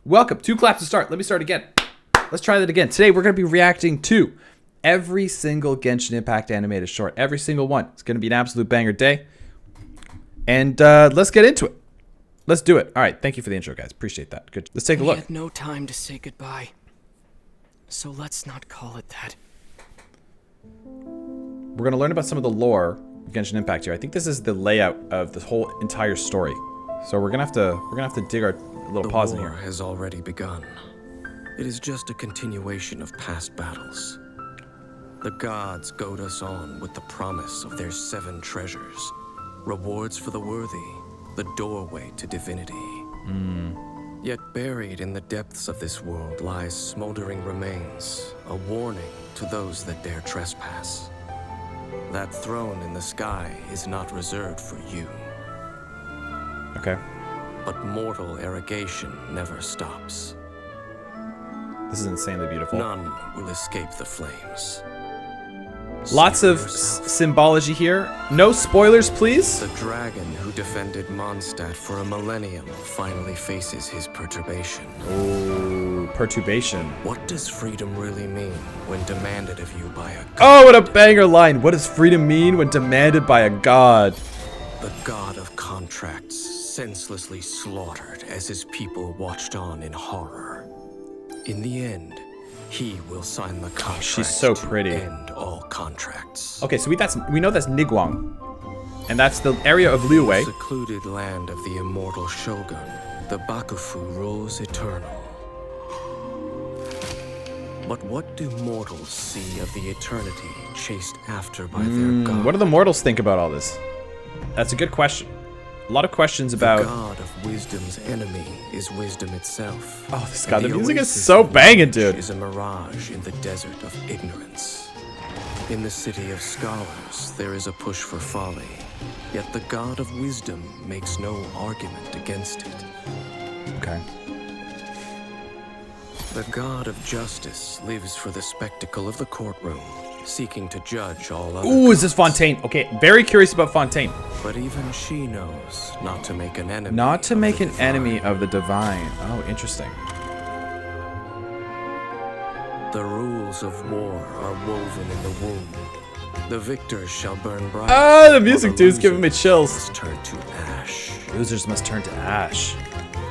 Welcome. 2 claps to start. Let me start again. Let's try that again. Today we're going to be reacting to every single Genshin Impact animated short. Every single one. It's going to be an absolute banger day. And let's get into it. Let's do it. All right. Thank you for the intro, guys. Appreciate that. Good. Let's take a look. We had no time to say goodbye. So let's not call it that. We're going to learn about some of the lore of Genshin Impact here. I think this is the layout of the whole entire story. So we're going to have to dig our little pause in here. The war has already begun. It is just a continuation of past battles. The gods goad us on with the promise of their 7 treasures. Rewards for the worthy, the doorway to divinity. Yet buried in the depths of this world lies smoldering remains, a warning to those that dare trespass. That throne in the sky is not reserved for you. Okay. But mortal arrogation never stops. This is insanely beautiful. None will escape the flames. Lots of symbology here. No spoilers, please. The dragon who defended Mondstadt for a millennium finally faces his perturbation. Oh, perturbation. What does freedom really mean when demanded of you by a god? Oh, what a banger line. What does freedom mean when demanded by a god? The god of contracts, senselessly slaughtered as his people watched on in horror. In the end, he will sign the contract. She's so pretty. To end all contracts. Okay, so we know that's Niguang, and that's the area of Liyue. Secluded land of the immortal Shogun, the Bakufu rules eternal. But what do mortals see of the eternity chased after by their god? What do the mortals think about all this? That's a good question. A lot of questions about. The god of wisdom's enemy is wisdom itself. Oh, this god, the music is so banging, dude. Is a mirage in the desert of ignorance. In the city of scholars, there is a push for folly. Yet the god of wisdom makes no argument against it. Okay. The god of justice lives for the spectacle of the courtroom, seeking to judge all others. Ooh, is this Fontaine? Okay, very curious about Fontaine. But even she knows not to make an enemy. Not to make an enemy of the divine. Oh, interesting. The rules of war are woven in the womb. The victors shall burn bright. Ah, the music, dude's giving me chills. Must turn to ash. Losers must turn to ash.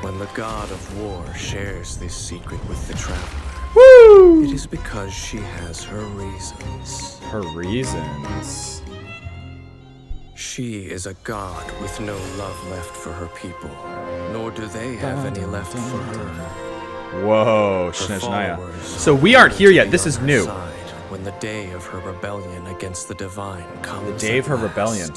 When the god of war shares this secret with the traveler, Woo! it is because she has her reasons. Her reasons. She is a god with no love left for her people, nor do they have any left for her. Whoa, Her Shinajinaya. followers So we aren't here yet. This on is her new. side when the day of her rebellion against the divine comes. The day of her at last. rebellion.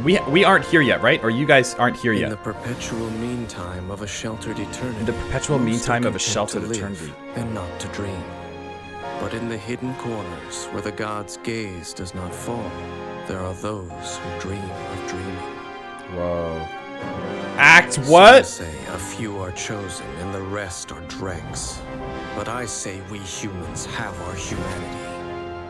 We aren't here yet, right? Or you guys aren't here In yet? the perpetual meantime of a sheltered eternity. In the perpetual most are meantime of a content sheltered to live eternity. And not to dream. But in the hidden corners where the god's gaze does not fall, there are those who dream of dreaming. Whoa. Act what? Some say a few are chosen and the rest are dregs. But I say we humans have our humanity.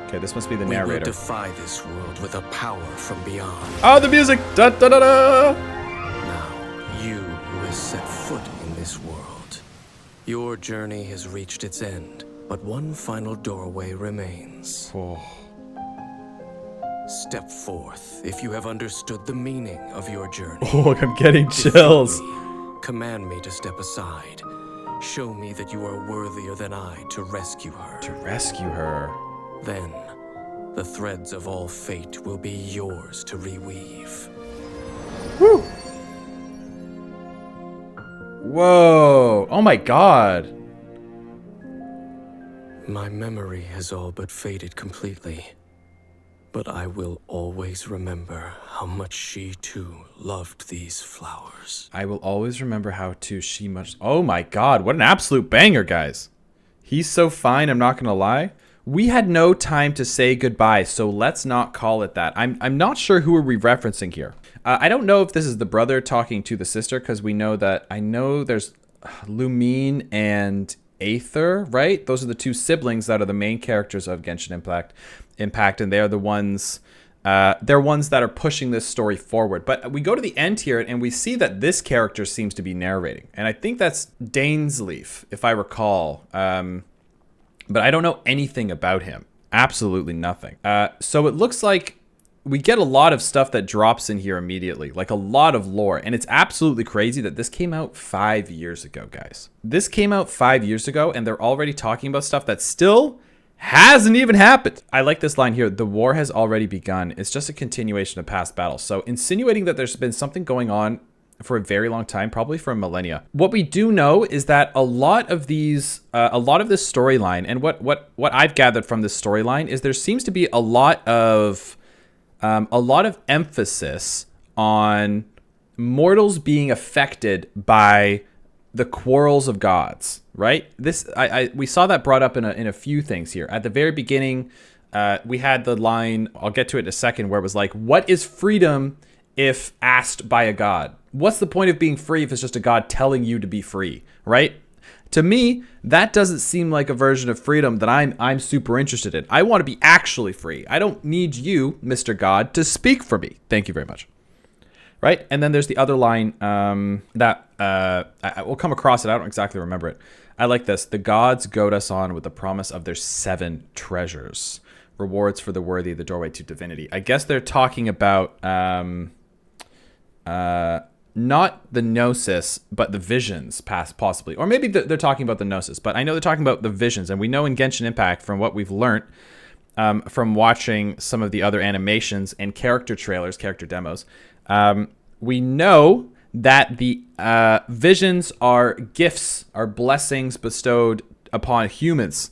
Okay, this must be the We will narrator. defy this world with a power from beyond. Oh, the music! Da da da da! Now, you who has set foot in this world, your journey has reached its end, but one final doorway remains. Oh. Step forth if you have understood the meaning of your journey. Oh, I'm getting chills. Defeat me. Command me to step aside. Show me that you are worthier than I to rescue her. To rescue her. Then, the threads of all fate will be yours to reweave. Woo! Whoa! Oh my god! My memory has all but faded completely. But I will always remember how much she too loved these flowers. I will always remember how to she much. Oh my god! What an absolute banger, guys! He's so fine. I'm not gonna lie. We had no time to say goodbye, so let's not call it that. I'm not sure who are we referencing here. I don't know if this is the brother talking to the sister, because we know that I know there's Lumine and Aether, right? Those are the 2 siblings that are the main characters of Genshin Impact, and they are the ones they're ones that are pushing this story forward. But we go to the end here, and we see that this character seems to be narrating. And I think that's Dainsleif, if I recall. But I don't know anything about him. Absolutely nothing. So it looks like we get a lot of stuff that drops in here immediately, like a lot of lore. And it's absolutely crazy that this came out 5 years ago, guys. This came out 5 years ago, and they're already talking about stuff that still hasn't even happened. I like this line here. The war has already begun. It's just a continuation of past battles. So insinuating that there's been something going on for a very long time, probably for millennia. What we do know is that a lot of this storyline, and what I've gathered from this storyline is there seems to be a lot of emphasis on mortals being affected by the quarrels of gods, right? We saw that brought up in a few things here. At the very beginning, we had the line, I'll get to it in a second, where it was like, what is freedom if asked by a god? What's the point of being free if it's just a god telling you to be free, right? To me, that doesn't seem like a version of freedom that I'm super interested in. I want to be actually free. I don't need you, Mr. God, to speak for me. Thank you very much. Right? And then there's the other line that I will come across it. I don't exactly remember it. I like this. The gods goad us on with the promise of their 7 treasures. Rewards for the worthy, the doorway to divinity. I guess they're talking about not the gnosis, but the visions, possibly. Or maybe they're talking about the gnosis, but I know they're talking about the visions. And we know in Genshin Impact, from what we've learned from watching some of the other animations and character trailers, character demos, we know that the visions are gifts, are blessings bestowed upon humans,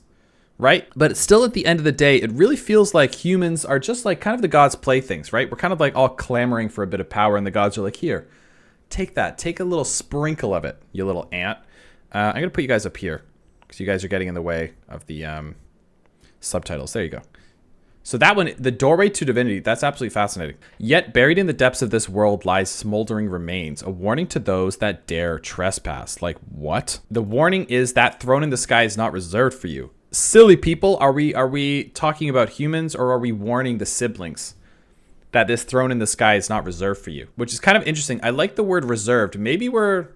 right? But still, at the end of the day, it really feels like humans are just like kind of the gods' playthings, right? We're kind of like all clamoring for a bit of power, and the gods are like, here, take that. Take a little sprinkle of it, you little ant. I'm going to put you guys up here because you guys are getting in the way of the subtitles. There you go. So that one, the doorway to divinity, that's absolutely fascinating. Yet buried in the depths of this world lies smoldering remains, a warning to those that dare trespass. Like, what? The warning is that throne in the sky is not reserved for you. Silly people, are we talking about humans, or are we warning the siblings that this throne in the sky is not reserved for you? Which is kind of interesting. I like the word reserved. Maybe we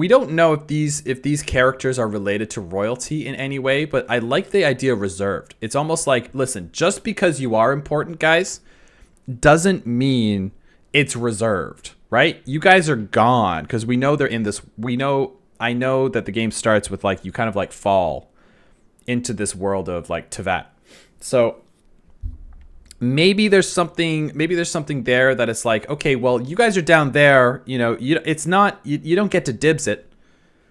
don't know if these characters are related to royalty in any way, but I like the idea of reserved. It's almost like, listen, just because you are important, guys, doesn't mean it's reserved, right? You guys are gone because we know they're in this. I know that the game starts with like you kind of like fall into this world of like Tevat. So maybe there's something there that it's like, okay, well, you guys are down there, you don't get to dibs it.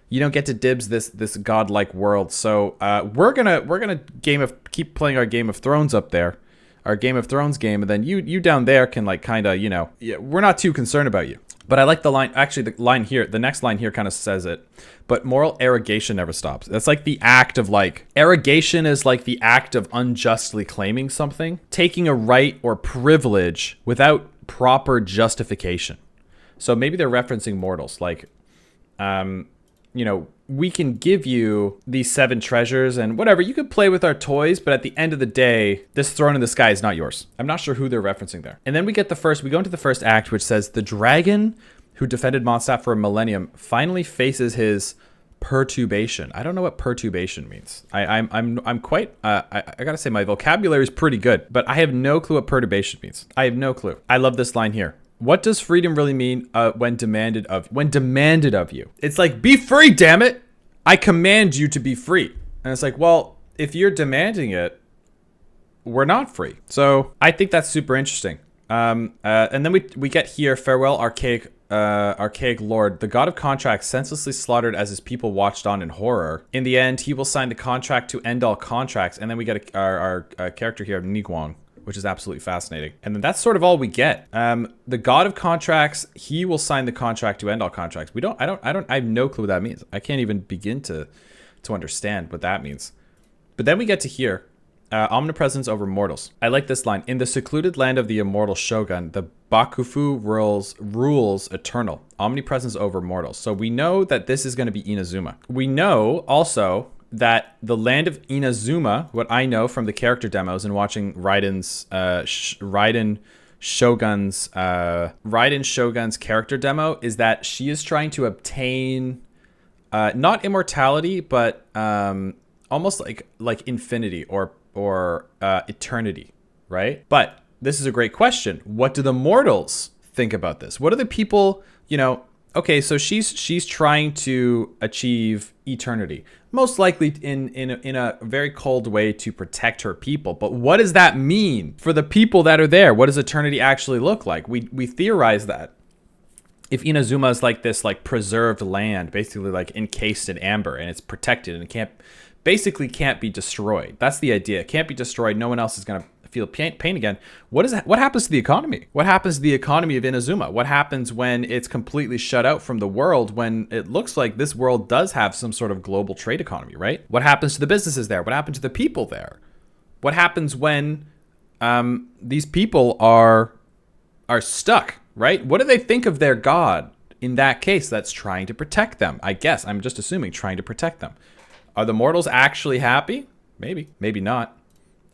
You don't get to dibs this godlike world. So we're gonna keep playing our Game of Thrones up there, our Game of Thrones game, and then you down there can like kind of, we're not too concerned about you. But I like the line, actually the line here, the next line here kind of says it, but moral arrogation never stops. That's like the act of like, arrogation is like the act of unjustly claiming something, taking a right or privilege without proper justification. So maybe they're referencing mortals, like, we can give you these 7 treasures and whatever, you could play with our toys, but at the end of the day, this throne in the sky is not yours. I'm not sure who they're referencing there. And then we go into the first act, which says the dragon who defended Mondstadt for a millennium finally faces his perturbation. I don't know what perturbation means. I'm quite, I gotta say my vocabulary is pretty good, but I have no clue what perturbation means. I have no clue. I love this line here. What does freedom really mean when demanded of you? It's like, be free, damn it. I command you to be free. And it's like, well, if you're demanding it, we're not free. So I think that's super interesting. And then we get here, farewell, archaic lord. The god of contracts senselessly slaughtered as his people watched on in horror. In the end, he will sign the contract to end all contracts. And then we get our character here, Niguang, which is absolutely fascinating. And then that's sort of all we get. The god of contracts, he will sign the contract to end all contracts. I have no clue what that means. I can't even begin to understand what that means. But then we get to here, omnipresence over mortals. I like this line. In the secluded land of the immortal shogun, the Bakufu rules eternal. Omnipresence over mortals. So we know that this is going to be Inazuma. We know also that the land of Inazuma, what I know from the character demos and watching Raiden's Raiden Shogun's character demo, is that she is trying to obtain not immortality, but almost like infinity or eternity, right? But this is a great question. What do the mortals think about this? What are the people, okay, so she's trying to achieve eternity, most likely in a very cold way to protect her people. But what does that mean for the people that are there? What does eternity actually look like? We theorize that if Inazuma is like this like preserved land, basically like encased in amber, and it's protected and it can't be destroyed. That's the idea. It can't be destroyed. No one else is gonna feel pain again. What happens to the economy? What happens to the economy of Inazuma? What happens when it's completely shut out from the world, when it looks like this world does have some sort of global trade economy, right? What happens to the businesses there? What happens to the people there? What happens when these people are stuck, right? What do they think of their god in that case that's trying to protect them? I guess, I'm just assuming, trying to protect them. Are the mortals actually happy? Maybe, maybe not.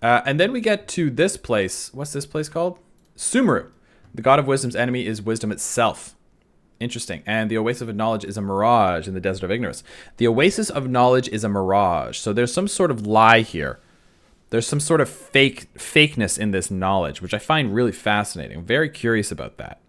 And then we get to this place. What's this place called? Sumeru. The god of wisdom's enemy is wisdom itself. Interesting. And the oasis of knowledge is a mirage in the desert of ignorance. The oasis of knowledge is a mirage. So there's some sort of lie here. There's some sort of fakeness in this knowledge, which I find really fascinating. I'm very curious about that.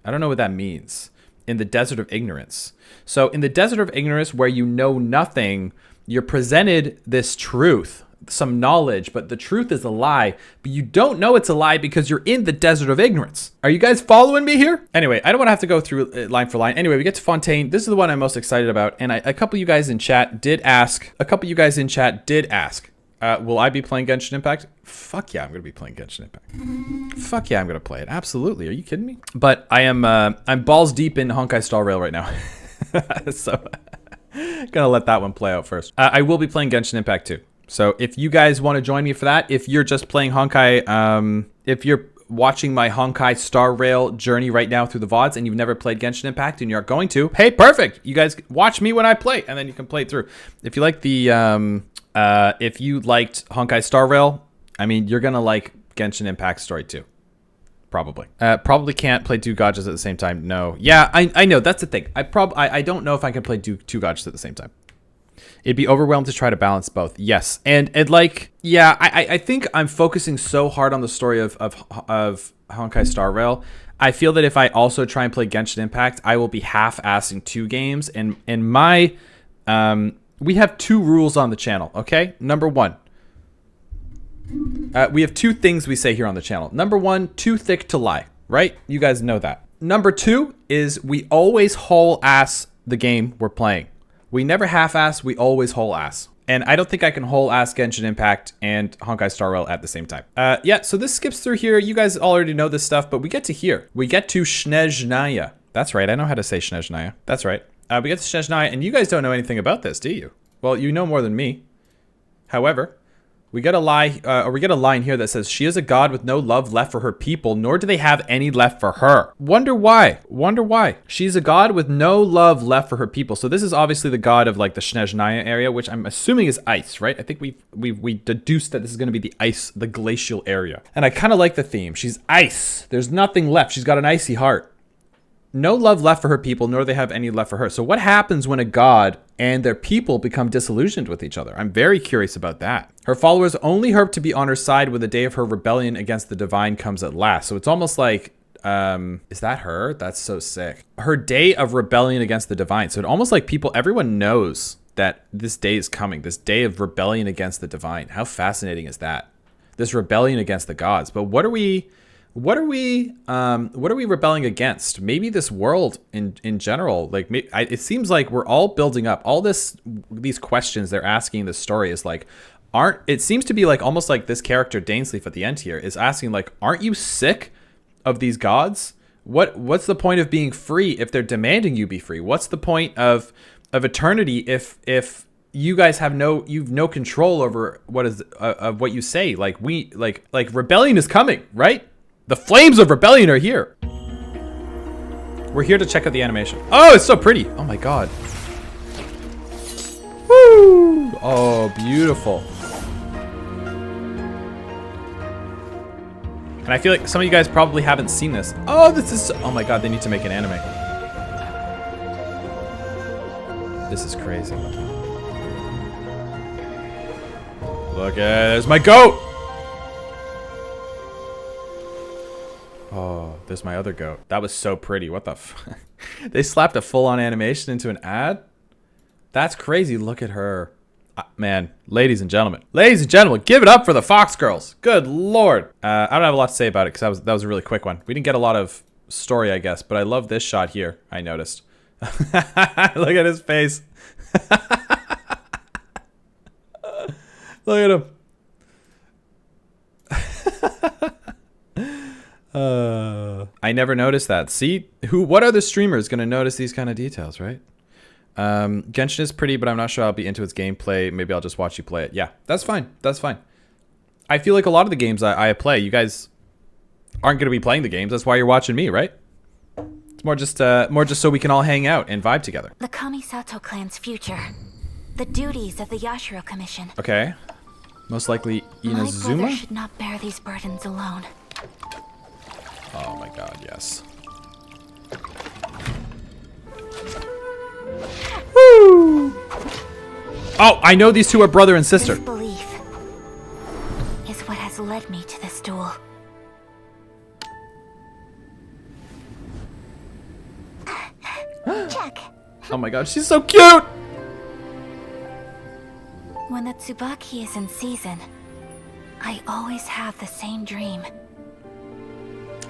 I don't know what that means. In the desert of ignorance. So in the desert of ignorance, where you know nothing, you're presented this truth, some knowledge, but the truth is a lie, but you don't know it's a lie because you're in the desert of ignorance. Are you guys following me here? Anyway, I don't want to have to go through line for line. Anyway, we get to Fontaine. This is the one I'm most excited about. And a couple of you guys in chat did ask, will I be playing Genshin Impact? Fuck yeah, I'm going to be playing Genshin Impact. Fuck yeah, I'm going to play it. Absolutely. Are you kidding me? But I'm balls deep in Honkai Star Rail right now. So gonna let that one play out first. I will be playing Genshin Impact too. So if you guys want to join me for that, if you're just playing Honkai, if you're watching my Honkai Star Rail journey right now through the VODs and you've never played Genshin Impact and you're going to, hey, perfect. You guys watch me when I play and then you can play it through. If you like if you liked Honkai Star Rail, I mean, you're going to like Genshin Impact Story 2. Probably. Probably can't play two gotchas at the same time. No. Yeah, I know. That's the thing. I don't know if I can play two gotchas at the same time. It'd be overwhelmed to try to balance both. Yes. And like, yeah, I think I'm focusing so hard on the story of Honkai Star Rail. I feel that if I also try and play Genshin Impact, I will be half-assing two games. And my, we have two rules on the channel, okay? Number one, we have two things we say here on the channel. Number one, too thick to lie, right? You guys know that. Number two is we always whole-ass the game we're playing. We never half-ass, we always whole-ass. And I don't think I can whole-ass Genshin Impact and Honkai Star Rail at the same time. Yeah, so this skips through here. You guys already know this stuff, but we get to here. We get to Snezhnaya. That's right, I know how to say Snezhnaya. That's right. We get to Snezhnaya, and you guys don't know anything about this, do you? Well, you know more than me. However, we get a line here that says, she is a god with no love left for her people, nor do they have any left for her. Wonder why? Wonder why? She's a god with no love left for her people. So this is obviously the god of like the Snezhnaya area, which I'm assuming is ice, right? I think we deduced that this is going to be the ice, the glacial area. And I kind of like the theme. She's ice. There's nothing left. She's got an icy heart. No love left for her people, nor they have any left for her. So what happens when a god and their people become disillusioned with each other? I'm very curious about that. Her followers only hope to be on her side when the day of her rebellion against the divine comes at last. So it's almost like, is that her? That's so sick. Her day of rebellion against the divine. So it almost like everyone knows that this day is coming, this day of rebellion against the divine. How fascinating is that? This rebellion against the gods. But what are we rebelling against? Maybe this world in general. Like, it seems like we're all building up all these questions they're asking in this story is like, it seems to be like almost like this character Dainsleif at the end here is asking like, aren't you sick of these gods? What's the point of being free if they're demanding you be free? What's the point of eternity if you guys have you've no control over what you say? Like rebellion is coming, right? The flames of rebellion are here. We're here to check out the animation. Oh, it's so pretty. Oh my god. Woo! Oh. Oh, beautiful. And I feel like some of you guys probably haven't seen this. Oh, this is... Oh my god, they need to make an anime. This is crazy. Look at... There's my goat! Oh, there's my other goat. That was so pretty. What the f... They slapped a full-on animation into an ad? That's crazy. Look at her. Man, ladies and gentlemen, give it up for the Fox girls. Good lord. I don't have a lot to say about it because that was a really quick one. We didn't get a lot of story, I guess, but I love this shot here. I noticed. Look at his face. Look at him. I never noticed that. See, what other streamer is gonna notice these kind of details, right? Genshin is pretty, but I'm not sure I'll be into its gameplay. Maybe I'll just watch you play it. Yeah, that's fine. That's fine. I feel like a lot of the games I play, you guys aren't gonna be playing the games. That's why you're watching me, right? It's more just so we can all hang out and vibe together. The Kamisato clan's future. The duties of the Yashiro Commission. Okay. Most likely My brother Inazuma? should not bear these burdens alone. Oh my god, yes. Woo! Oh, I know these two are brother and sister. This belief is what has led me to this duel. Check. Oh my god, she's so cute! When the Tsubaki is in season, I always have the same dream.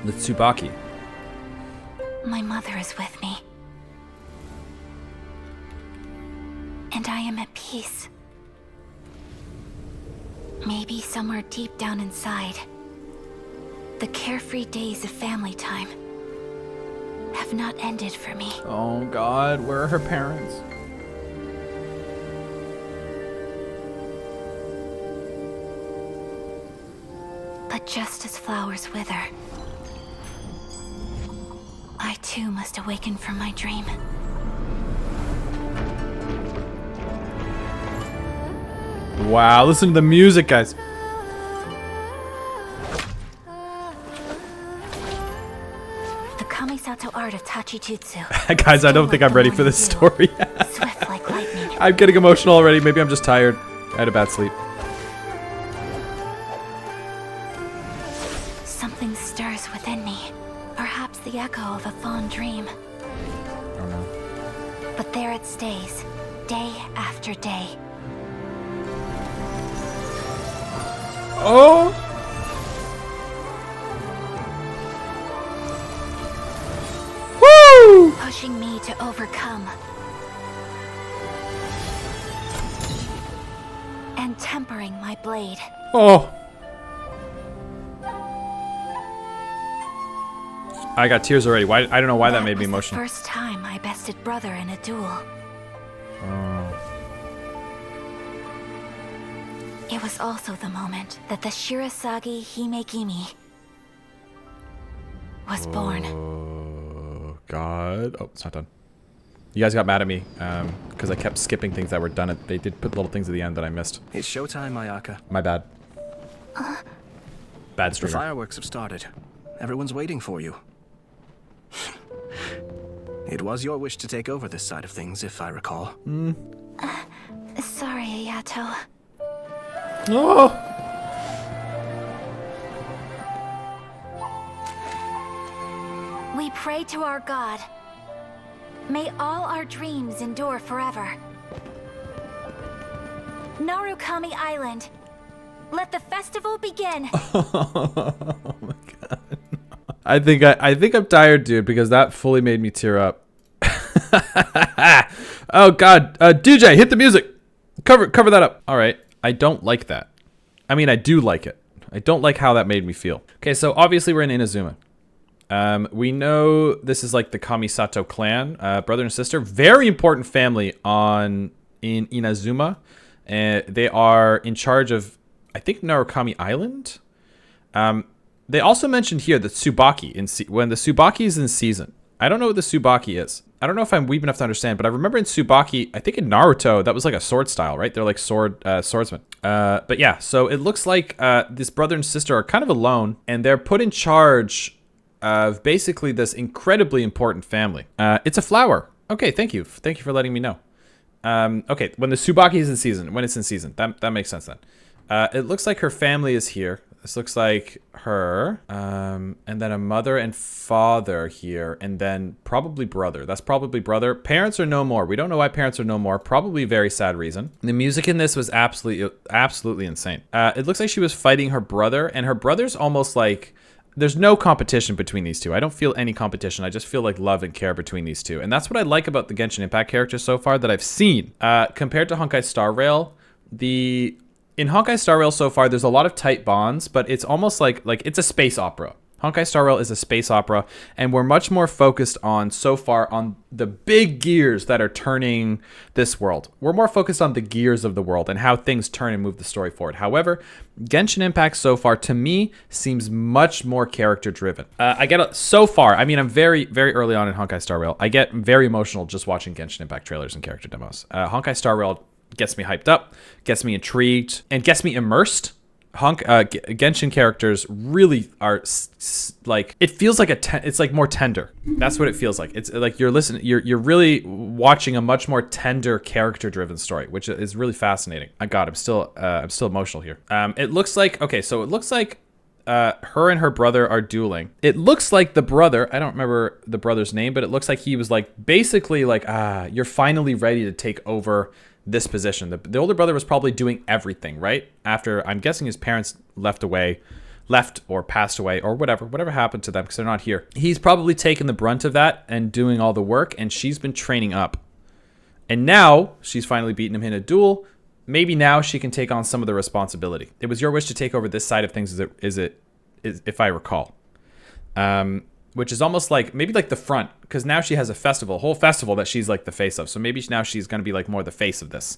The Tsubaki. My mother is with me. And I am at peace. Maybe somewhere deep down inside, the carefree days of family time have not ended for me. Oh god, where are her parents? But just as flowers wither, I too must awaken from my dream. Wow, listen to the music, guys. The Kamisato art of Tachijutsu. Guys, I don't think I'm ready for this story. Swift like lightning. I'm getting emotional already. Maybe I'm just tired. I had a bad sleep. Something stirs within me. Perhaps the echo of a fond dream. Oh no. But there it stays, day after day. Oh! Woo! Pushing me to overcome. And tempering my blade. Oh. I got tears already. Why? I don't know why that made me was the emotional. first time I bested brother in a duel. It was also the moment that the Shirasagi Himegimi was born. Oh, God. Oh, it's not done. You guys got mad at me because I kept skipping things that were done. They did put little things at the end that I missed. It's showtime, Ayaka. My bad. Bad The streamer. fireworks have started. Everyone's waiting for you. It was your wish to take over this side of things, if I recall. Sorry, Ayato. Oh! We pray to our God. May all our dreams endure forever. Narukami Island. Let the festival begin. Oh my god. I think I'm tired, dude, because that fully made me tear up. Oh god. DJ, hit the music. Cover that up. All right. I don't like that. I mean, I do like it. I don't like how that made me feel. Okay, so obviously we're in Inazuma. We know this is like the Kamisato clan, brother and sister. Very important family in Inazuma. And they are in charge of, I think, Narukami Island. They also mentioned here the Tsubaki. When the Tsubaki is in season, I don't know what the Tsubaki is. I don't know if I'm weeb enough to understand, but I remember in Tsubaki, I think in Naruto, that was like a sword style, right? They're like swordsmen. But yeah, so it looks like this brother and sister are kind of alone, and they're put in charge of basically this incredibly important family. It's a flower. Okay, thank you. Thank you for letting me know. Okay, when the Tsubaki is in season, when it's in season, that makes sense then. It looks like her family is here. This looks like her, and then a mother and father here, and then probably brother. That's probably brother. Parents are no more. We don't know why parents are no more. Probably a very sad reason. The music in this was absolutely insane. It looks like she was fighting her brother, and her brother's almost like... There's no competition between these two. I don't feel any competition. I just feel like love and care between these two. And that's what I like about the Genshin Impact characters so far that I've seen. Compared to Honkai Star Rail, in Honkai Star Rail so far, there's a lot of tight bonds, but it's almost like it's a space opera. Honkai Star Rail is a space opera, and we're much more focused on, so far, on the big gears that are turning this world. We're more focused on the gears of the world and how things turn and move the story forward. However, Genshin Impact so far, to me, seems much more character-driven. So far, I mean, I'm very, very early on in Honkai Star Rail. I get very emotional just watching Genshin Impact trailers and character demos. Honkai Star Rail gets me hyped up, gets me intrigued, and gets me immersed. Genshin characters really are like, it feels like it's like more tender. That's what it feels like. It's like you're really watching a much more tender character driven story, which is really fascinating. I'm still emotional here. It looks like her and her brother are dueling. It looks like the brother, I don't remember the brother's name, but it looks like he was like basically like, you're finally ready to take over this position. The older brother was probably doing everything, right? After, I'm guessing his parents left or passed away or whatever happened to them because they're not here. He's probably taken the brunt of that and doing all the work, and she's been training up. And now she's finally beaten him in a duel. Maybe now she can take on some of the responsibility. It was your wish to take over this side of things, if I recall. Which is almost like, maybe like the front, because now she has a whole festival that she's like the face of. So maybe now she's going to be like more the face of this,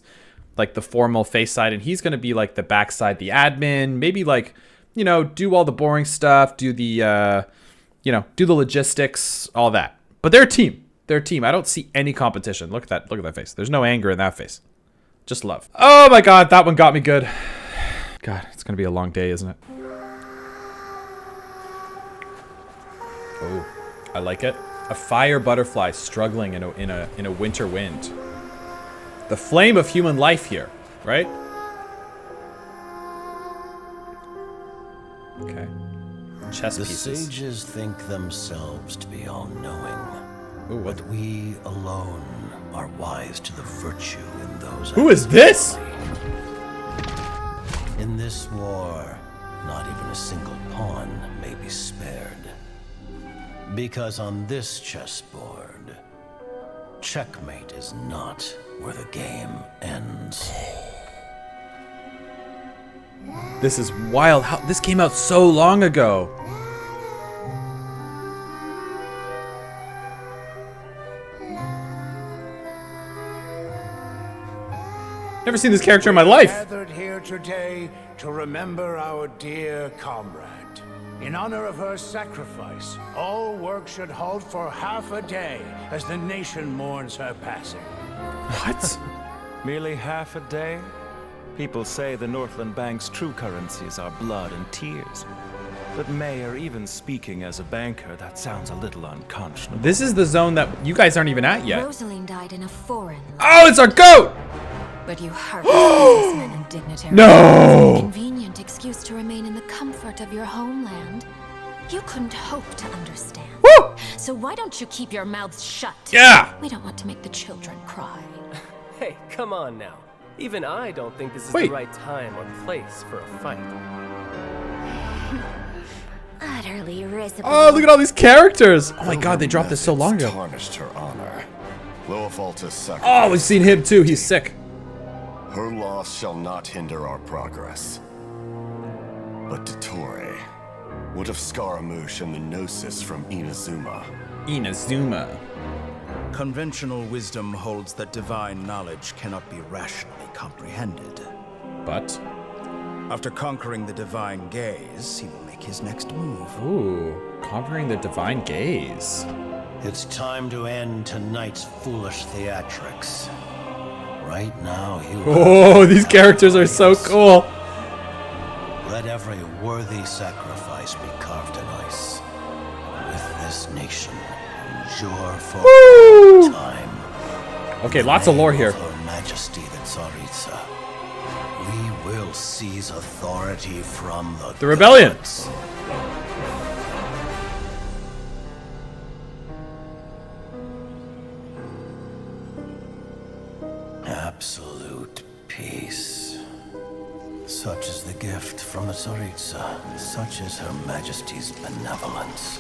like the formal face side, and he's going to be like the back side, the admin, maybe like, do all the boring stuff, do the logistics, all that. But they're a team. I don't see any competition. Look at that face. There's no anger in that face. Just love. Oh my God, that one got me good. God, it's going to be a long day, isn't it? Oh, I like it. A fire butterfly struggling in a winter wind. The flame of human life here, right? Okay. Chess pieces. The sages think themselves to be all-knowing. Ooh, what? But we alone are wise to the virtue in those. Who is this? In this war, not even a single pawn may be spared. Because on this chessboard, checkmate is not where the game ends. This is wild. This came out so long ago. Never seen this character in my life. Gathered here today to remember our dear comrade. In honor of her sacrifice, all work should halt for half a day as the nation mourns her passing. What? Merely half a day? People say the Northland Bank's true currencies are blood and tears. But Mayor, even speaking as a banker, that sounds a little unconscionable. This is the zone that you guys aren't even at yet. Rosaline died in a foreign land. Oh, it's our goat! But you harsh businessmen and dignitaries. No! A convenient excuse to remain in the comfort of your homeland. You couldn't hope to understand. Woo! So why don't you keep your mouths shut? Yeah! We don't want to make the children cry. Hey, come on now. Even I don't think this is Wait. the right time or place for a fight. Utterly risible. Oh, look at all these characters! Oh my God, they dropped this so long ago. Tarnished her honor. Loafalta's sacrifice. Oh, we've seen him too. He's sick. Her loss shall not hinder our progress. But Dottore, what of Scaramouche and the Gnosis from Inazuma? Inazuma. Conventional wisdom holds that divine knowledge cannot be rationally comprehended. But? After conquering the divine gaze, he will make his next move. Ooh, conquering the divine gaze. It's time to end tonight's foolish theatrics. Right now, you... Oh, these characters are so cool. Let every worthy sacrifice be carved in ice. With this nation, endure for all time. Okay, lots of lore here. Her Majesty the Tsaritsa, we will seize authority from the rebellion. gods. Absolute peace. Such is the gift from the Tsaritsa. Such is Her Majesty's benevolence.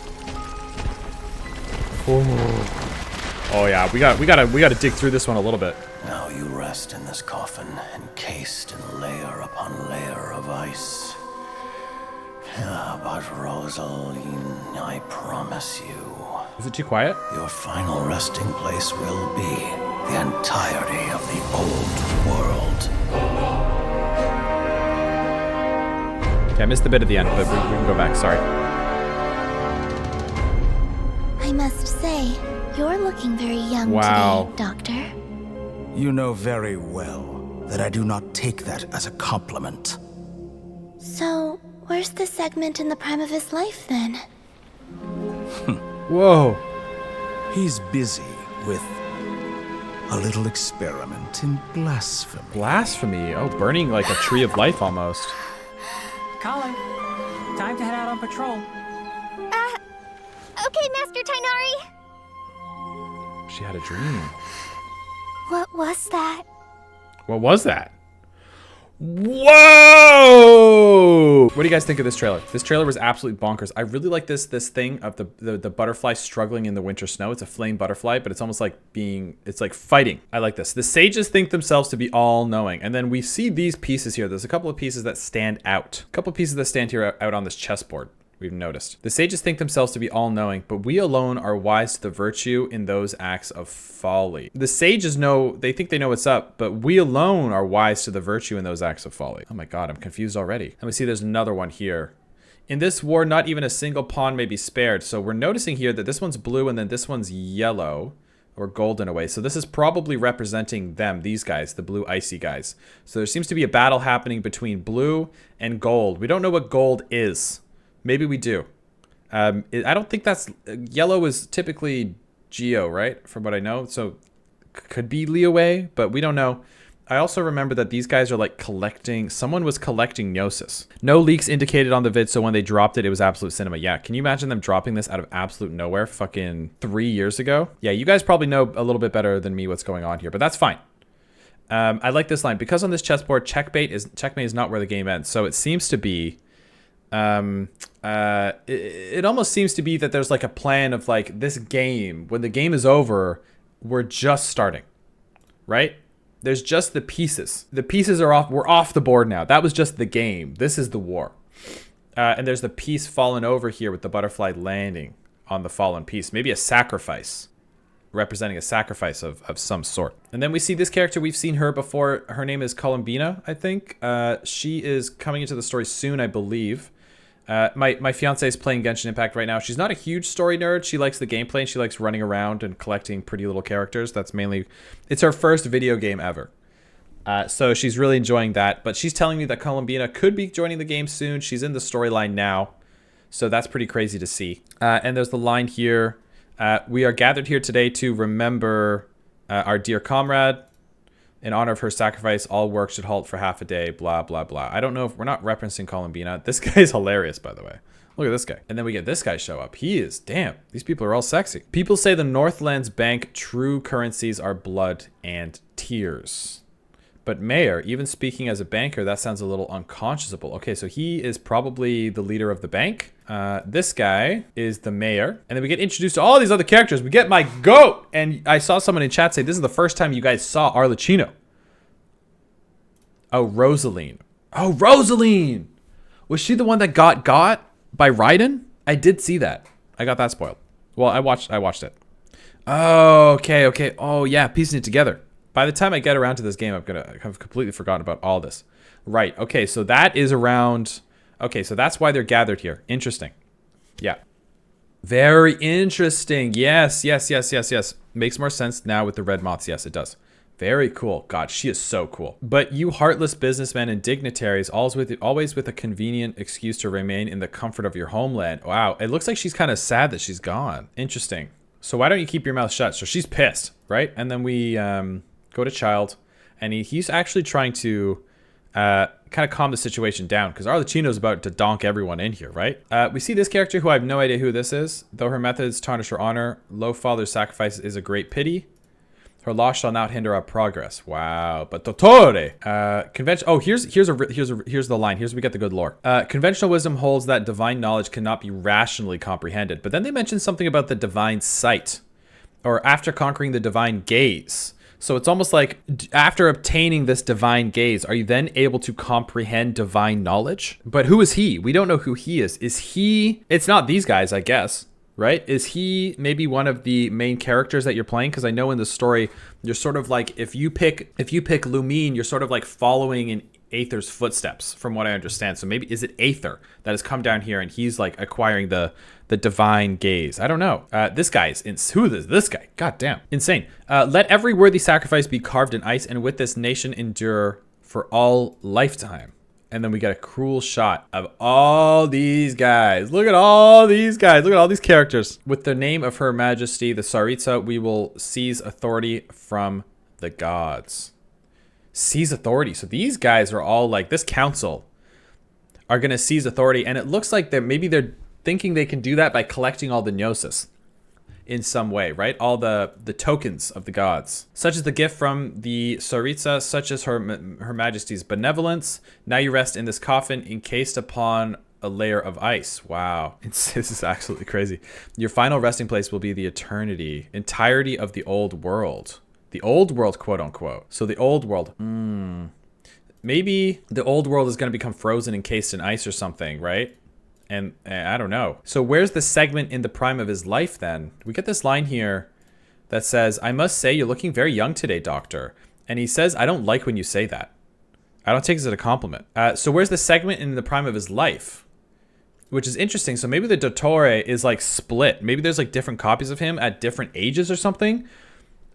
Oh yeah, we gotta dig through this one a little bit. Now you rest in this coffin, encased in layer upon layer of ice. But Rosaline, I promise you, Is it too quiet? your final resting place will be the entirety of the old world. Okay, I missed the bit at the end, but we can go back. Sorry. I must say, you're looking very young Wow. today, Doctor. You know very well that I do not take that as a compliment. So, where's the segment in the prime of his life, then? Whoa. He's busy with a little experiment in blasphemy. Blasphemy. Oh, burning like a tree of life almost. Colin, time to head out on patrol. Okay, Master Tainari. She had a dream. What was that? What was that? Whoa! What do you guys think of this trailer? This trailer was absolutely bonkers. I really like this thing of the butterfly struggling in the winter snow. It's a flame butterfly, but it's almost like it's like fighting. I like this. The sages think themselves to be all-knowing. And then we see these pieces here. There's a couple of pieces that stand out. A couple of pieces that stand here out on this chessboard. We've noticed. The sages think themselves to be all-knowing, but we alone are wise to the virtue in those acts of folly. The sages know, they think they know what's up, but we alone are wise to the virtue in those acts of folly. Oh my god, I'm confused already. Let me see, there's another one here. In this war, not even a single pawn may be spared. So we're noticing here that this one's blue and then this one's yellow, or gold in a way. So this is probably representing them, these guys, the blue icy guys. So there seems to be a battle happening between blue and gold. We don't know what gold is. Maybe we do. I don't think that's... Yellow is typically Geo, right? From what I know. So could be Liyue, but we don't know. I also remember that these guys are like collecting... Someone was collecting Gnosis. No leaks indicated on the vid, so when they dropped it, it was absolute cinema. Yeah, can you imagine them dropping this out of absolute nowhere fucking 3 years ago? Yeah, you guys probably know a little bit better than me what's going on here, but that's fine. I like this line. Because on this chessboard, checkmate is not where the game ends. So it seems to be... it almost seems to be that there's like a plan of like this game, when the game is over, we're just starting, right? There's just the pieces. The pieces are off. We're off the board now. That was just the game. This is the war. And there's the piece fallen over here with the butterfly landing on the fallen piece. Maybe a sacrifice, representing a sacrifice of some sort. And then we see this character. We've seen her before. Her name is Columbina, I think. She is coming into the story soon, I believe. My fiance is playing Genshin Impact right now. She's not a huge story nerd. She likes the gameplay and she likes running around and collecting pretty little characters. That's mainly, it's her first video game ever. So she's really enjoying that. But she's telling me that Columbina could be joining the game soon. She's in the storyline now. So that's pretty crazy to see. And there's the line here. We are gathered here today to remember our dear comrade. In honor of her sacrifice, all work should halt for half a day, blah, blah, blah. I don't know if we're not referencing Columbina. This guy's hilarious, by the way. Look at this guy. And then we get this guy show up. He is, damn, these people are all sexy. People say the Northland's bank true currencies are blood and tears. But Mayor, even speaking as a banker, that sounds a little unconscionable. Okay, so he is probably the leader of the bank. This guy is the mayor. And then we get introduced to all these other characters. We get my goat. And I saw someone in chat say, this is the first time you guys saw Arlecchino. Oh, Rosaline. Oh, Rosaline! Was she the one that got by Raiden? I did see that. I got that spoiled. Well, I watched it. Oh, okay. Oh, yeah, piecing it together. By the time I get around to this game, I'm gonna have completely forgotten about all this. Right, okay, so that is around... Okay, so that's why they're gathered here. Interesting. Yeah. Very interesting. Yes, yes, yes, yes, yes. Makes more sense now with the red moths. Yes, it does. Very cool. God, she is so cool. But you heartless businessmen and dignitaries, always with a convenient excuse to remain in the comfort of your homeland. Wow, it looks like she's kind of sad that she's gone. Interesting. So why don't you keep your mouth shut? So she's pissed, right? And then we go to Child, and he's actually trying to kind of calm the situation down because Arlecchino's about to donk everyone in here, right? We see this character who I have no idea who this is. Though her methods tarnish her honor, Low Father's sacrifice is a great pity. Her loss shall not hinder our progress. Wow. But Dottore, convention. Oh, here's the line. Here's where we get the good lore. Conventional wisdom holds that divine knowledge cannot be rationally comprehended. But then they mention something about the divine sight, or after conquering the divine gaze. So it's almost like after obtaining this divine gaze, are you then able to comprehend divine knowledge? But who is he? We don't know who he is. Is he? It's not these guys, I guess. Right? Is he maybe one of the main characters that you're playing? Because I know in the story, you're sort of like, if you pick Lumine, you're sort of like following in Aether's footsteps, from what I understand. So maybe is it Aether that has come down here and he's like acquiring the divine gaze? I don't know. This guy is who is this guy? God damn, insane. Let every worthy sacrifice be carved in ice, and with this nation endure for all lifetime. And then we get a cruel shot of all these guys. Look at all these guys. Look at all these characters. With the name of Her Majesty, the Tsaritsa, we will seize authority from the gods. Seize authority. So these guys are all like, this council are going to seize authority. And it looks like maybe they're thinking they can do that by collecting all the gnosis in some way, right? All the tokens of the gods, such as the gift from the Tsaritsa, such as her Majesty's benevolence. Now you rest in this coffin encased upon a layer of ice. Wow. This is absolutely crazy. Your final resting place will be the entirety of the old world. The old world, quote unquote. So the old world. Maybe the old world is going to become frozen, encased in ice or something, right? And I don't know. So where's the segment in the prime of his life then? We get this line here that says, I must say you're looking very young today, doctor. And he says, I don't like when you say that. I don't take this as a compliment. So where's the segment in the prime of his life? Which is interesting. So maybe the Dottore is like split. Maybe there's like different copies of him at different ages or something.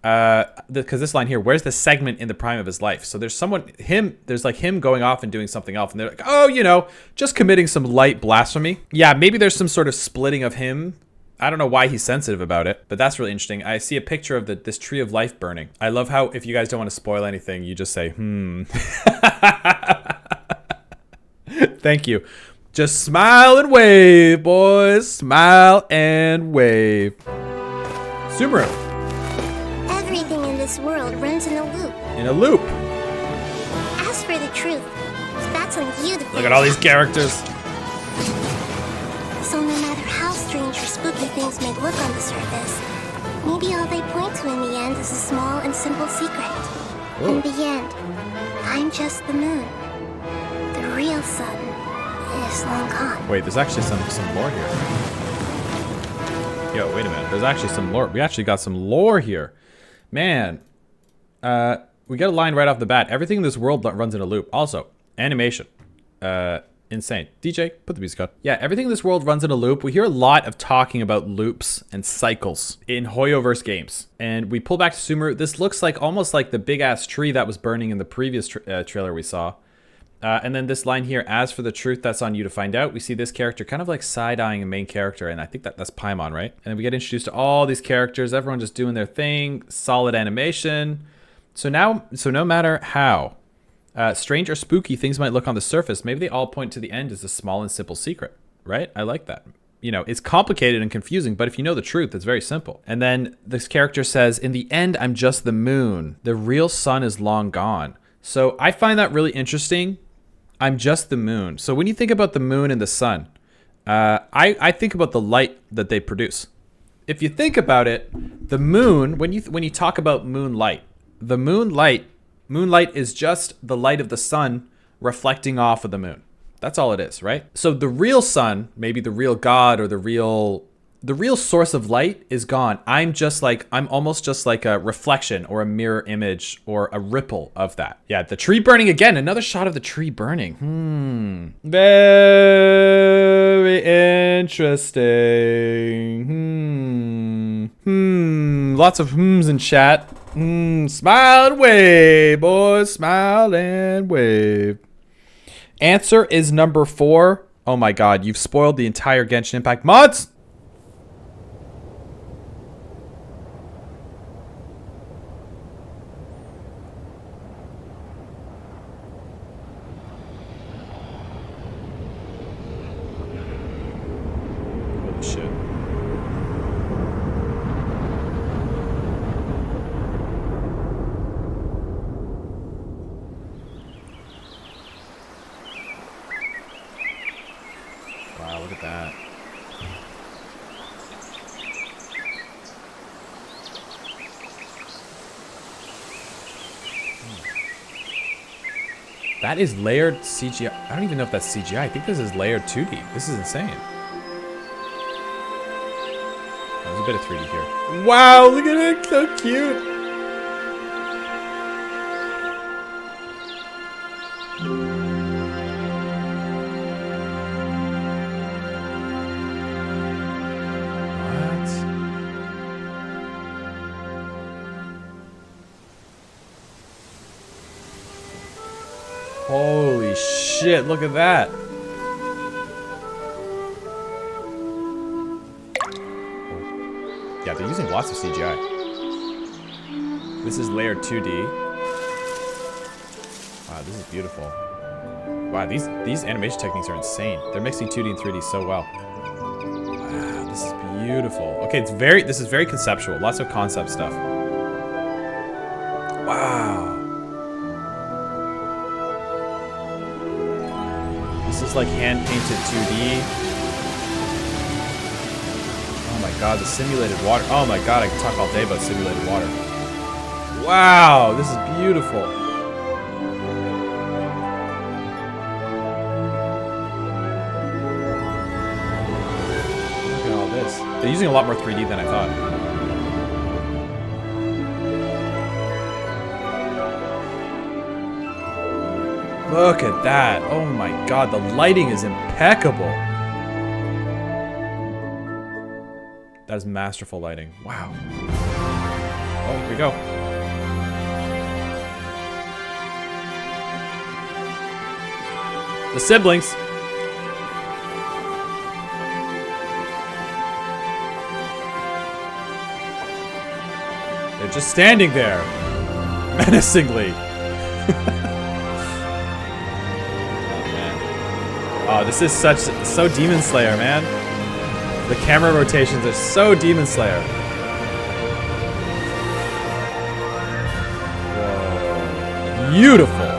Because this line here, where's the segment in the prime of his life? So there's there's like him going off and doing something else, and they're like, oh, just committing some light blasphemy. Yeah, maybe there's some sort of splitting of him. I don't know why he's sensitive about it, but that's really interesting. I see a picture of this tree of life burning. I love how, if you guys don't want to spoil anything, you just say, Thank you. Just smile and wave, boys. Smile and wave. Subaru. Everything in this world runs in a loop. In a loop. As for the truth, that's on you to Look at all these characters. So no matter how strange or spooky things may look on the surface, maybe all they point to in the end is a small and simple secret. Ooh. In the end, I'm just the moon. The real sun is long gone. Wait, there's actually some lore here. Yo, wait a minute. There's actually some lore. We actually got some lore here. Man, we get a line right off the bat. Everything in this world runs in a loop. Also, animation. Insane. DJ, put the music on. Yeah, everything in this world runs in a loop. We hear a lot of talking about loops and cycles in Hoyoverse games. And we pull back to Sumeru. This looks like almost like the big-ass tree that was burning in the previous trailer we saw. And then this line here, as for the truth, that's on you to find out. We see this character kind of like side-eyeing a main character, and I think that's Paimon, right? And then we get introduced to all these characters, everyone just doing their thing, solid animation. So no matter how strange or spooky things might look on the surface, maybe they all point to the end as a small and simple secret, right? I like that. It's complicated and confusing, but if you know the truth, it's very simple. And then this character says, in the end, I'm just the moon. The real sun is long gone. So I find that really interesting. I'm just the moon. So when you think about the moon and the sun, I think about the light that they produce. If you think about it, the moon, when you talk about moonlight, the moonlight is just the light of the sun reflecting off of the moon. That's all it is, right? So the real sun, maybe the real God or the real The real source of light is gone. I'm almost just like a reflection or a mirror image or a ripple of that. Yeah, the tree burning again. Another shot of the tree burning. Very interesting. Lots of hmms in chat. Smile and wave, boys. Smile and wave. Answer is number 4. Oh my god, you've spoiled the entire Genshin Impact mods! Holy shit. Wow, look at that. That is layered CGI. I don't even know if that's CGI. I think this is layered 2D. This is insane. Oh, there's a bit of 3D here. Wow, look at it. So cute. Holy shit, look at that. Yeah, they're using lots of CGI. This is layered 2D. Wow, this is beautiful. Wow, these animation techniques are insane. They're mixing 2D and 3D so well. Wow, this is beautiful. Okay, this is very conceptual. Lots of concept stuff. Wow. This is like hand-painted 2D. Oh my god, the simulated water. Oh my god, I can talk all day about simulated water. Wow, this is beautiful. Look at all this. They're using a lot more 3D than I thought. Look at that. Oh my god, the lighting is impeccable. That is masterful lighting. Wow. Oh, here we go. The siblings. They're just standing there. Menacingly. Oh, this is so Demon Slayer, man. The camera rotations are so Demon Slayer. Whoa. Beautiful.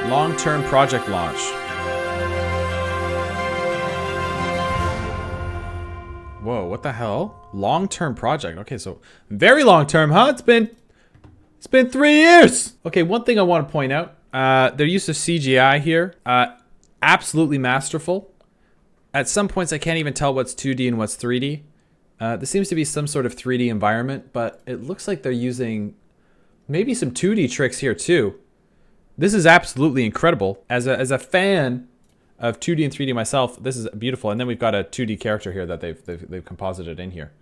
Long-term project launch. Whoa, what the hell? Long-term project. Okay, so very long-term, huh? It's been 3 years. Okay, one thing I want to point out, their use of CGI here, absolutely masterful. At some points, I can't even tell what's 2D and what's 3D. There seems to be some sort of 3D environment, but it looks like they're using maybe some 2D tricks here too. This is absolutely incredible. As a fan of 2D and 3D myself, this is beautiful. And then we've got a 2D character here that they've composited in here.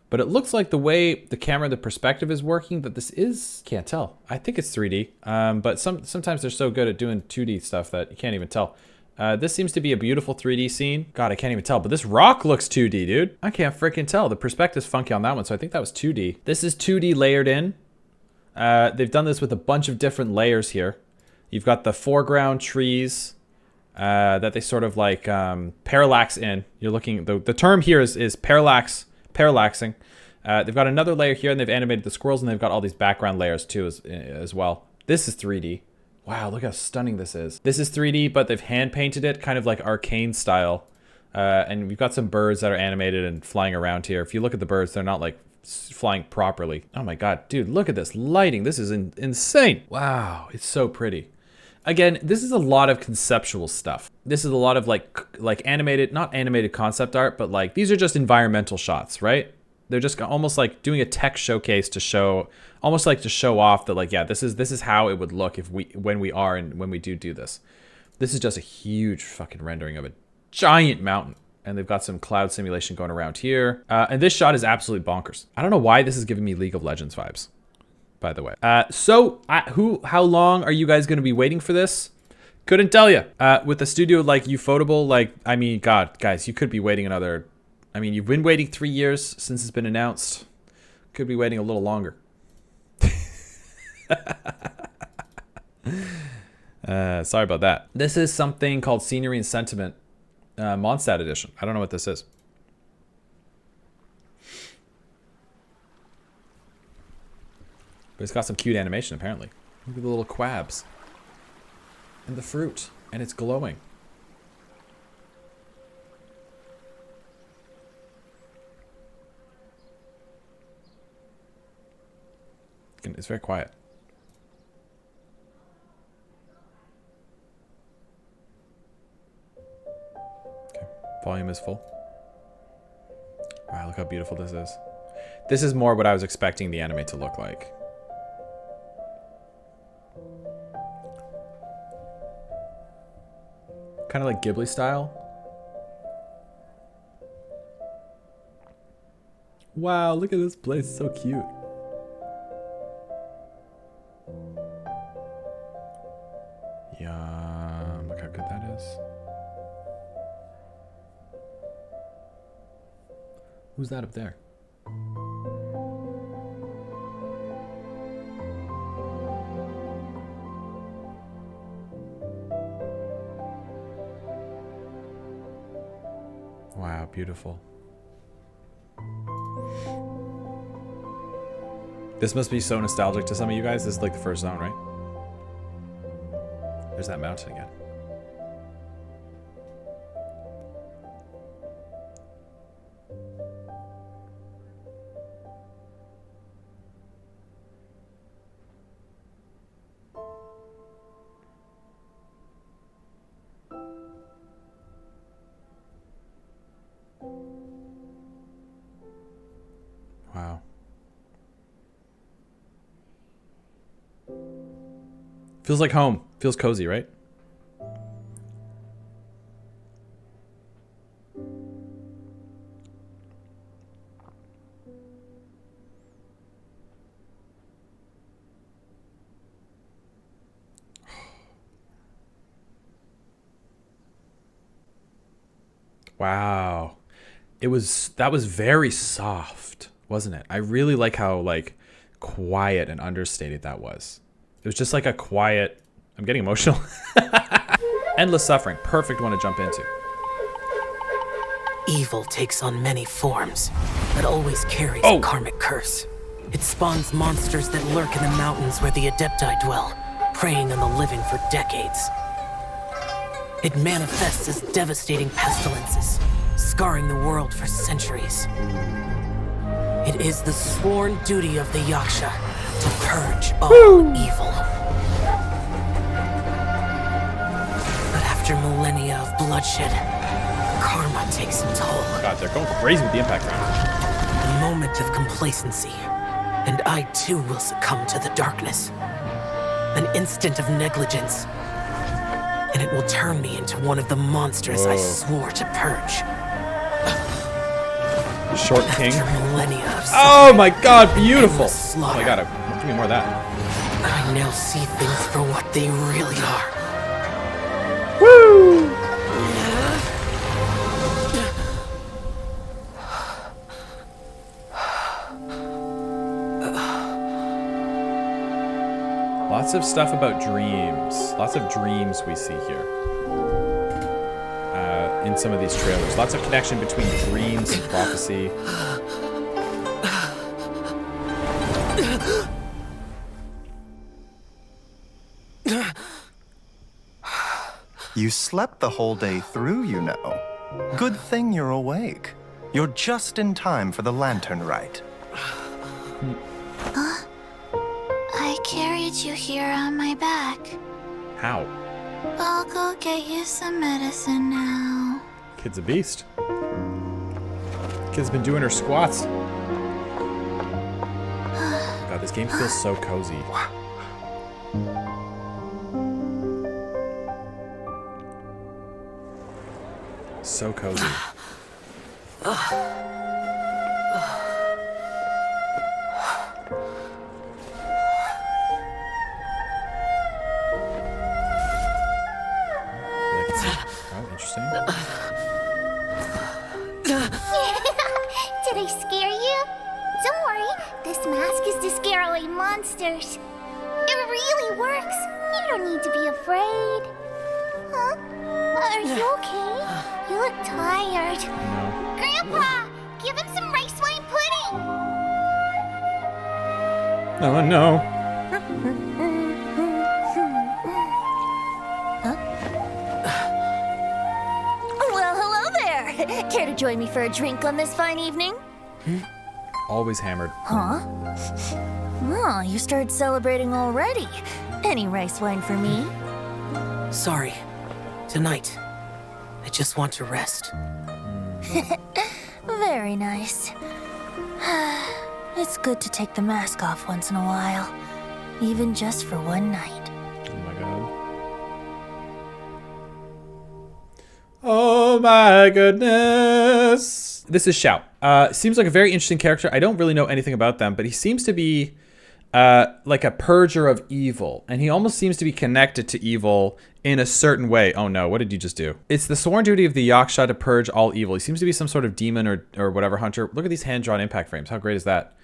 But it looks like the way the camera, the perspective is working, that this is, can't tell. I think it's 3D. But sometimes they're so good at doing 2D stuff that you can't even tell. This seems to be a beautiful 3D scene. God, I can't even tell. But this rock looks 2D, dude. I can't freaking tell. The perspective's funky on that one, so I think that was 2D. This is 2D layered in. They've done this with a bunch of different layers here. You've got the foreground trees that they sort of like parallax in. You're looking, the term here is parallaxing. They've got another layer here, and they've animated the squirrels, and they've got all these background layers too as well. This is 3D. Wow, look how stunning this is. This is 3D, but they've hand painted it kind of like arcane style. And we've got some birds that are animated and flying around here. If you look at the birds, they're not like flying properly. Oh my god, dude, look at this lighting. This is insane. Wow, it's so pretty. Again, this is a lot of conceptual stuff. This is a lot of like animated, not animated concept art, but like these are just environmental shots, right? They're just almost like doing a tech showcase to show, almost like to show off that like, yeah, this is how it would look if when we do this. This is just a huge fucking rendering of a giant mountain. And they've got some cloud simulation going around here. And this shot is absolutely bonkers. I don't know why this is giving me League of Legends vibes, by the way. How long are you guys going to be waiting for this? Couldn't tell you. With a studio like Ufotable, like, I mean, God, guys, you could be waiting another, I mean, you've been waiting 3 years since it's been announced. Could be waiting a little longer. Sorry about that. This is something called Scenery and Sentiment. Mondstadt edition. I don't know what this is. But it's got some cute animation apparently. Look at the little quabs. And the fruit. And it's glowing. It's very quiet. Volume is full. Wow, look how beautiful this is. This is more what I was expecting the anime to look like. Kind of like Ghibli style. Wow, look at this place, it's so cute. Yum, look how good that is. Who's that up there? Wow, beautiful. This must be so nostalgic to some of you guys. This is like the first zone, right? There's that mountain again. Wow. Feels like home. Feels cozy, right? Wow. That was very soft, wasn't it? I really like how like quiet and understated that was. It was just like a quiet, I'm getting emotional. Endless suffering, perfect one to jump into. Evil takes on many forms, but always carries a karmic curse. It spawns monsters that lurk in the mountains where the Adepti dwell, preying on the living for decades. It manifests as devastating pestilences, scarring the world for centuries. It is the sworn duty of the Yaksha to purge all evil. But after millennia of bloodshed, karma takes a toll. God, they're going crazy with the impact round. A moment of complacency, and I too will succumb to the darkness. An instant of negligence, and it will turn me into one of the monsters I swore to purge. Short King. Millennia of oh my god, beautiful! Oh my god, give me more of that. I now see things for what they really are. Woo! Lots of stuff about dreams. Lots of dreams we see here. In some of these trailers. Lots of connection between dreams and prophecy. You slept the whole day through, you know. Good thing you're awake. You're just in time for the lantern rite. I carried you here on my back. How? I'll go get you some medicine now. Kid's a beast. Kid's been doing her squats. God, this game feels so cozy. So cozy. Oh, interesting. Did I scare you? Don't worry, this mask is to scare away monsters. It really works. You don't need to be afraid. Huh? Are you okay? You look tired. No. Grandpa, give him some rice wine pudding. Oh no. Well, hello there. Care to join me for a drink on this fine evening? Always hammered. Huh? Oh, you started celebrating already. Any rice wine for me? Sorry. Tonight. I just want to rest. Very nice. It's good to take the mask off once in a while. Even just for one night. Oh my god. Oh my goodness. This is Xiao. Seems like a very interesting character. I don't really know anything about them, but he seems to be like a purger of evil. And he almost seems to be connected to evil in a certain way. Oh no, what did you just do? It's the sworn duty of the Yaksha to purge all evil. He seems to be some sort of demon or whatever hunter. Look at these hand-drawn impact frames. How great is that?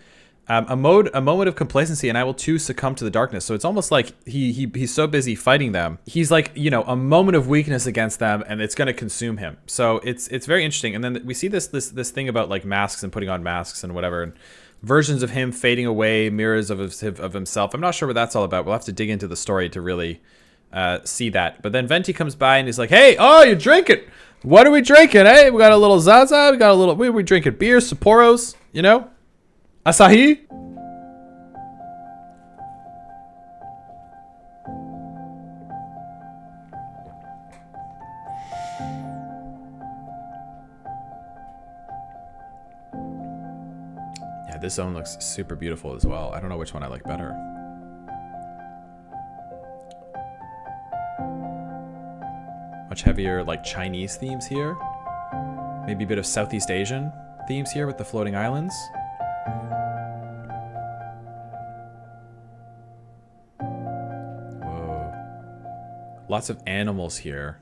A moment of complacency, and I will too succumb to the darkness. So it's almost like he's so busy fighting them. He's like, you know, a moment of weakness against them, and it's going to consume him. So it's very interesting. And then we see this thing about like masks and putting on masks and whatever, and versions of him fading away, mirrors of himself. I'm not sure what that's all about. We'll have to dig into the story to really see that. But then Venti comes by and he's like, "Hey, oh, you're drinking? What are we drinking? Hey, we got a little Zaza. We got a little. We drinking beer, Sapporos, you know." Asahi? Yeah, this zone looks super beautiful as well. I don't know which one I like better. Much heavier, like Chinese themes here. Maybe a bit of Southeast Asian themes here with the floating islands. Whoa. Lots of animals here.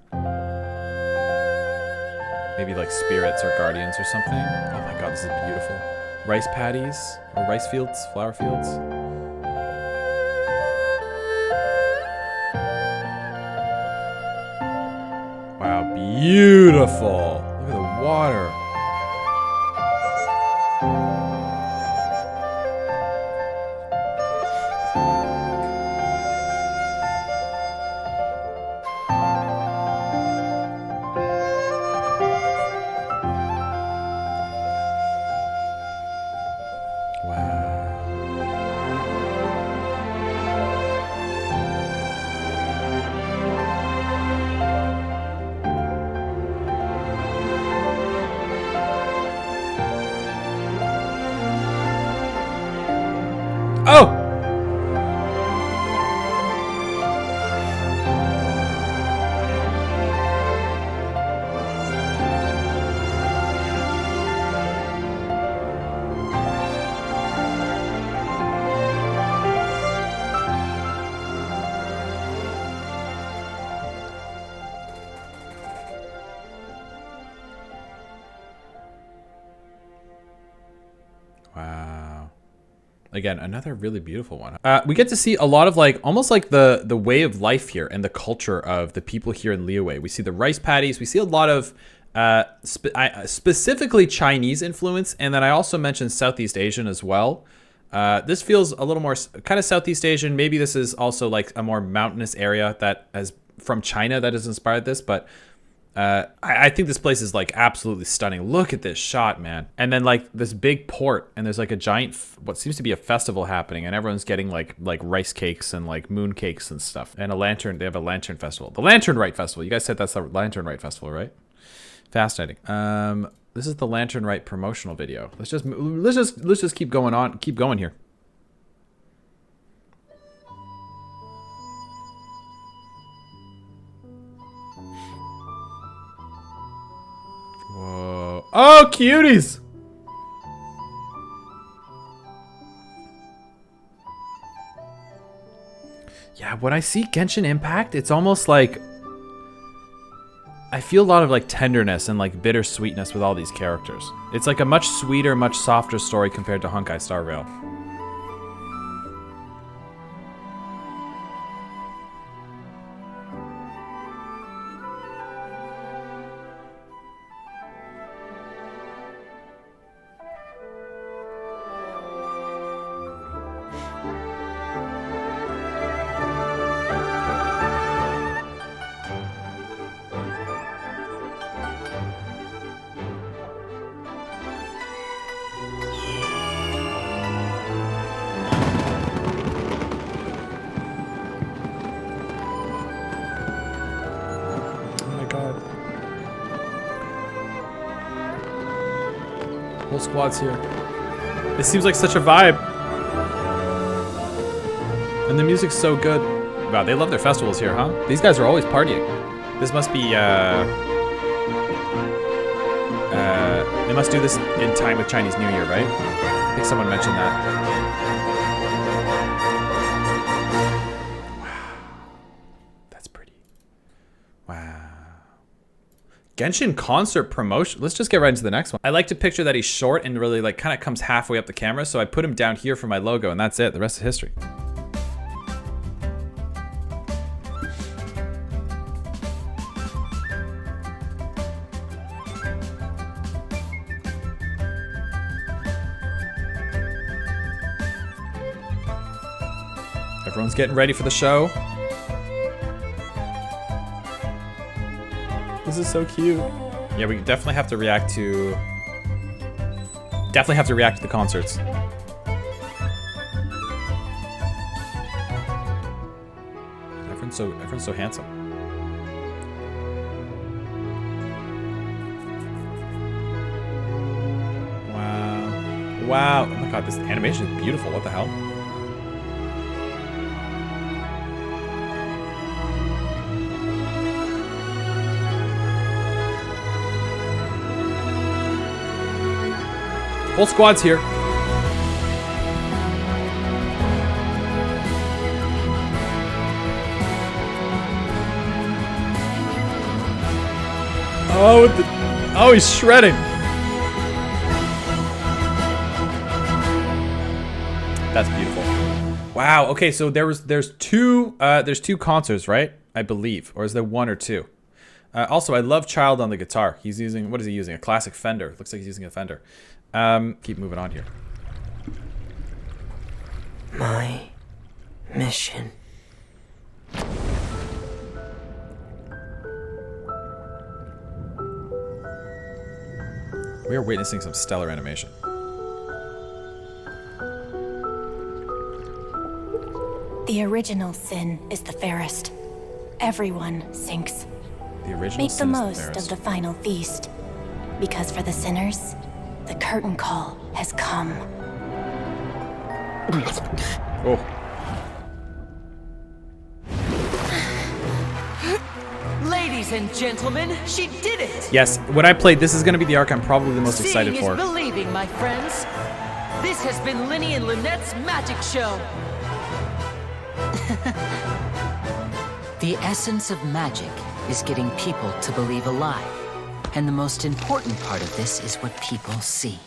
Maybe like spirits or guardians or something. Oh my god, this is beautiful. Rice paddies or rice fields, flower fields. Wow, beautiful. Look at the water. Oh! Wow. Again, another really beautiful one. We get to see a lot of like, almost like the way of life here and the culture of the people here in Liyue. We see the rice paddies. We see a lot of specifically Chinese influence. And then I also mentioned Southeast Asian as well. This feels a little more kind of Southeast Asian. Maybe this is also like a more mountainous area that has from China that has inspired this, but I think this place is like absolutely stunning. Look at this shot, man. And then like this big port, and there's like a giant, what seems to be a festival happening, and everyone's getting like rice cakes and like moon cakes and stuff. And a lantern, they have a lantern festival. The Lantern Rite Festival. You guys said that's the Lantern Rite Festival, right? Fascinating. This is the Lantern Rite promotional video. Let's just keep going here. Whoa. Oh, cuties! Yeah, when I see Genshin Impact, it's almost like I feel a lot of like tenderness and like bittersweetness with all these characters. It's like a much sweeter, much softer story compared to Honkai Star Rail. Whole squad's here. It seems like such a vibe. And the music's so good. Wow, they love their festivals here, huh? These guys are always partying. This must be, they must do this in time with Chinese New Year, right? I think someone mentioned that. Wow. That's pretty. Wow. Genshin concert promotion. Let's just get right into the next one. I like to picture that he's short and really like kind of comes halfway up the camera, so I put him down here for my logo, and that's it. The rest is history. Everyone's getting ready for the show. This is so cute. Yeah, we definitely have to react to... the concerts. Everyone's so handsome. Wow. Wow. Oh my god, this animation is beautiful. What the hell? Whole squad's here. Oh, he's shredding. That's beautiful. Wow. Okay, so there's two concerts, right? I believe, or is there one or two? Also, I love Child on the guitar. He's using, what is he using? A classic Fender. Looks like he's using a Fender. Keep moving on here. My mission. We are witnessing some stellar animation. The original sin is the fairest. Everyone sinks. The original Make the sin is most fairest. of the final feast. Because for the sinners, the curtain call has come. Oh. Ladies and gentlemen, she did it! Yes, when I played, this is going to be the arc I'm probably the most excited Seeing for. is believing, my friends. This has been Linny and Lynette's magic show. The essence of magic is getting people to believe a lie. And the most important part of this is what people see.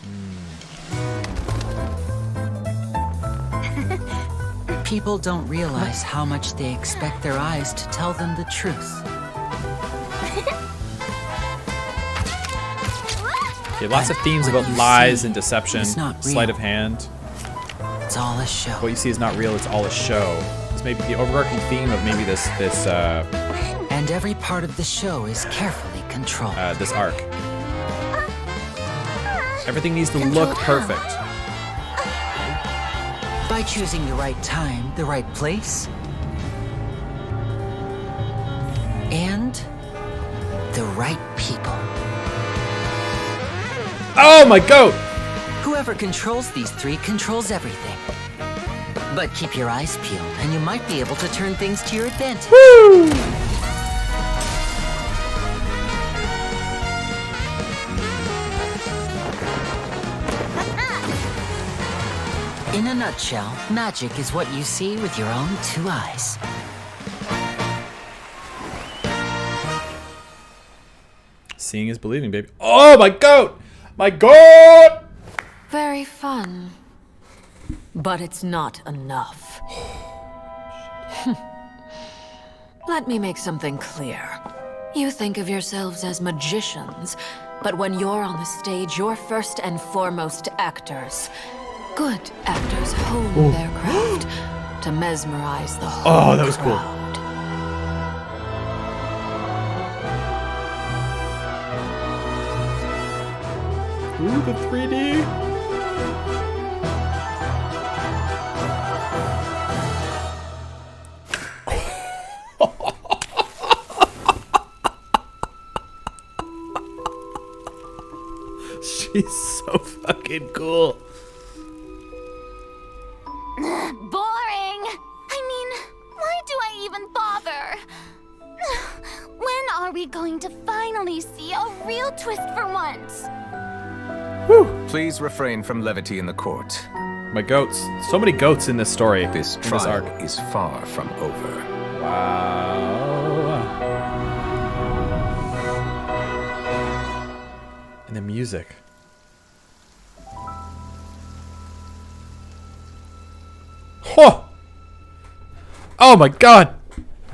People don't realize how much they expect their eyes to tell them the truth. Okay, lots of themes about lies and deception, not sleight real. of hand. It's all a show. What you see is not real, it's all a show. This may be the overarching theme of maybe this And every part of the show is carefully controlled. This arc. Everything needs to look perfect. By choosing the right time, the right place, and the right people. Oh my goat! Whoever controls these three controls everything. But keep your eyes peeled, and you might be able to turn things to your advantage. Woo! In a nutshell, magic is what you see with your own two eyes. Seeing is believing, baby. Oh my goat! My goat! Very fun. But it's not enough. Let me make something clear. You think of yourselves as magicians, but when you're on the stage, you're first and foremost actors. Good actors hone their craft to mesmerize the whole Oh, that was cool. Ooh, the 3D. She's so fucking cool. Boring! I mean, why do I even bother? When are we going to finally see a real twist for once? Please refrain from levity in the court. My goats. So many goats in this story. This in trial this arc. is far from over. Wow. And the music. Oh! Oh my god!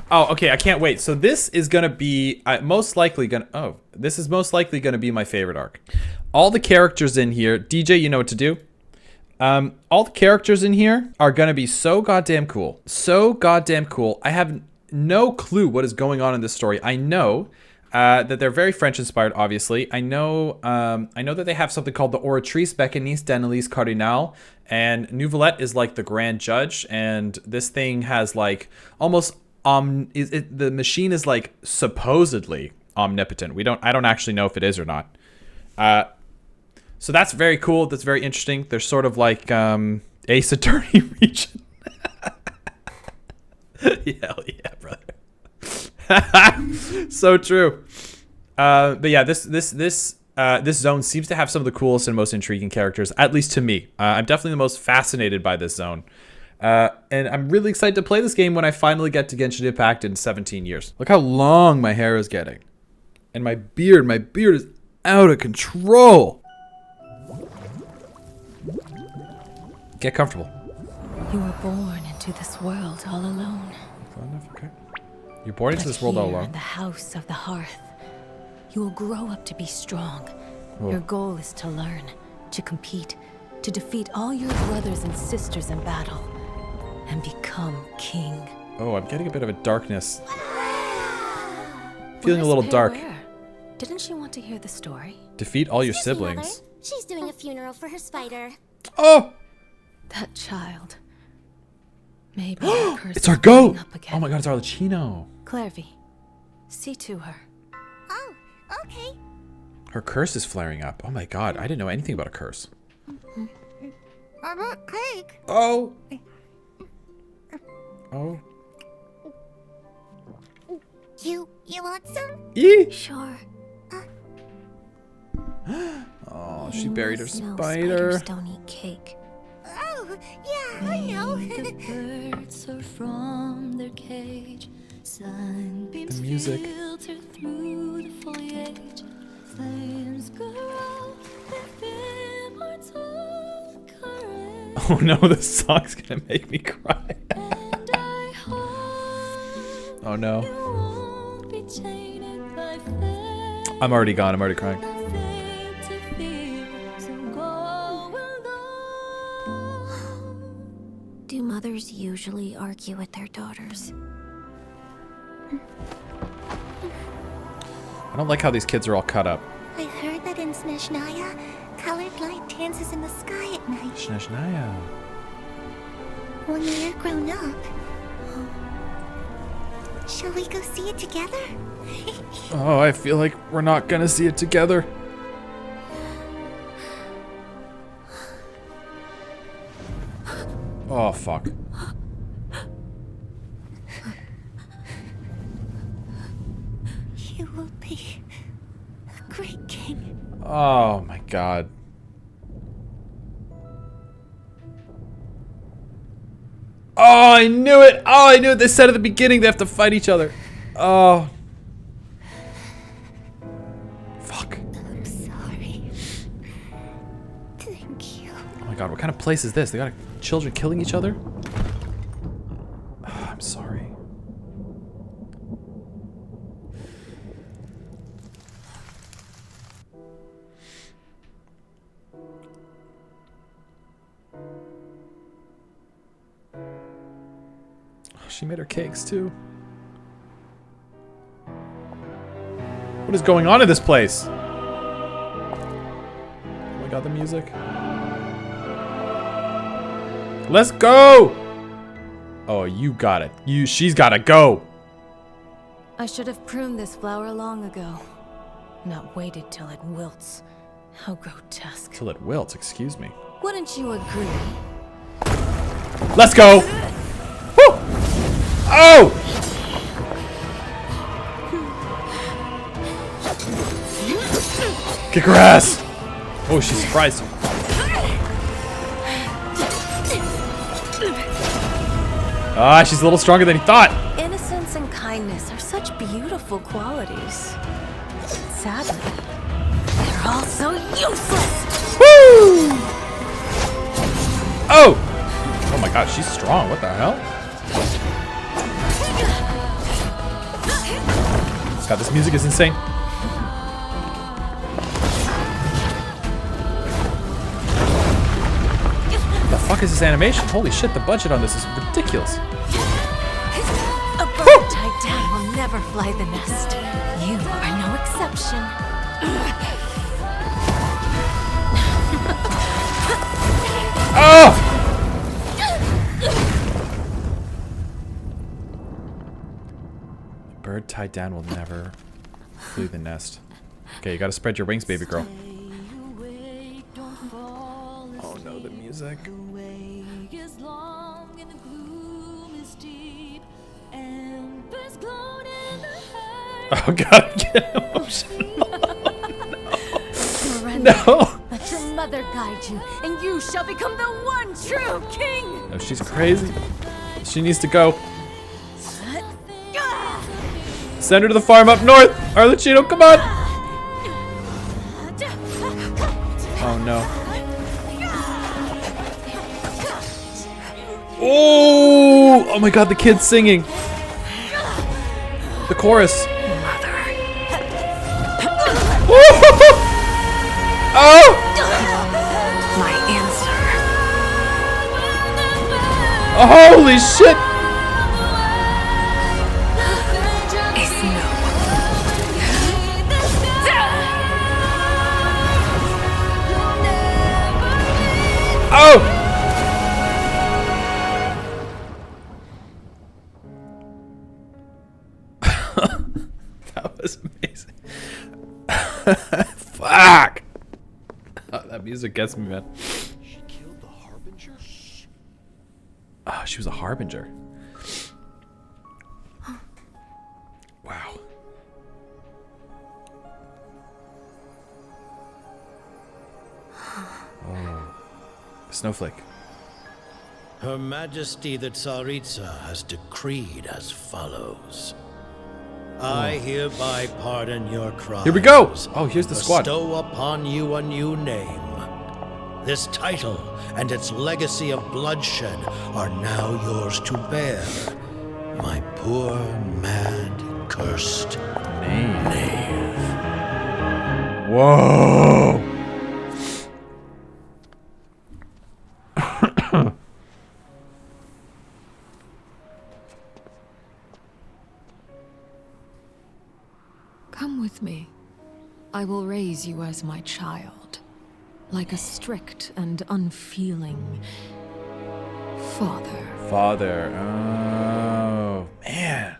Oh, okay, I can't wait. So this is gonna be most likely gonna be my favorite arc. All the characters in here, DJ, you know what to do. All the characters in here are gonna be so goddamn cool. So goddamn cool. I have no clue what is going on in this story. I know that they're very French inspired, obviously. I know that they have something called the Oratrice Bécanice d'Annelise Cardinal, and Nouvellette is like the grand judge, and this thing has like almost the machine is like supposedly omnipotent. I don't actually know if it is or not. So that's very cool. That's very interesting. They're sort of like Ace Attorney region. Hell yeah, brother. So true. But yeah, this zone seems to have some of the coolest and most intriguing characters, at least to me. I'm definitely the most fascinated by this zone. And I'm really excited to play this game when I finally get to Genshin Impact in 17 years. Look how long my hair is getting. And my beard is out of control. Get comfortable. You were born into this world all alone. Okay. You're born into this world all Here alone. in the house of the hearth, you will grow up to be strong. Whoa. Your goal is to learn, to compete, to defeat all your brothers and sisters in battle, and become king. Oh, I'm getting a bit of a darkness. Feeling a little dark. Didn't she want to hear the story? Defeat all your Excuse me, siblings. Mother. She's doing a funeral for her spider. Oh! That child. Maybe her curse It's our is coming goat! up again. Oh my god, it's Arlecchino. Clairvy, see to her. Oh, okay. Her curse is flaring up. Oh my god, I didn't know anything about a curse. I want cake. Oh! Oh. You want some? Eee! Sure. Oh, she buried her No, spider. spiders don't eat cake. Oh, yeah, I know. The birds are from their cage. Sunbeams The music. filter through the foliage. Flames grow with immortal courage. Oh no, this song's gonna make me cry. And I hope Oh no. you won't be tainted by fate. I'm already gone, I'm already crying. Nothing to fear, so go alone. Do mothers usually argue with their daughters? don't like how these kids are all cut up. I heard that in Snezhnaya, colored light dances in the sky at night. Snezhnaya. When we're grown up, shall we go see it together? Oh, I feel like we're not gonna see it together. Oh, fuck. You will be a great king. Oh, my God. Oh, I knew it! Oh, I knew it! They said at the beginning they have to fight each other. Oh. Fuck. I'm sorry. Thank you. Oh my God, what kind of place is this? They got children killing each other? Oh, I'm sorry. She made her cakes too. What is going on in this place? Oh my God, the music. Let's go! Oh, you got it. She's gotta go. I should have pruned this flower long ago. Not waited till it wilts. How grotesque. Till it wilts, excuse me. Wouldn't you agree? Let's go! Woo! Oh! Kick her ass! Oh, she's surprised. Ah, she's a little stronger than he thought. Innocence and kindness are such beautiful qualities. Sadly, they're all so useless. Woo! Oh! Oh my God, she's strong. What the hell? God, this music is insane. The fuck is this animation? Holy shit, the budget on this is ridiculous. A bird tied down will never fly the nest. You are no exception. Oh! A bird tied down will never flee the nest. Okay, you gotta spread your wings, baby girl. Oh no, the music. Oh God, I'm getting emotional. No. Let your mother guide you, and you shall become the one true king. No, she's crazy. She needs to go. Send her to the farm up north. Arlecchino, come on. Oh no. Oh! Oh my God, the kid's singing. The chorus. Oh! My answer. Oh, holy shit! Is no. Oh! That was amazing. Fuck! Oh, that music gets me, man. She killed the Harbinger? Oh, she was a Harbinger. Wow. Oh. Snowflake. Her Majesty the Tsaritsa has decreed as follows. I hereby pardon your crimes. Here we go! Oh, here's the squad. Bestow upon you a new name. This title and its legacy of bloodshed are now yours to bear. My poor, mad, cursed knave. Whoa! Come with me. I will raise you as my child, like a strict and unfeeling father. Father. Oh, man.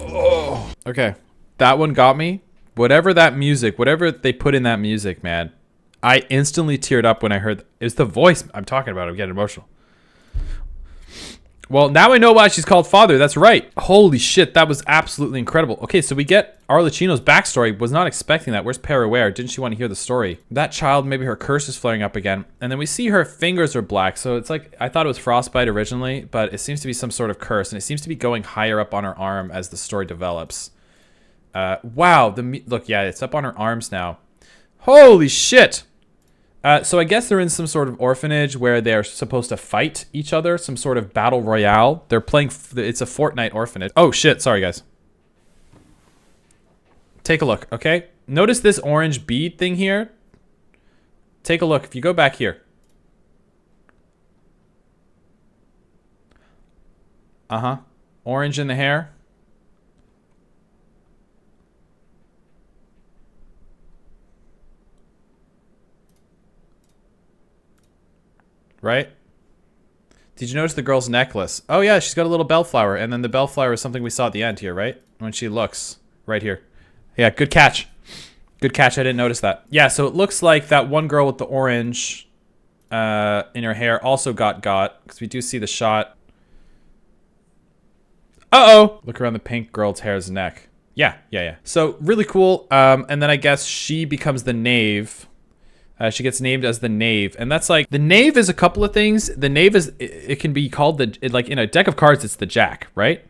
Oh. Okay. That one got me. Whatever that music, whatever they put in that music, man. I instantly teared up when I heard it's the voice I'm talking about. I'm getting emotional. Well, now I know why she's called Father. That's right. Holy shit, that was absolutely incredible. Okay, so we get Arlecchino's backstory. Was not expecting that. Where's Peruere? Didn't she want to hear the story? That child, maybe her curse is flaring up again. And then we see her fingers are black. So it's like, I thought it was frostbite originally, but it seems to be some sort of curse. And it seems to be going higher up on her arm as the story develops. Wow. Look, yeah, it's up on her arms now. Holy shit. So I guess they're in some sort of orphanage where they're supposed to fight each other, some sort of battle royale. They're playing, it's a Fortnite orphanage. Oh shit, sorry guys. Take a look, okay? Notice this orange bead thing here? Take a look, if you go back here. Uh-huh. Orange in the hair. Right? Did you notice the girl's necklace? Oh yeah, she's got a little bellflower, and then the bellflower is something we saw at the end here, right? When she looks right here. Yeah, good catch. Good catch, I didn't notice that. Yeah, so it looks like that one girl with the orange in her hair also got, because we do see the shot. Uh-oh! Look around the pink girl's hair's neck. Yeah. So, really cool. And then I guess she becomes the knave. She gets named as the knave, and that's like, the knave is a couple of things. The knave is, it can be called like in a deck of cards, it's the jack, right?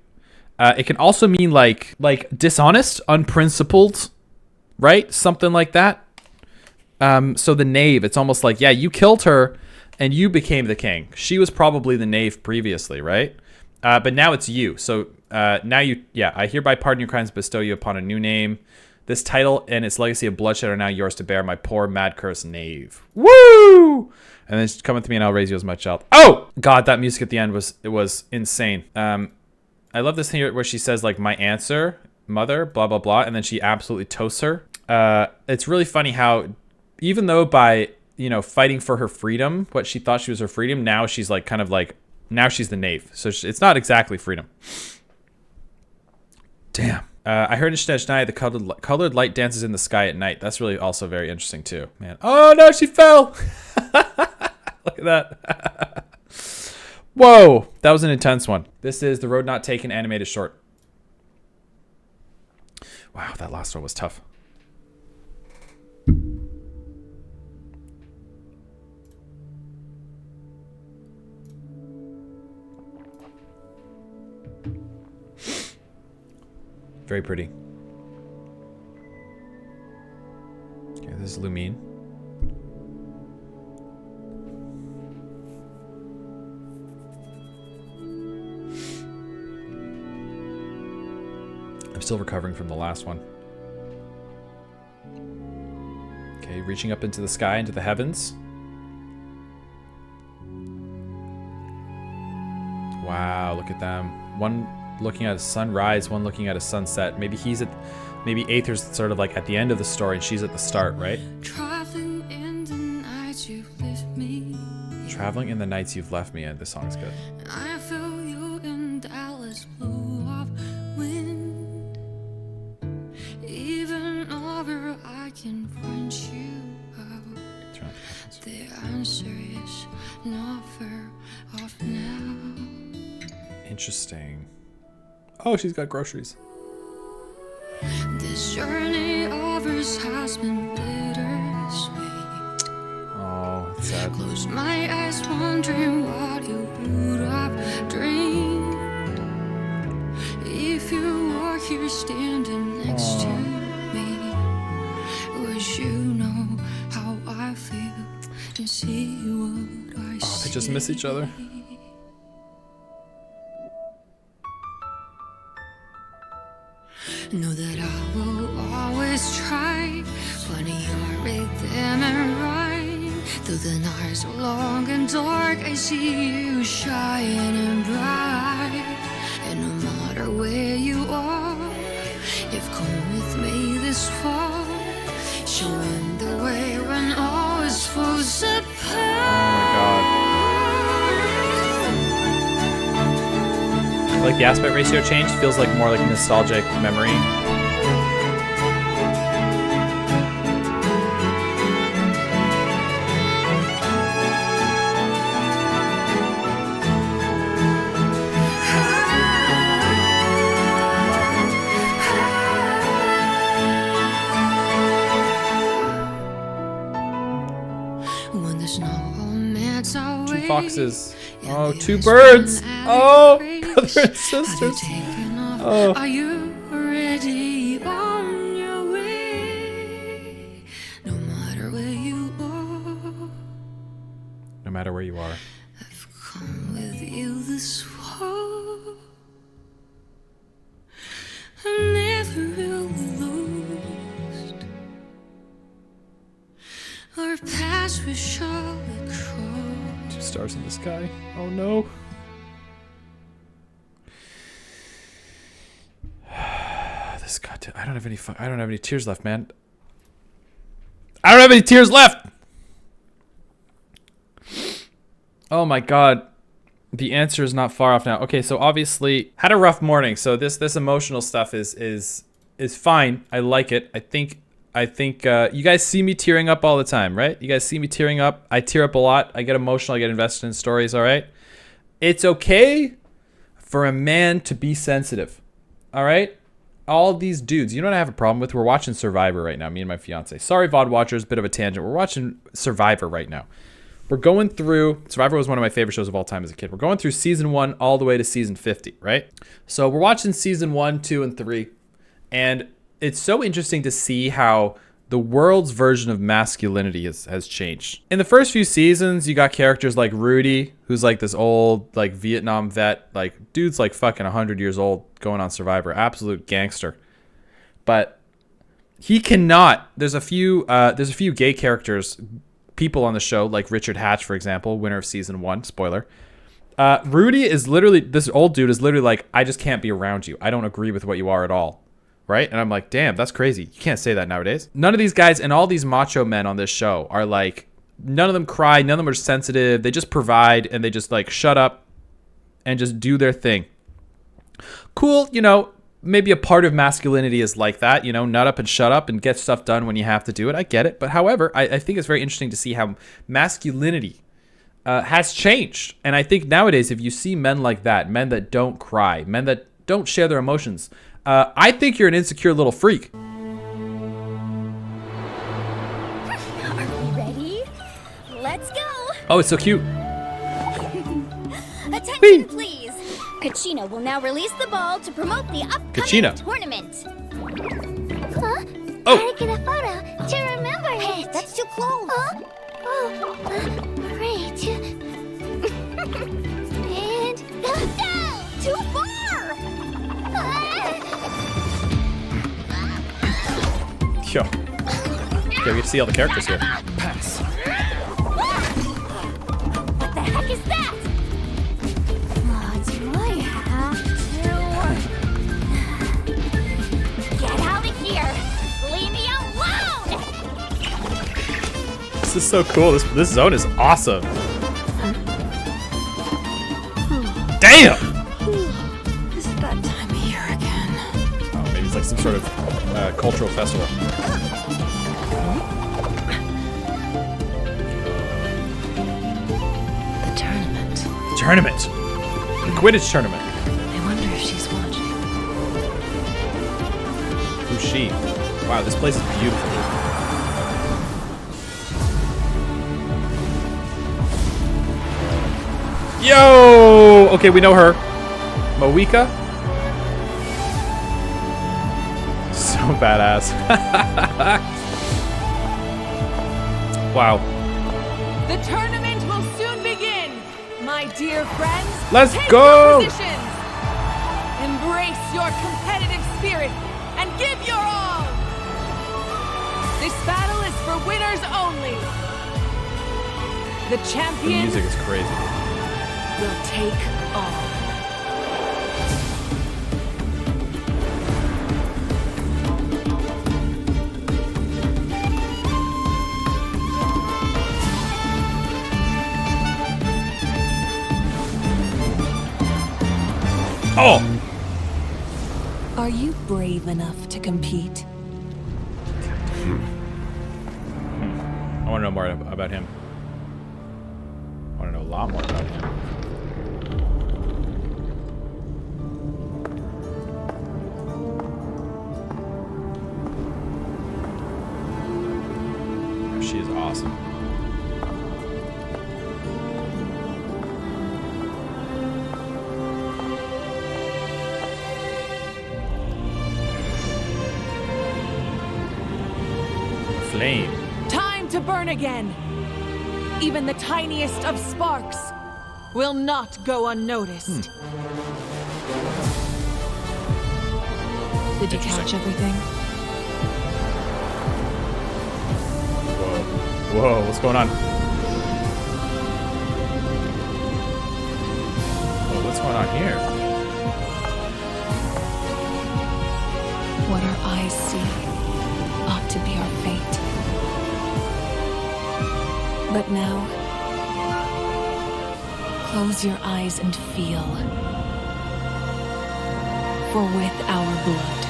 It can also mean like dishonest, unprincipled, right? Something like that. So the knave, it's almost like, yeah, you killed her and you became the king. She was probably the knave previously, right? But now it's you. So now you, yeah, I hereby pardon your crimes, bestow you upon a new name. This title and its legacy of bloodshed are now yours to bear, my poor mad cursed knave. Woo! And then come with me and I'll raise you as my child. Oh! God, that music at the end was insane. I love this thing here where she says like, my answer, mother, blah, blah, blah. And then she absolutely toasts her. It's really funny how even though by, you know, fighting for her freedom, what she thought she was her freedom, now she's like kind of like, now she's the knave. So it's not exactly freedom. Damn. I heard in Snezhnaya the colored light dances in the sky at night. That's really also very interesting too, man. Oh no, she fell! Look at that. Whoa, that was an intense one. This is The Road Not Taken animated short. Wow, that last one was tough. Very pretty. Okay, this is Lumine. I'm still recovering from the last one. Okay, reaching up into the sky, into the heavens. Wow, look at them. One looking at a sunrise, one looking at a sunset. Maybe Aether's sort of like at the end of the story and she's at the start, right? Traveling in the nights you've left me. Traveling in the nights you've left me, and this song's good. I feel you in Dallas blue of wind. Even over I can find you out. The answer is not far off now. Interesting. Oh, she's got groceries. This journey of ours has been bittersweet. Oh, it's sad. Close my eyes, wondering what you would have dreamed if you were here standing next to me. Would you know how I feel and see what I see? Oh, they just miss each other. Know that I will always try, putting your rhythm and right. Though the nights are long and dark, I see you shining bright. And no matter where you are, you've come with me this far, showing the way when all is falls apart. I like the aspect ratio change. Feels like more like a nostalgic memory. When there's no romance, I'll Two wait. foxes. Oh, two birds. Oh, brother and sisters. Oh. Are you ready on your way? No matter where you are, No matter where you are. I've come with you this far. I'm never really lost. Our paths we shall cross. 2 stars in the sky. Oh no. This got I don't have any tears left, man. I don't have any tears left. Oh my god. The answer is not far off now. Okay, so obviously had a rough morning. So this emotional stuff is fine. I like it. I think you guys see me tearing up all the time, right? You guys see me tearing up. I tear up a lot. I get emotional. I get invested in stories, all right? It's okay for a man to be sensitive, all right? All these dudes, you know what I have a problem with? We're watching Survivor right now, me and my fiance. Sorry, VOD watchers, bit of a tangent. We're watching Survivor right now. We're going through, Survivor was one of my favorite shows of all time as a kid. We're going through season 1 all the way to season 50, right? So we're watching season 1, 2, and 3. And it's so interesting to see how the world's version of masculinity has changed. In the first few seasons, you got characters like Rudy, who's like this old like Vietnam vet, like dude's like fucking 100 years old going on Survivor, absolute gangster. But he cannot. There's a few gay characters, people on the show like Richard Hatch, for example, winner of season 1. Spoiler. Rudy is literally, this old dude is literally like, I just can't be around you. I don't agree with what you are at all. Right? And I'm like, damn, that's crazy. You can't say that nowadays. None of these guys and all these macho men on this show are like, none of them cry. None of them are sensitive. They just provide and they just like shut up and just do their thing. Cool. You know, maybe a part of masculinity is like that, you know, nut up and shut up and get stuff done when you have to do it. I get it. But however, I think it's very interesting to see how masculinity has changed. And I think nowadays, if you see men like that, men that don't cry, men that don't share their emotions, I think you're an insecure little freak. Are we ready? Let's go! Oh, it's so cute. Attention, please! Kachina will now release the ball to promote the upcoming tournament. Huh? Oh! Gotta get a photo to remember it. Hey, that's too close. Huh? Great. And... No! Too far! Yo. Okay, we get to see all the characters here. Pass. What the heck is that? Do I have to... Get out of here! Leave me alone! This is so cool. This zone is awesome. Damn! Is it that time of year again? Oh, maybe it's like some sort of cultural festival. The tournament. Tournament. The Quidditch tournament. I wonder if she's watching. Who's she? Wow, this place is beautiful. Yo! Okay, we know her. Moeka? So badass. Wow. The tournament will soon begin, my dear friends. Let's Take go! your positions. Embrace your competitive spirit and give your all. This battle is for winners only. The The champion music is crazy. will take all. Oh! Are you brave enough to compete? I want to know more about him. I want to know a lot more about him. Oh, she is awesome. Flame. Time to burn again! Even the tiniest of sparks will not go unnoticed. Did you catch everything? Whoa. Whoa, what's going on? Whoa, what's going on here? What our eyes see ought to be our fate. But now, close your eyes and feel. For with our blood,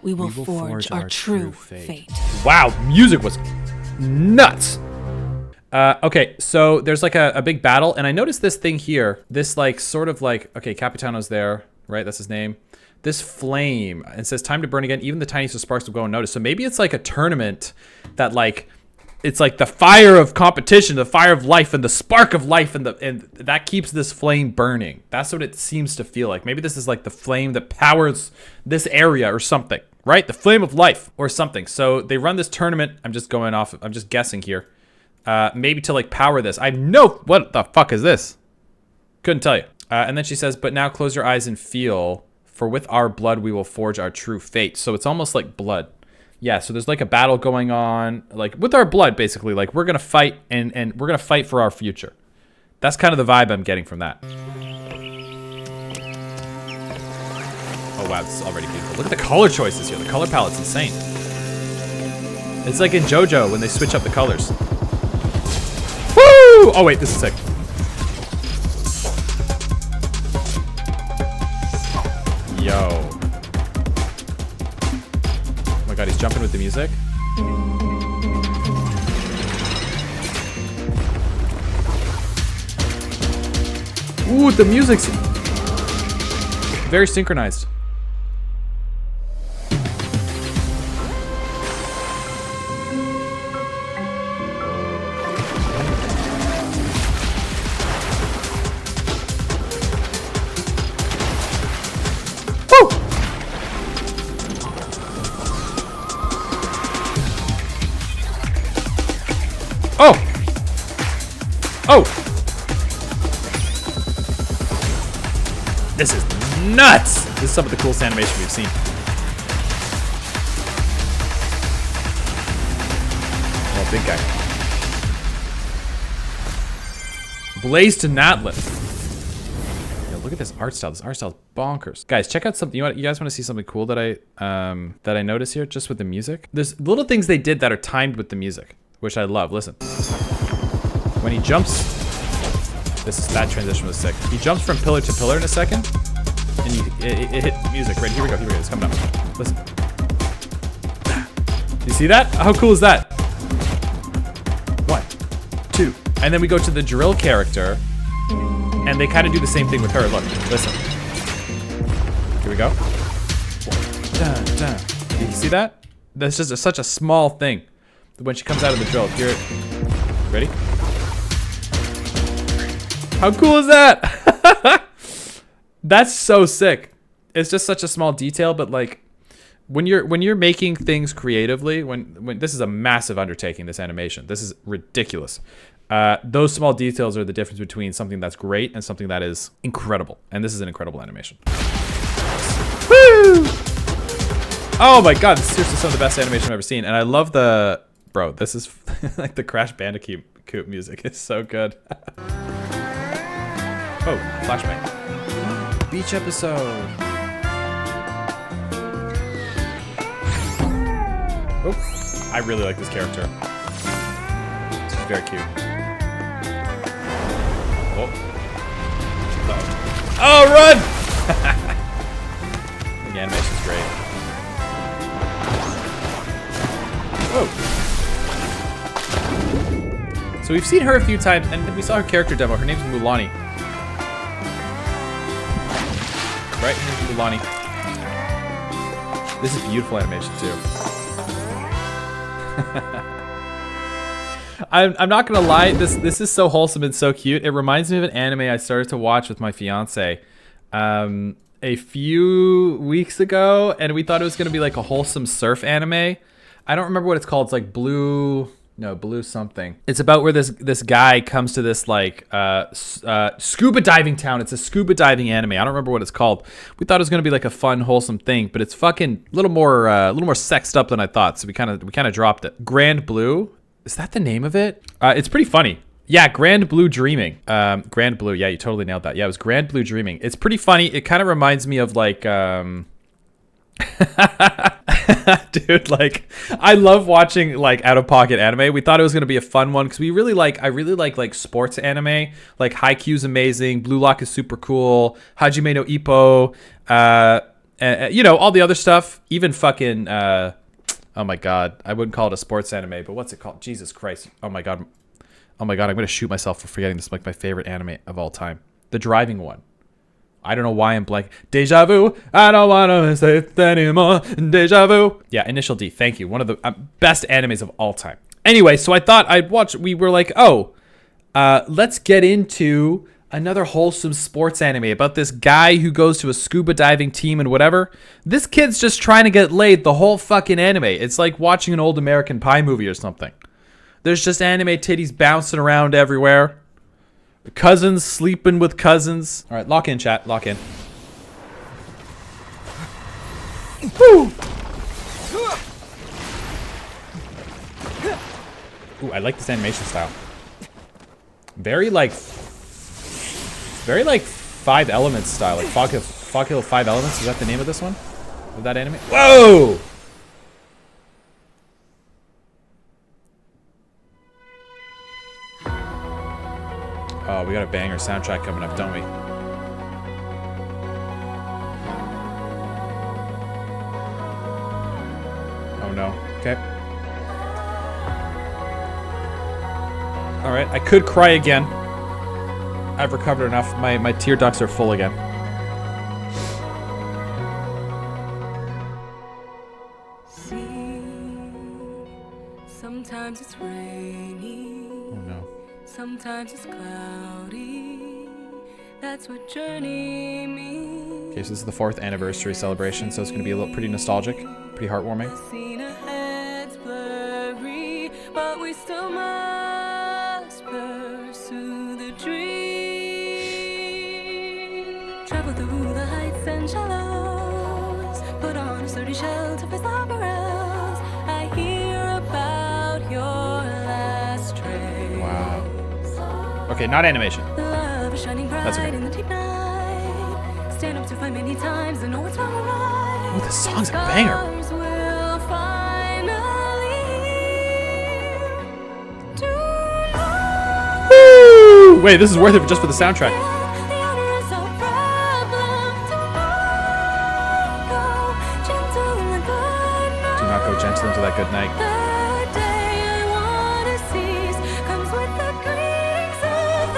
we will forge our true fate. Wow, music was nuts. Okay, so there's like a big battle, and I noticed this thing here. This like sort of like, okay, Capitano's there, right? That's his name. This flame, it says time to burn again. Even the tiniest of sparks will go unnoticed. So maybe it's like a tournament that like, it's like the fire of competition, the fire of life, and the spark of life, and that keeps this flame burning. That's what it seems to feel like. Maybe this is like the flame that powers this area or something, right? The flame of life or something. So they run this tournament. I'm just guessing here. Maybe to like power this. I know, what the fuck is this? Couldn't tell you. And then she says, but now close your eyes and feel, for with our blood we will forge our true fate. So it's almost like blood. Yeah, so there's like a battle going on, like with our blood, basically. Like we're gonna fight, and we're gonna fight for our future. That's kind of the vibe I'm getting from that. Oh wow, this is already beautiful. Look at the color choices here. The color palette's insane. It's like in JoJo when they switch up the colors. Woo! Oh wait, this is sick. Yo. Oh my god, he's jumping with the music. Ooh, the music's very synchronized. Oh! Oh! This is nuts! This is some of the coolest animation we've seen. Oh, big guy. Blaze to Natlet. Yo, look at this art style. This art style is bonkers. Guys, check out something. You guys want to see something cool that I noticed here, just with the music? There's little things they did that are timed with the music, which I love. Listen. When he jumps, that transition was sick. He jumps from pillar to pillar in a second, and it hit music. Right, here we go, it's coming up. Listen. You see that? How cool is that? 1, 2. And then we go to the drill character, and they kind of do the same thing with her. Look, listen. Here we go. Dun, dun. You see that? That's just such a small thing. When she comes out of the drill, hear it. Ready? How cool is that? That's so sick. It's just such a small detail, but like when you're making things creatively, when this is a massive undertaking, this animation. This is ridiculous. Those small details are the difference between something that's great and something that is incredible. And this is an incredible animation. Woo! Oh my god, this is seriously some of the best animation I've ever seen. And I love the... Bro, this is like the Crash Bandicoot Coop music is so good. Oh, flashbang. Beach episode. Oh, I really like this character. She's very cute. Oh. Oh, run! The animation's great. Oh. So we've seen her a few times, and we saw her character demo. Her name's Mulani. Right? Her name's Mulani. This is beautiful animation, too. I'm not gonna lie, this is so wholesome and so cute. It reminds me of an anime I started to watch with my fiance a few weeks ago, and we thought it was gonna be like a wholesome surf anime. I don't remember what it's called. It's like Blue something. It's about where this guy comes to this like scuba diving town. It's a scuba diving anime. I don't remember what it's called. We thought it was gonna be like a fun, wholesome thing, but it's fucking a little more sexed up than I thought. So we kind of dropped it. Grand Blue. Is that the name of it? It's pretty funny. Yeah, Grand Blue Dreaming. Grand Blue. Yeah, you totally nailed that. Yeah, it was Grand Blue Dreaming. It's pretty funny. It kind of reminds me of like, dude, like, I love watching like out-of-pocket anime. We thought it was gonna be a fun one because I really like sports anime. Like Haikyuu's amazing. Blue Lock is super cool. Hajime no Ippo. You know, all the other stuff. Even fucking. Oh my god, I wouldn't call it a sports anime, but what's it called? Jesus Christ. Oh my god, I'm gonna shoot myself for forgetting this, like my favorite anime of all time. The driving one. I don't know why I'm blank. Deja vu, I don't wanna say it anymore. Deja vu. Yeah, Initial D, thank you. One of the best animes of all time. Anyway, so I thought I'd watch, we were like, oh, let's get into another wholesome sports anime about this guy who goes to a scuba diving team and whatever. This kid's just trying to get laid the whole fucking anime. It's like watching an old American Pie movie or something. There's just anime titties bouncing around everywhere. Cousins sleeping with cousins. All right, lock in, chat. Lock in. Woo! Ooh, I like this animation style. Very like 5 Elements style, like Fog Hill 5 Elements. Is that the name of this one? Of that anime? Whoa! Oh, we got a banger soundtrack coming up, don't we? Oh no. Okay. All right, I could cry again. I've recovered enough. My tear ducts are full again. See, sometimes it's rainy. Oh no. Sometimes it's cloudy. That's what journey means. Okay, so this is the 4th anniversary celebration, so it's going to be a little pretty nostalgic, pretty heartwarming. Seen ahead's blurry, but we still must pursue the dream. Travel through the heights and shallows, put on a sturdy shell to face the perils. I hear about your last trace. Wow. Okay, not animation. Love is shining bright. That's okay. In the deep night. Stand up to fight many times and know what's wrong or right. Oh, this song's a banger. Scars will finally Woo! Wait, this is worth it just for the soundtrack. Do not go gentle into that good night.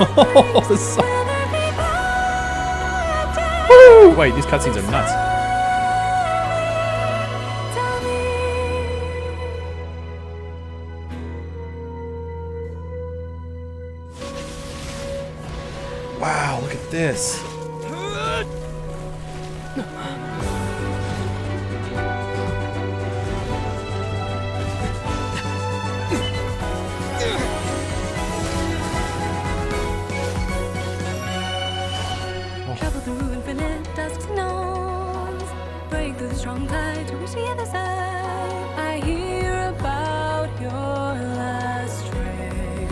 Oh, this song. Woo! Wait, these cutscenes are nuts. Wow, look at this. Travel through infinite dusks and dawns, break through the strong tide to reach the other side. I hear about your last trail.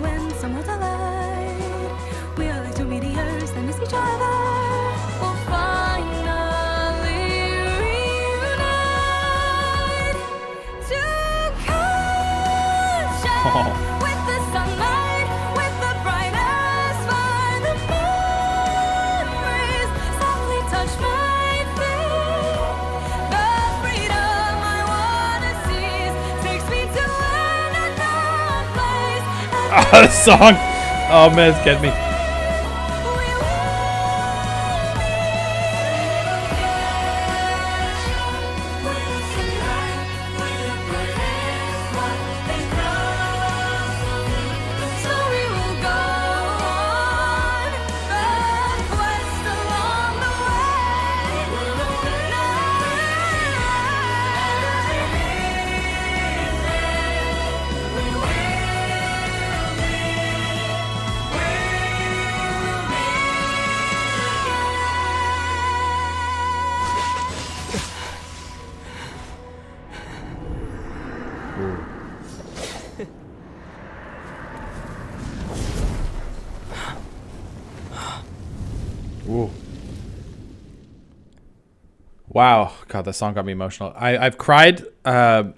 when someone's alive. We are like two meteors that miss each other. We'll finally reunite to catch up with the sunlight, with the brightest fire. The memories softly touch my feet. The freedom I wanna seize takes me to another place. The song. Oh man, it's getting me. Story will go on, the quest along the Ooh. Wow, God, that song got me emotional. I've cried. I've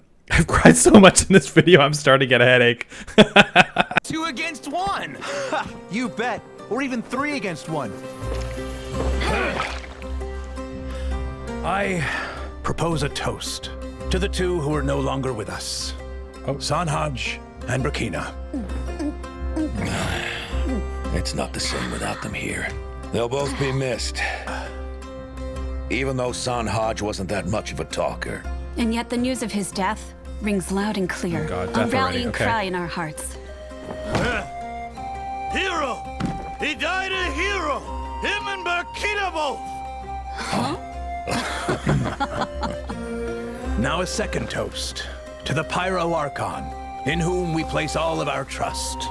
cried so much in this video. I'm starting to get a headache. 2 against 1. You bet. Or even 3 against 1. I propose a toast to the two who are no longer with us. Sanhaj and Burkina. It's not the same without them here. They'll both be missed. Even though Sanhaj wasn't that much of a talker. And yet the news of his death rings loud and clear. Oh God, A death rallying already. Okay. cry in our hearts. Hero! He died a hero! Him and Burkina both! Now a second toast to the Pyro Archon, in whom we place all of our trust.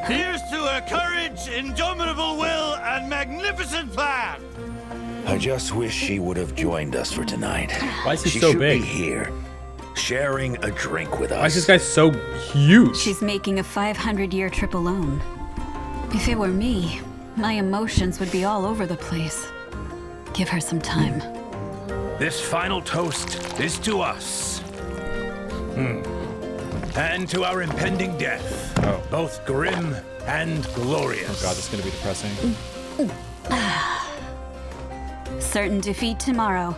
Here's to her courage, indomitable will, and magnificent plan! I just wish she would have joined us for tonight. Why is he she so should big? Be here, sharing a drink with us. Why is this guy so huge? She's making a 500-year trip alone. If it were me, my emotions would be all over the place. Give her some time. This final toast is to us. And to our impending death. Both grim and glorious. Oh God, this is gonna be depressing. Certain defeat tomorrow.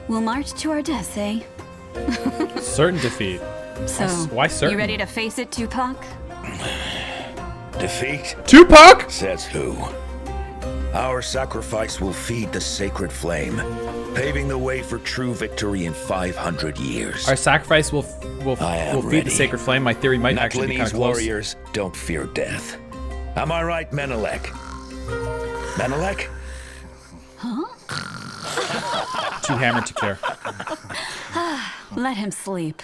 We'll march to our deaths, eh? Certain defeat. So, Why certain? you ready to face it, Tupac? Defeat? Tupac? Says who? Our sacrifice will feed the sacred flame, paving the way for true victory in 500 years. Our sacrifice will feed ready. the sacred flame. My theory might actually be kind Naklinese of close. warriors don't fear death. Am I right, Menelek? Menelek? Too hammered to care. Let him sleep.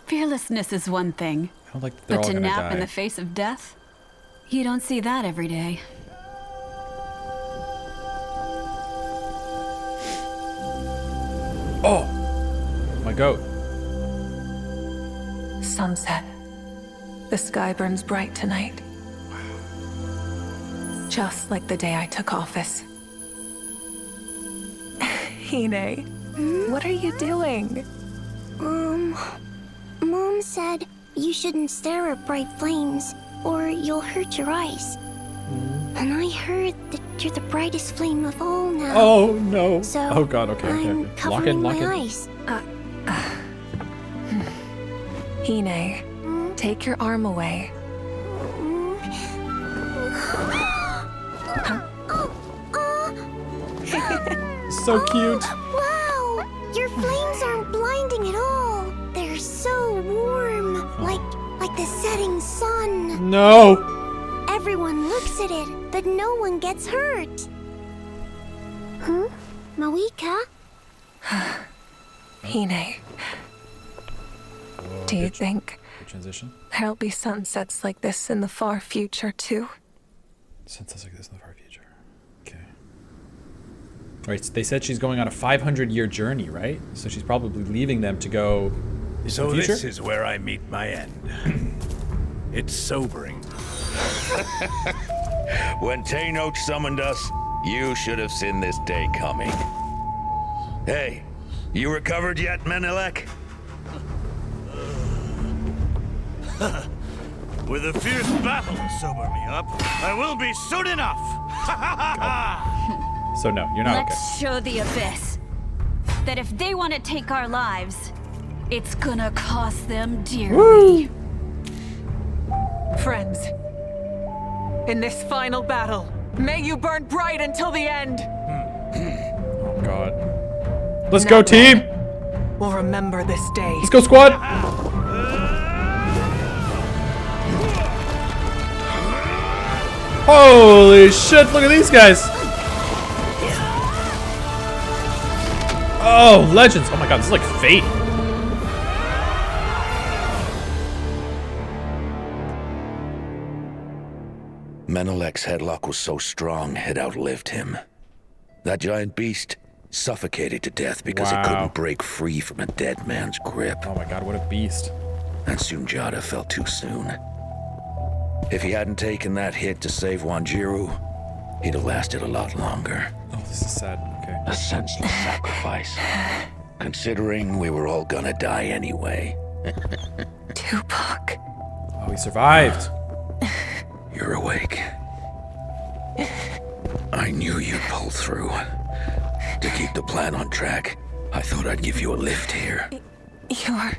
Fearlessness is one thing. I don't like that they're But all to gonna nap die. in the face of death? You don't see that every day. Oh! My goat. Sunset. The sky burns bright tonight. Just like the day I took office. Hine, what are you doing? Mom said you shouldn't stare at bright flames, or you'll hurt your eyes. And I heard that you're the brightest flame of all now. Oh no. So Oh God, okay. I'm Lock covering in, lock my in. eyes. Hine, take your arm away. So cute. Wow! Your flames aren't blinding at all. They're so warm, like the setting sun. No. Everyone looks at it, but no one gets hurt. Huh? Mawika? Hine, do you think Good transition. there'll be sunsets like this in the far future too? Sunsets like this in the far future. Okay. Right. So they said she's going on a 500-year journey, right? So she's probably leaving them to go. So the future? this is where I meet my end. It's sobering. When Tenoch summoned us, you should have seen this day coming. Hey, you recovered yet, Menelek? With a fierce battle to sober me up, I will be soon enough! So no, you're not Let's show the Abyss that if they want to take our lives, it's gonna cost them dearly. Friends, in this final battle, may you burn bright until the end. Oh God. Let's go, team! We'll remember this day. Let's go, squad! Holy shit, look at these guys! Oh, legends! Oh my God, this is like Fate. Menelek's headlock was so strong, it outlived him. That giant beast suffocated to death because it couldn't break free from a dead man's grip. Oh my God, what a beast. And Sunjata fell too soon. If he hadn't taken that hit to save Wanjiru, he'd have lasted a lot longer. Oh, this is sad. Okay. A senseless sacrifice. Considering we were all gonna die anyway. Tupac. Oh, he survived. You're awake. I knew you'd pull through. To keep the plan on track, I thought I'd give you a lift here. You're...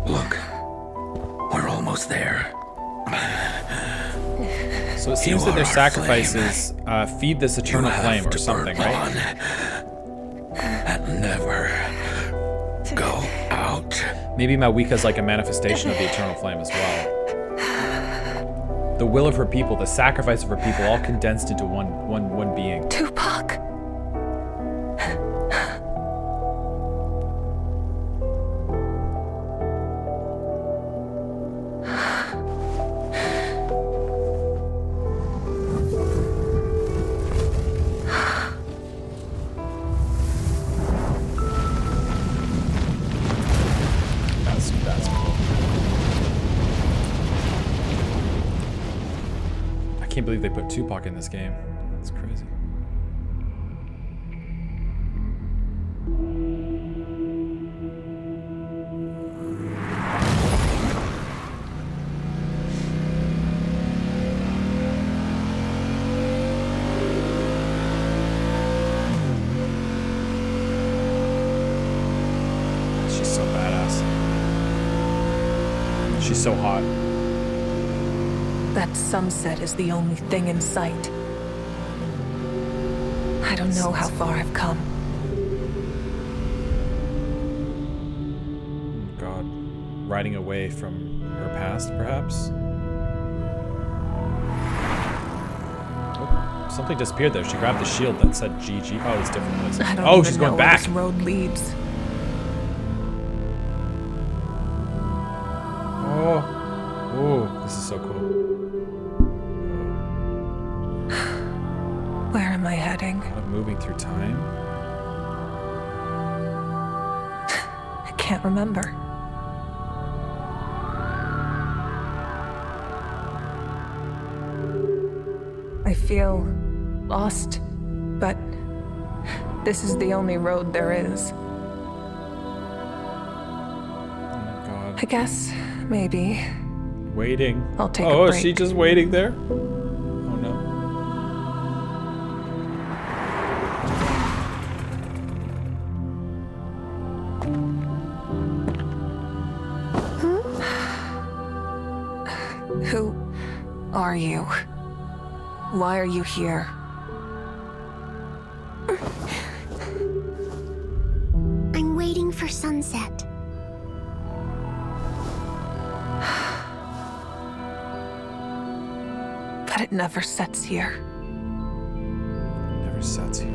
Look, we're almost there. So it seems that their sacrifices feed this eternal flame or something, right? And never go out. Maybe Mawika's like a manifestation of the eternal flame as well. The will of her people, the sacrifice of her people, all condensed into one being. Tupac. That's cool. I can't believe they put Tupac in this game. It's crazy. She's so badass. She's so hot. That sunset is the only thing in sight. I don't know how far I've come. God. Riding away from her past, perhaps? Oh, something disappeared there. She grabbed the shield that said GG. Oh, it's a different place. I don't Oh, even she's know going where back. this road leads. Oh, this is so cool. Where am I heading? Kind of moving through time. I can't remember. I feel lost, but this is the only road there is. Oh God. I guess, maybe. Waiting. I'll take Oh, a is she break. just waiting there? Oh no. Who are you? Why are you here? I'm waiting for sunset. But it never sets here. Never sets here.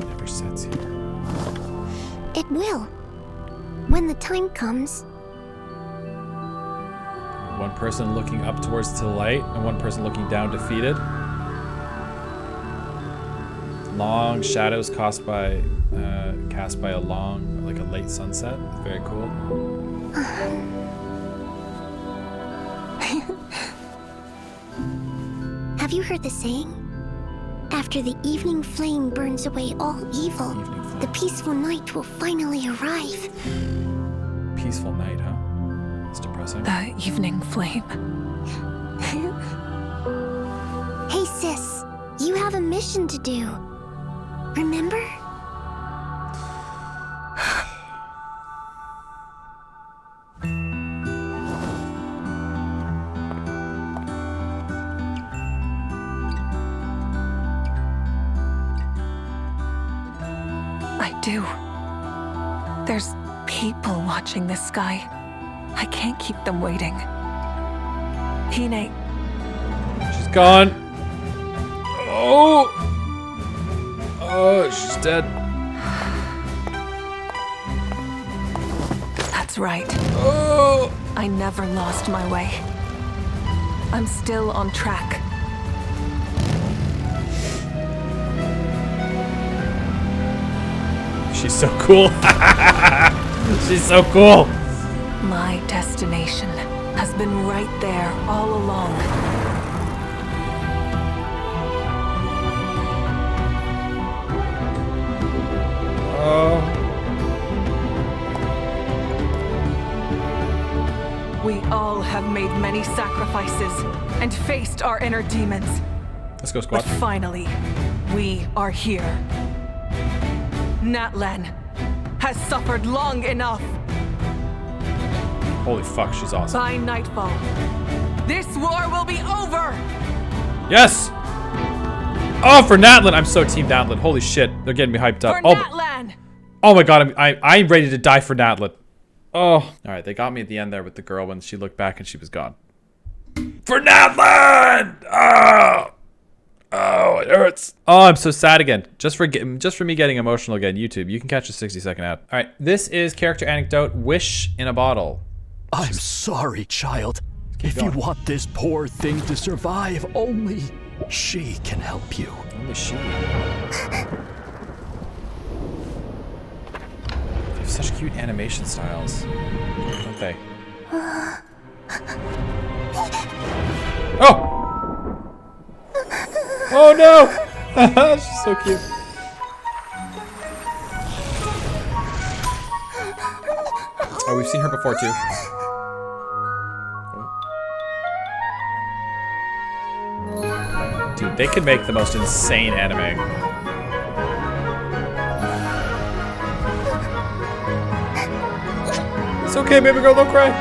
Never sets here. It will. When the time comes. One person looking up towards the light and one person looking down defeated. Long shadows cast by a long, like a late sunset. Very cool. Have you heard the saying? After the evening flame burns away all evil, the peaceful night will finally arrive. Peaceful night, huh? It's depressing. The evening flame. Hey sis, you have a mission to do. Remember? I do. There's people watching this sky. I can't keep them waiting. Hine. She's gone. Oh! Oh, she's dead. That's right. Oh! I never lost my way. I'm still on track. She's so cool. She's so cool. My destination has been right there all along. We all have made many sacrifices and faced our inner demons. Let's go, squad. But finally, we are here. Natlan has suffered long enough. Holy fuck, she's awesome. By nightfall, this war will be over. Yes! Oh, for Natlan! I'm so team Natlan. Holy shit, they're getting me hyped up. For Natlan! Oh my god, I'm ready to die for Natlan. Oh. Alright, they got me at the end there with the girl when she looked back and she was gone. For Natlan! Oh! Oh, it hurts. Oh, I'm so sad again. Just for me getting emotional again. YouTube, you can catch a 60-second ad. All right, this is character anecdote. Wish in a bottle. I'm sorry, child. If you want this poor thing to survive, only she can help you. Only she. They have such cute animation styles, don't they? Oh! Oh no! She's so cute. Oh, we've seen her before too. Dude, they could make the most insane anime. It's okay, baby girl, don't cry.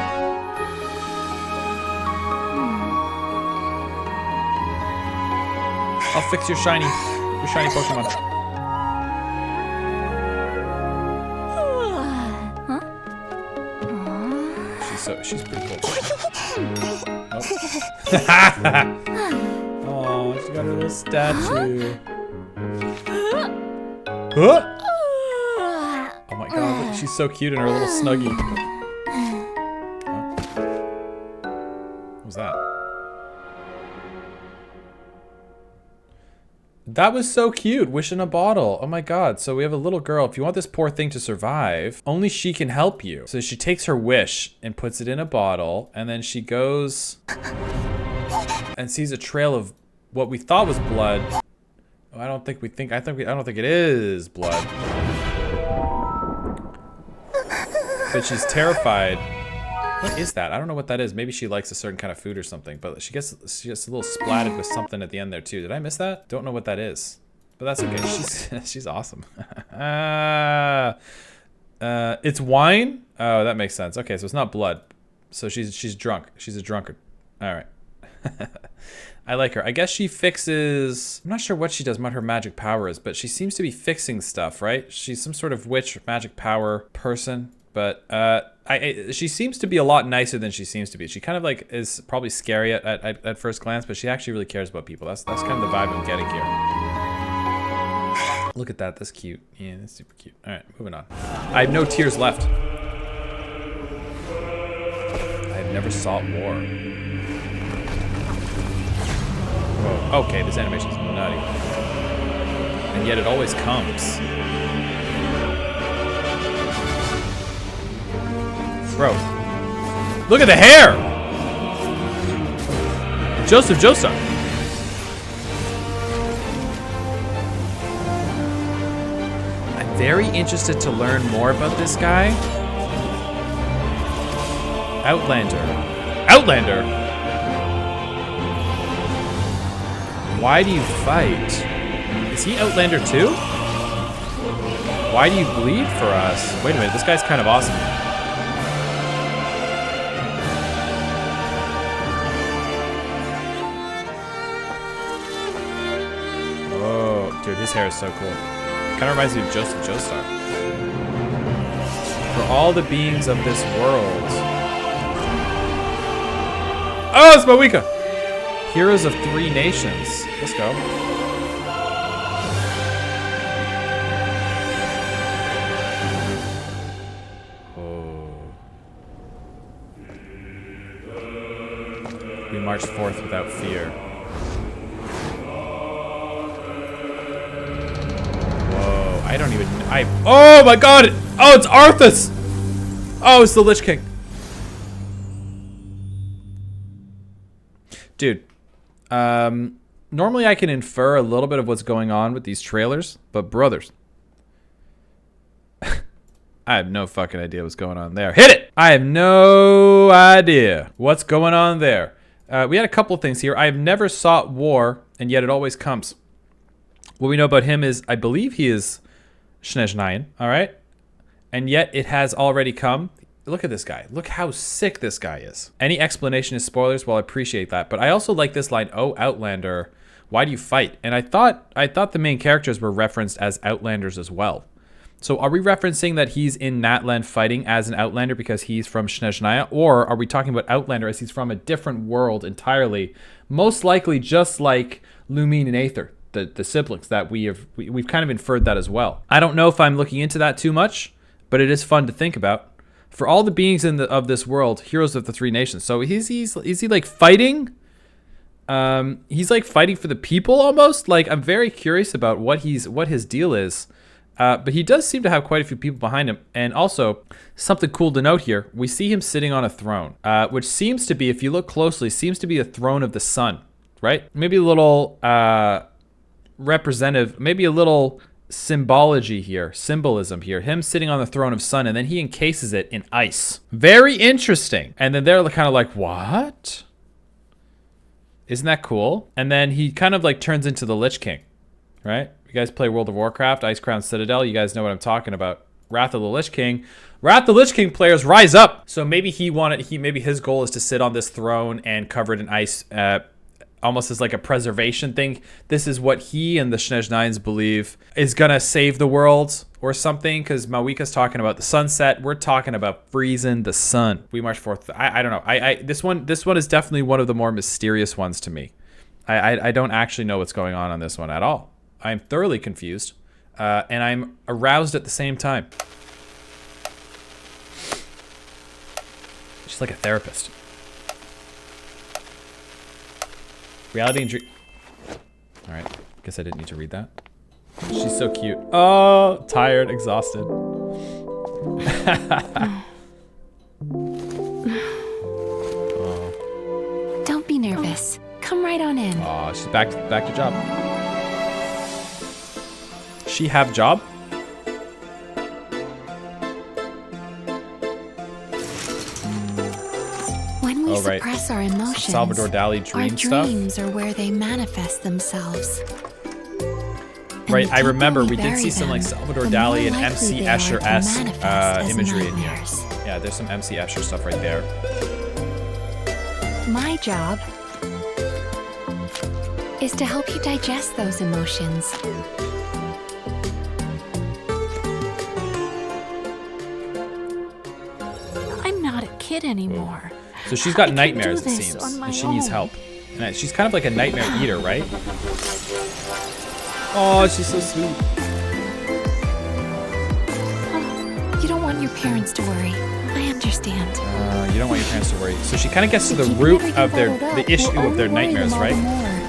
I'll fix your shiny Pokemon. She's pretty cool. Nope. Oh, she got a little statue. Huh? Oh my god, she's so cute in her little snuggie. What was that? That was so cute. Wish in a bottle. Oh my god. So we have a little girl. If you want this poor thing to survive, only she can help you. So she takes her wish and puts it in a bottle, and then she goes and sees a trail of what we thought was blood. Oh, I don't think it is blood. But she's terrified. What is that? I don't know what that is. Maybe she likes a certain kind of food or something, but she gets a little splatted with something at the end there too. Did I miss that? Don't know what that is, but that's okay. She's awesome. It's wine. Oh, that makes sense. Okay, so it's not blood. So she's drunk. She's a drunkard. All right. I like her. I guess she fixes... I'm not sure what she does, what her magic power is, but she seems to be fixing stuff, right? She's some sort of witch magic power person, but she seems to be a lot nicer than she seems to be. She kind of like is probably scary at first glance, but she actually really cares about people. That's kind of the vibe I'm getting here. Look at that. That's cute. Yeah, that's super cute. All right, moving on. I have no tears left. I have never sought war. Whoa. Okay, this animation's nutty. And yet it always comes. Bro. Look at the hair! Joseph Joestar. I'm very interested to learn more about this guy. Outlander. Outlander? Why do you fight? Is he Outlander too? Why do you bleed for us? Wait a minute, this guy's kind of awesome. Oh, dude, his hair is so cool. Kind of reminds me of Joseph Joestar. For all the beings of this world. Oh, it's Mawika! Heroes of 3 nations. Let's go. Oh. We march forth without fear. Whoa, I don't even... oh my god! Oh, it's Arthas! Oh, it's the Lich King. Dude. Normally I can infer a little bit of what's going on with these trailers, but brothers, I have no fucking idea what's going on there. Hit it! I have no idea what's going on there. We had a couple of things here. I have never sought war, and yet it always comes. What we know about him is, I believe he is Snezhnaya, all right? And yet it has already come. Look at this guy. Look how sick this guy is. Any explanation is spoilers. Well, I appreciate that. But I also like this line, oh, Outlander, why do you fight? And I thought the main characters were referenced as Outlanders as well. So are we referencing that he's in Natlan fighting as an Outlander because he's from Snezhnaya? Or are we talking about Outlander as he's from a different world entirely? Most likely just like Lumine and Aether, the siblings that we've kind of inferred that as well. I don't know if I'm looking into that too much, but it is fun to think about. For all the beings of this world, heroes of the 3 nations. So is he like fighting? He's like fighting for the people almost. Like I'm very curious about what his deal is. But he does seem to have quite a few people behind him. And also something cool to note here: we see him sitting on a throne, which seems to be, if you look closely, seems to be a throne of the sun, right? Maybe a little representative, maybe a little symbolism here. Him sitting on the throne of sun, and then he encases it in ice. Very interesting. And then they're kind of like, what? Isn't that cool? And then he kind of like turns into the Lich King, right? You guys play World of Warcraft, Icecrown Citadel, you guys know what I'm talking about. Wrath of the Lich King. Wrath of the Lich King players, rise up! So maybe maybe his goal is to sit on this throne and cover it in ice, almost as like a preservation thing. This is what he and the Snezhnayans believe is gonna save the world or something, because Mawika's talking about the sunset. We're talking about freezing the sun. We march forth. I don't know. This one is definitely one of the more mysterious ones to me. I don't actually know what's going on this one at all. I'm thoroughly confused, and I'm aroused at the same time. She's like a therapist. Reality and dream. All right, guess I didn't need to read that. She's so cute. Oh, tired, exhausted. Oh. Don't be nervous. Come right on in. Oh, she's back to job. She have job? When we suppress our emotions, Salvador Dali dream our dreams are where they manifest themselves. Right, I remember we did see some like Salvador Dali and MC Escher-esque imagery in here. Yeah, there's some MC Escher stuff right there. My job is to help you digest those emotions. I'm not a kid anymore. So she's got nightmares, it seems, and she needs help. And she's kind of like a nightmare eater, right? Oh, she's so sweet. Oh, you don't want your parents to worry. I understand. You don't want your parents to worry. So she kind of gets to the root of the issue of their nightmares, right?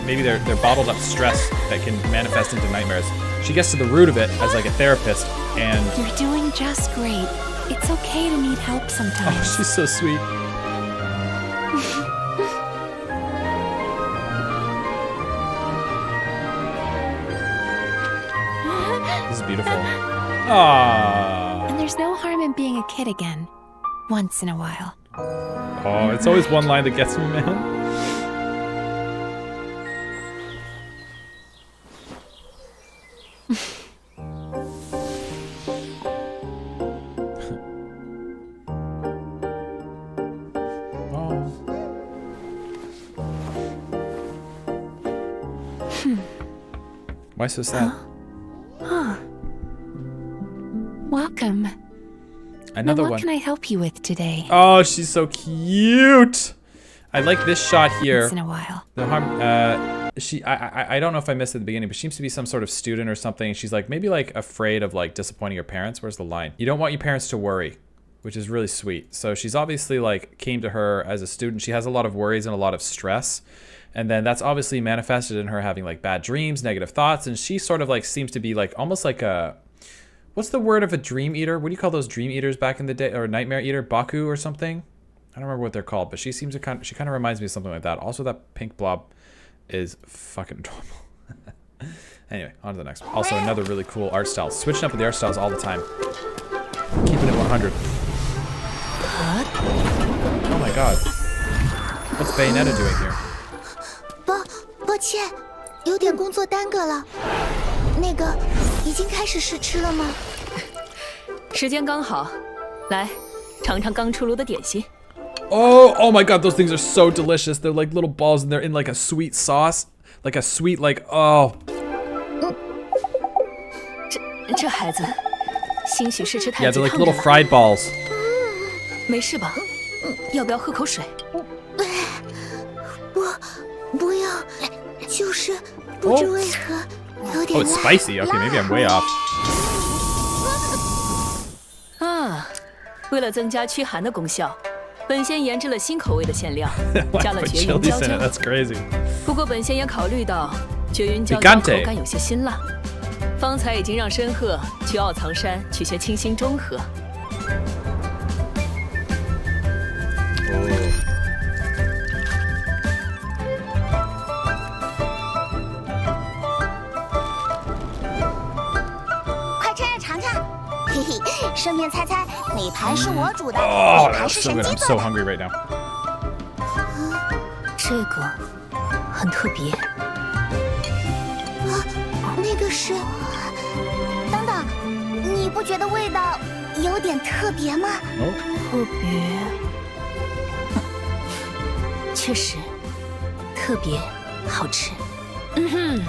Maybe they're bottled up stress that can manifest into nightmares. she gets to the root of it as like a therapist, and You're doing just great. It's okay to need help sometimes. oh, she's so sweet. This is beautiful. Aww. And there's no harm in being a kid again. Once in a while. Oh, it's always one line that gets me, man. Why so sad? Huh. Welcome. Another now, what one. can I help you with today? Oh, she's so cute. I like this shot here. Once in a while. The harm, I don't know if I missed it at the beginning, but she seems to be some sort of student or something. She's like maybe like afraid of like disappointing her parents. Where's the line? You don't want your parents to worry, which is really sweet. So she's obviously like came to her as a student. She has a lot of worries and a lot of stress. And then that's obviously manifested in her having like bad dreams, negative thoughts. And she sort of like seems to be like almost like a, what's the word of a dream eater? What do you call those dream eaters back in the day? Or a nightmare eater, Baku or something? I don't remember what they're called, but she seems to she kind of reminds me of something like that. Also, that pink blob is fucking adorable. Anyway, on to the next one. Also, another really cool art style. Switching up with the art styles all the time. Keeping it 100. Oh my god. What's Bayonetta doing here? 抱歉，有点工作耽搁了。那个，已经开始试吃了吗？时间刚好，来尝尝刚出炉的点心。Oh my god, those things are so delicious. They're like little balls and they're in like a sweet sauce. Like a sweet, like, oh. 这孩子，兴许是吃太 Yeah, 激 they're like 烫着 little 了。 fried balls. 没事吧？要不要喝口水？不要，就是不知为何有点 Oh, it's spicy. Okay, maybe I'm way off. 啊，为了增加驱寒的功效，本仙研制了新口味的馅料，加了 Put 绝云椒 chilies in it. 浆。 That's crazy. 不过本仙也考虑到绝云椒浆 Picante 口感有些辛辣，方才已经让申鹤去奥藏山去学清新中和。 快趁热尝尝，嘿嘿，顺便猜猜哪盘是我煮的， Oh, 哪盘 that's 是 so 神 good. 机 I'm 做 so 的。 hungry right now. 这个很特别。那个是……等等，你不觉得味道有点特别吗？特别，确实特别好吃。嗯哼，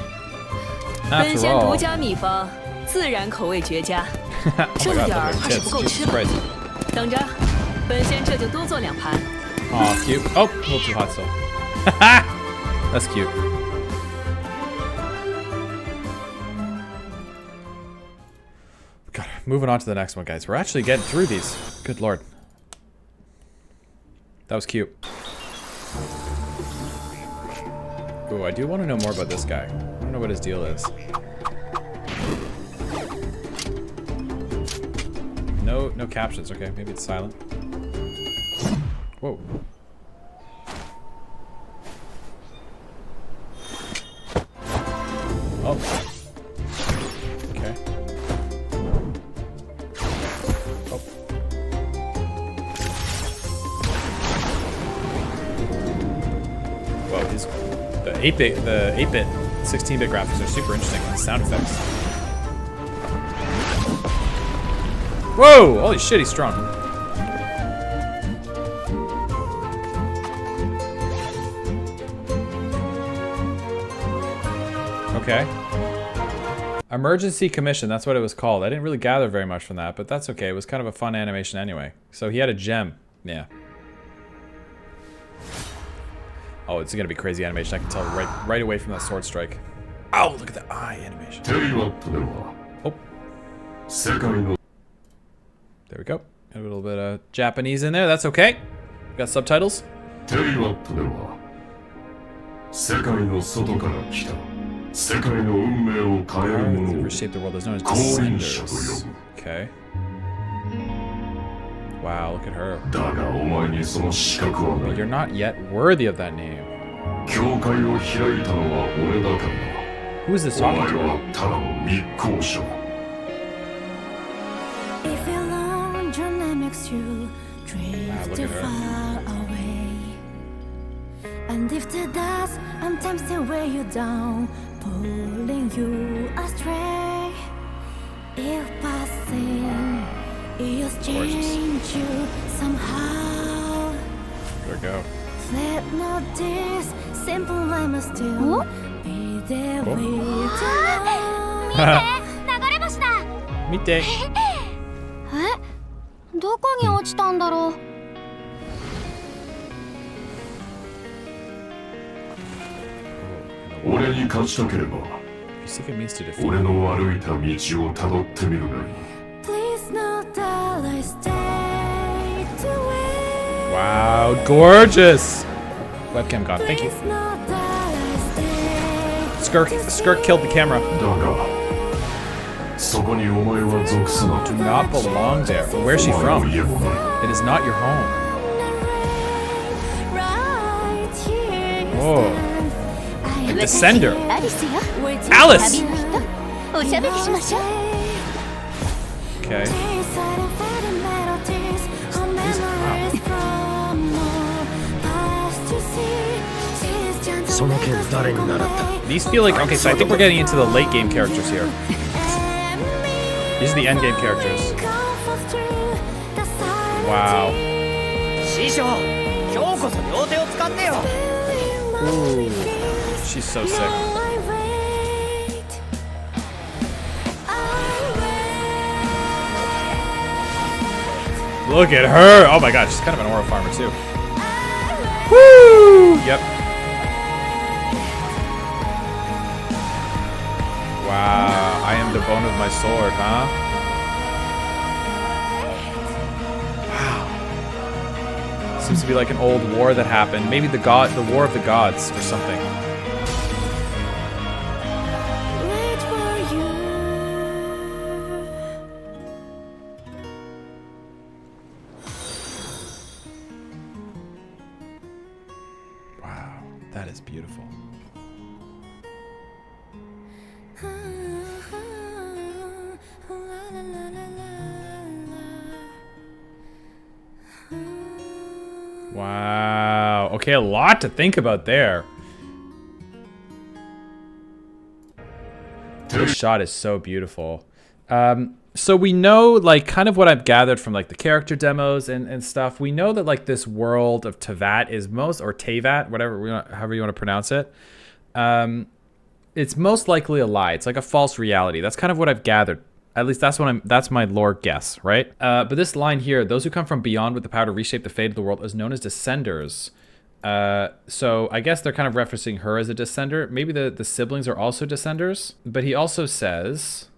本 After 仙独 all. 家秘方，自然口味绝佳。 Oh 这 my 么 god, 点 look 儿 at 怕是 tits. 不够 Jesus 吃吧？ Christ. 等着，本仙这就多做2盘。 Aw, cute. Oh, a little too hot still. That's cute. God, moving on to the next one, guys. We're actually getting through these. Good lord. That was cute. Ooh, I do want to know more about this guy. I don't know what his deal is. No captions. Okay, maybe it's silent. Whoa. Oh. Okay. Oh. Whoa, the 8-bit 16-bit graphics are super interesting, and sound effects. Whoa! Holy shit, he's strong. Okay. Emergency Commission, that's what it was called. I didn't really gather very much from that, but that's okay. It was kind of a fun animation anyway. So he had a gem. Yeah. Oh, it's gonna be crazy animation. I can tell right away from that sword strike. Oh, look at the eye animation. Oh. There we go. A little bit of Japanese in there. That's okay. Got subtitles. 世界の外から来た To reshape the world is known as descenders. Okay. Wow, look at her. But you're not yet worthy of that name. Who is this talking to? If you learn your name makes you drift too far away, and if the dust and time still weigh you down, pulling you astray, if passing is change you somehow. There we go. Let not this simple life must still be there with you. 見て。どこに落ちたんだろう。俺に勝ちたければ、俺の歩いた道をたどってみるがいい。Wow, gorgeous! Webcam gone, thank you. Skirk killed the camera. Do not belong there. But where's she from? It is not your home. Oh. A descender. Alice! Okay. These feel like, okay, so I think we're getting into the late game characters here. These are the end game characters. Wow. Ooh, she's so sick. Look at her! Oh my god, she's kind of an aura farmer too. Woo! Yep. Wow, I am the bone of my sword, huh? Wow. Seems to be like an old war that happened. Maybe the war of the gods or something. Wow, that is beautiful. Wow. Okay, a lot to think about there. This shot is so beautiful. So we know, like, kind of what I've gathered from, like, the character demos and stuff. We know that, like, this world of Teyvat is most, or Teyvat, whatever, however you want to pronounce it. It's most likely a lie. It's like a false reality. That's kind of what I've gathered. At least that's my lore guess, right? But this line here, those who come from beyond with the power to reshape the fate of the world is known as descenders. So I guess they're kind of referencing her as a descender. Maybe the siblings are also descenders. But he also says,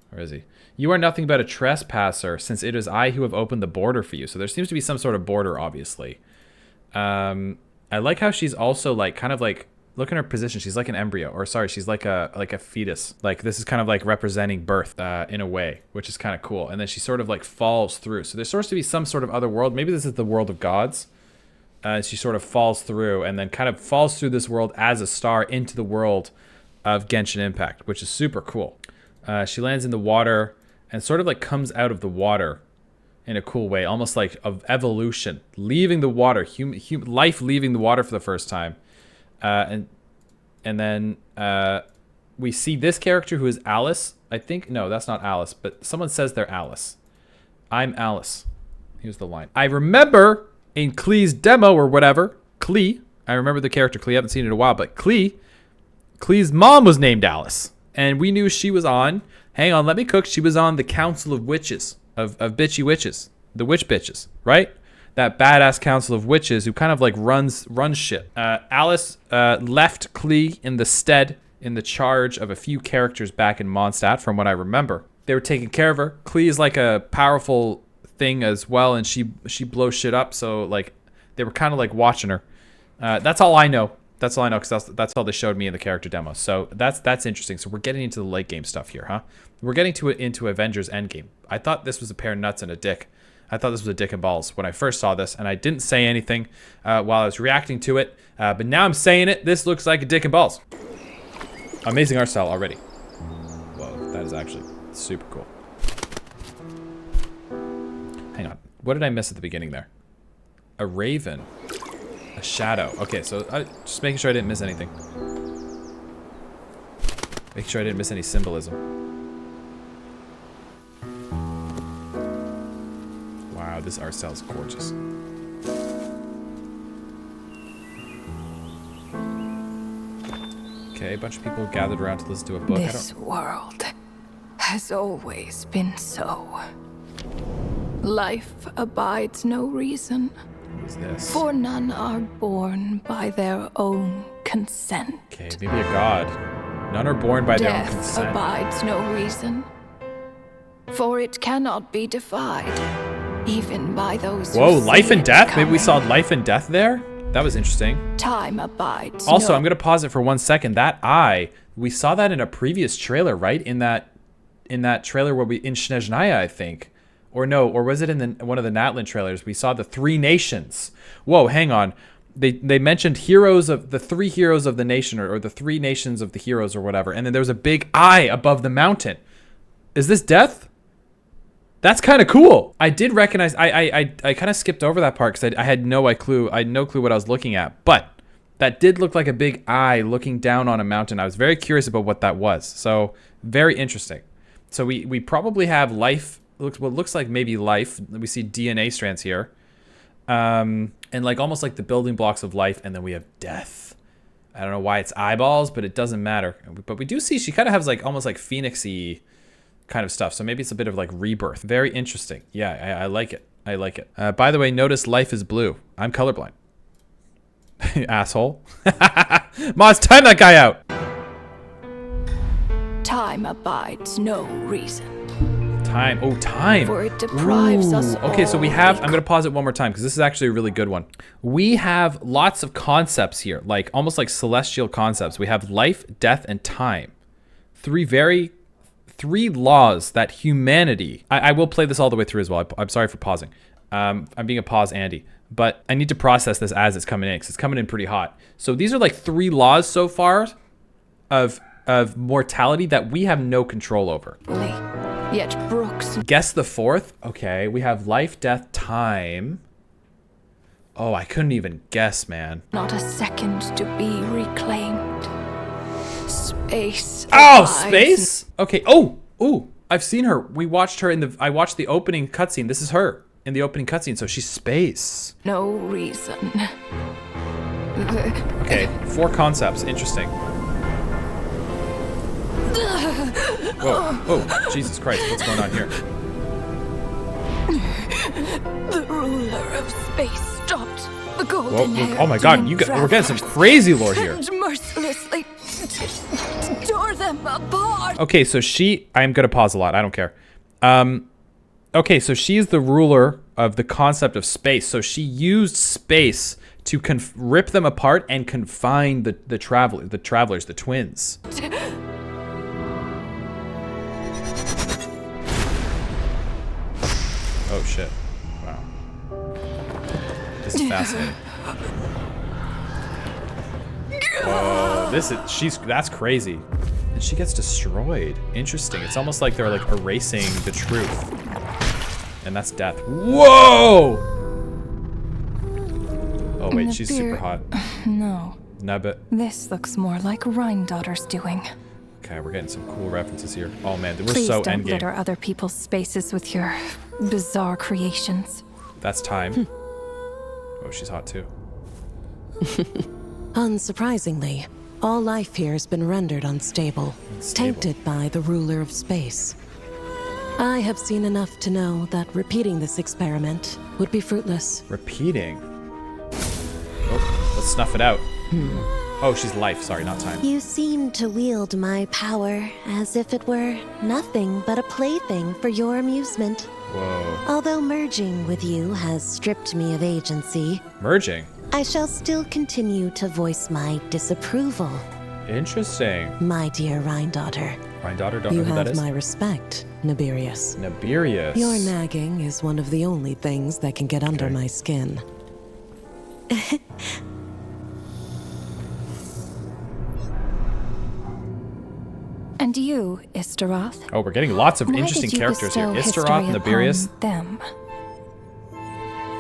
where is he? You are nothing but a trespasser, since it is I who have opened the border for you. So there seems to be some sort of border, obviously. I like how she's also like, kind of like, look at her position. She's like an embryo, or sorry, she's like a fetus. Like this is kind of like representing birth in a way, which is kind of cool. And then she sort of like falls through. So there's supposed to be some sort of other world. Maybe this is the world of gods. She sort of falls through and then kind of falls through this world as a star into the world of Genshin Impact, which is super cool. She lands in the water and sort of like comes out of the water in a cool way, almost like of evolution, leaving the water, life leaving the water for the first time. And then we see this character who is Alice. I think, no, that's not Alice, but someone says they're Alice. I'm Alice. Here's the line. I remember in Klee's demo or whatever, Klee, I remember the character Klee, I haven't seen it in a while, but Klee's mom was named Alice. And we knew she was on, hang on, let me cook, she was on the Council of Witches, of bitchy witches, the witch bitches, right? That badass council of witches who kind of like runs shit. Alice left Klee in the charge of a few characters back in Mondstadt, from what I remember. They were taking care of her. Klee is like a powerful thing as well, and she blows shit up. So like they were kind of like watching her. That's all I know. That's all I know, because that's all they showed me in the character demo. So that's interesting. So we're getting into the late game stuff here, huh? We're getting into Avengers Endgame. I thought this was a pair of nuts and a dick. I thought this was a dick and balls when I first saw this, and I didn't say anything while I was reacting to it. But now I'm saying it. This looks like a dick and balls. Amazing art style already. Whoa, that is actually super cool. Hang on. What did I miss at the beginning there? A raven. A shadow. Okay, so just making sure I didn't miss anything. Making sure I didn't miss any symbolism. Wow, this art style is gorgeous. Okay, a bunch of people gathered around to listen to a book. This world has always been so. Life abides no reason. What is this? For none are born by their own consent. Okay, maybe a god. None are born by their own Death consent. abides no reason. For it cannot be defied, even by those who Whoa, see life and it death? Maybe we saw coming. life and death there? That was interesting. Time abides Also, no I'm gonna pause it for 1 second. That eye, we saw that in a previous trailer, right? In that trailer where in Snezhnaya, I think. Or no, or was it in one of the Natlan trailers? We saw the 3 nations. Whoa, hang on. They mentioned heroes of the 3 heroes of the nation, or the 3 nations of the heroes, or whatever. And then there was a big eye above the mountain. Is this death? That's kind of cool. I did recognize. I kind of skipped over that part because I had no clue. I had no clue what I was looking at. But that did look like a big eye looking down on a mountain. I was very curious about what that was. So very interesting. So we probably have life. What looks like maybe life. We see DNA strands here, and like almost like the building blocks of life. And then we have death. I don't know why it's eyeballs, but it doesn't matter. But we do see she kind of has like almost like phoenixy kind of stuff. So maybe it's a bit of like rebirth. Very interesting. Yeah, I like it. I like it. By the way, notice life is blue. I'm colorblind. Asshole. Moz, time that guy out. Time abides no reason. Time. Oh, time. For it deprives us all. Okay, so we have, I'm going to pause it one more time because this is actually a really good one. We have lots of concepts here, like almost like celestial concepts. We have life, death, and time. Three laws that humanity, I will play this all the way through as well. I'm sorry for pausing. I'm being a pause Andy, but I need to process this as it's coming in because it's coming in pretty hot. So these are like 3 laws so far of mortality that we have no control over. Yet Brooks. Guess the 4th. Okay, we have life, death, time. Oh, I couldn't even guess, man. Not a second to be reclaimed. Space. Oh, space? Okay. Oh, I've seen her. We watched her I watched the opening cutscene. This is her in the opening cutscene, so she's space. No reason. Okay, 4 concepts. Interesting. Whoa, oh, Jesus Christ, what's going on here? The ruler of space stopped the golden hair. Oh my God, we're getting some crazy lore here. And mercilessly tore them apart. Okay, so I'm gonna pause a lot, I don't care. Okay, so she's the ruler of the concept of space. So she used space to rip them apart and confine the travelers, the twins. Oh shit. Wow. This is fascinating. Whoa, that's crazy. And she gets destroyed. Interesting. It's almost like they're like erasing the truth. And that's death. Whoa! Oh wait, she's super hot. No. Nubbit. This looks more like Rhine-daughter's doing. Okay, we're getting some cool references here. Oh man, we're Please so don't endgame. litter other people's spaces with your bizarre creations. That's time. Oh, she's hot too. Unsurprisingly, all life here has been rendered unstable, tainted by the ruler of space. I have seen enough to know that repeating this experiment would be fruitless. Repeating? Oh, let's snuff it out. Oh, she's life. Sorry, not time. You seem to wield my power as if it were nothing but a plaything for your amusement. Whoa. Although merging with you has stripped me of agency, Merging? I shall still continue to voice my disapproval. Interesting. My dear Rhine-daughter. Rhine-daughter, don't know who that is. You have my respect, Nibirius. Nibirius. Your nagging is one of the only things that can get under my skin. And you, Istaroth? Oh, we're getting lots of Why interesting did you characters here. bestow Istaroth, history Nibirius. upon them?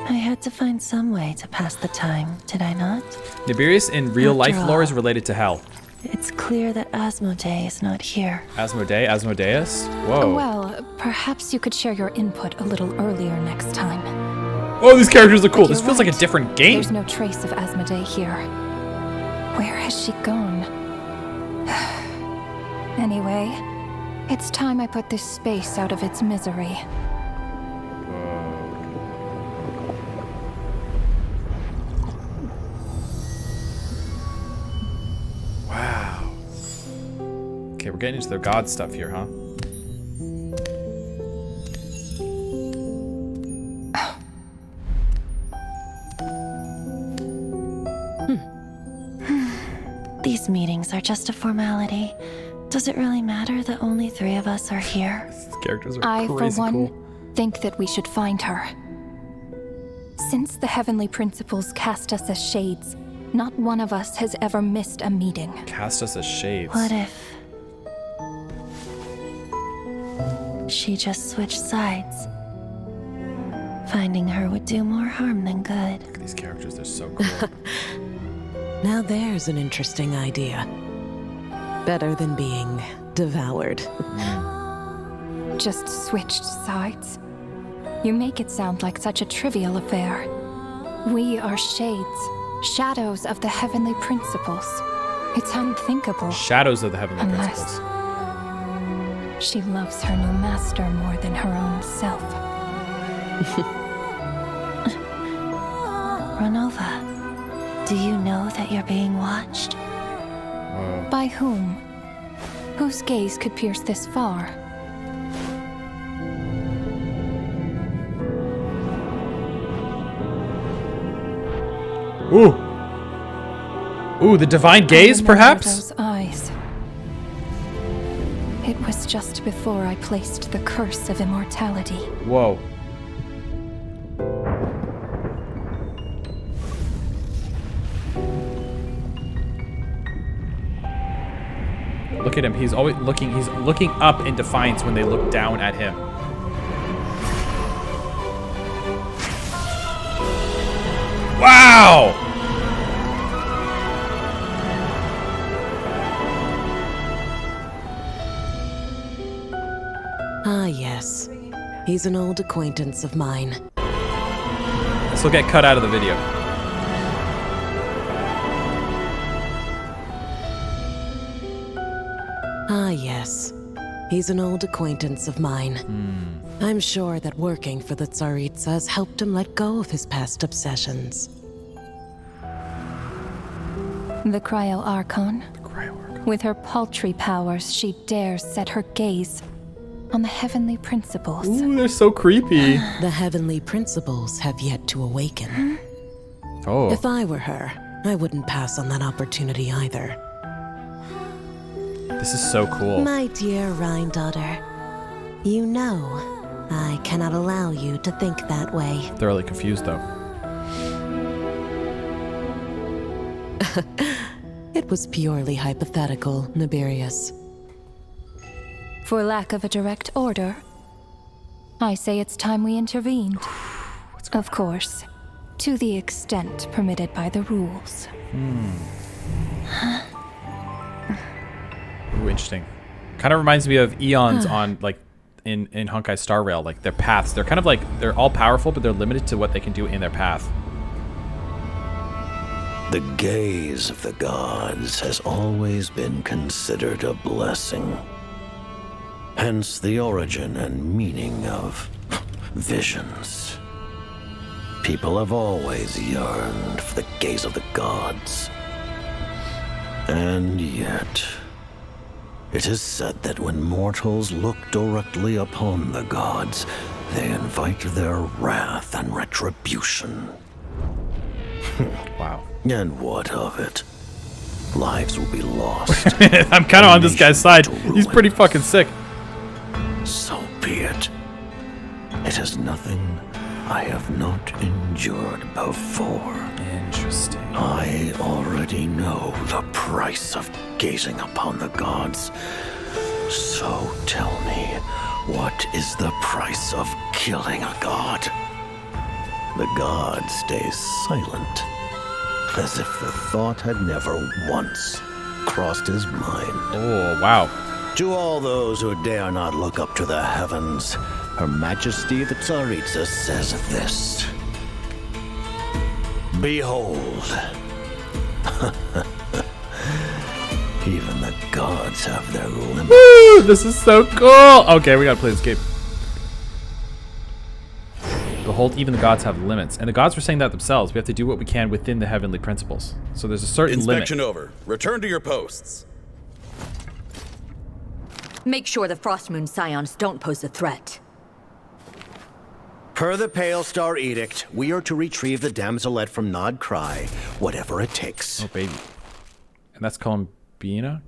I had to find some way to pass the time, did I not? Nibirius in real After life lore all, is related to hell. It's clear that Asmodee is not here. Asmodeus? Whoa. Well, perhaps you could share your input a little earlier next time. Oh, these characters are cool. But This you're feels like a right. different game. There's no trace of Asmodee here. Where has she gone? Anyway, it's time I put this space out of its misery. Wow. Okay, we're getting into the god stuff here, huh? These meetings are just a formality. Does it really matter that only 3 of us are here? These characters are I, for crazy one, cool. think that we should find her. Since the heavenly principles cast us as shades, not one of us has ever missed a meeting. Cast us as shades. What if she just switched sides? Finding her would do more harm than good. Look at these characters, they're so cool. Now there's an interesting idea. Better than being devoured. Just switched sides? You make it sound like such a trivial affair. We are shades, shadows of the heavenly principles. It's unthinkable. Shadows of the heavenly Unless principles. she loves her new master more than her own self. Ranova, do you know that you're being watched? Whoa. By whom? Whose gaze could pierce this far? Ooh. Ooh, the divine gaze, I remember perhaps? those eyes. It was just before I placed the curse of immortality. Whoa. Look at him. He's always looking. He's looking up in defiance when they look down at him. Wow! Ah, yes. He's an old acquaintance of mine. This will get cut out of the video. Ah, yes. He's an old acquaintance of mine. I'm sure that working for the Tsaritsa has helped him let go of his past obsessions. The Cryo Archon. With her paltry powers, she dares set her gaze on the heavenly principles. Ooh, they're so creepy. The heavenly principles have yet to awaken. Oh. If I were her, I wouldn't pass on that opportunity either. This is so cool. My dear Rhine-daughter, you know I cannot allow you to think that way. Thoroughly confused, though. It was purely hypothetical, Nibirius. For lack of a direct order, I say it's time we intervened. Of course, to the extent permitted by the rules. Ooh, interesting. Kind of reminds me of Eons on, like, in Honkai Star Rail. Like, their paths. They're kind of like, they're all powerful, but they're limited to what they can do in their path. The gaze of the gods has always been considered a blessing. Hence the origin and meaning of visions. People have always yearned for the gaze of the gods. And yet, it is said that when mortals look directly upon the gods, they invite their wrath and retribution. Wow. And what of it? Lives will be lost. I'm kind of on this guy's side. He's pretty fucking sick. So be it. It is nothing I have not endured before. Interesting. I already know the price of gazing upon the gods. So tell me, what is the price of killing a god? The god stays silent, as if the thought had never once crossed his mind. Oh, wow. To all those who dare not look up to the heavens, Her Majesty the Tsaritsa says this. Behold. Even the gods have their limits. Woo! This is so cool! Okay, we gotta play this game. Behold, even the gods have limits. And the gods were saying that themselves. We have to do what we can within the heavenly principles. So there's a certain Inspection limit. over. Return to your posts. Make sure the Frostmoon Scions don't pose a threat. Per the Pale Star Edict, we are to retrieve the damselette from Nod Cry, whatever it takes. Oh, baby. And that's Columbiana?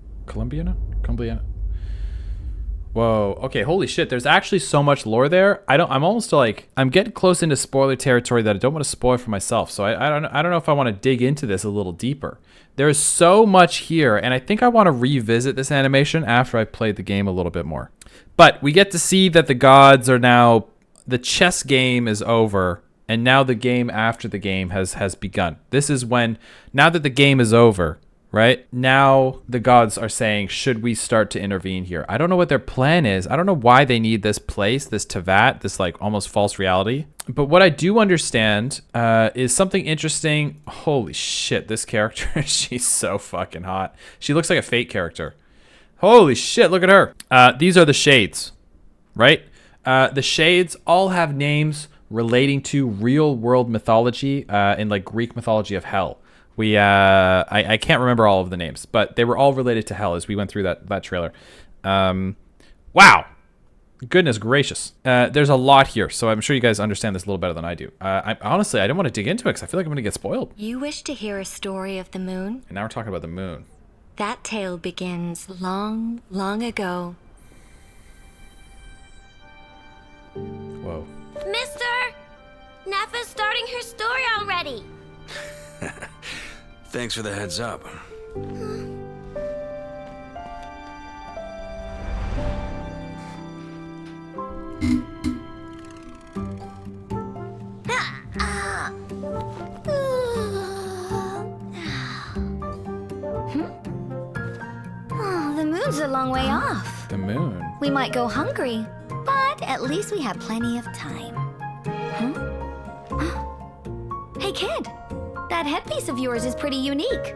Whoa. Okay, holy shit. There's actually so much lore there. I'm almost like, I'm getting close into spoiler territory that I don't want to spoil for myself. So I don't know if I want to dig into this a little deeper. There's so much here, and I think I want to revisit this animation after I've played the game a little bit more. But we get to see that the gods are now, the chess game is over, and now the game after the game has begun. This is when, now that the game is over, right? Now the gods are saying, should we start to intervene here? I don't know what their plan is. I don't know why they need this place, this Tevat, this like almost false reality. But what I do understand is something interesting. Holy shit, this character, she's so fucking hot. She looks like a Fate character. Holy shit, look at her. These are the Shades, right? The Shades all have names relating to real world mythology in like Greek mythology of hell. I can't remember all of the names, but they were all related to hell as we went through that trailer. Wow. Goodness gracious. There's a lot here, so I'm sure you guys understand this a little better than I do. Honestly, I don't want to dig into it because I feel like I'm going to get spoiled. You wish to hear a story of the moon? And now we're talking about the moon. That tale begins long, long ago. Whoa. Mister! Nafa's starting her story already. Thanks for the heads up. Oh, the moon's a long way off. The moon? We might go hungry, but at least we have plenty of time. Huh? Hey, kid. That headpiece of yours is pretty unique.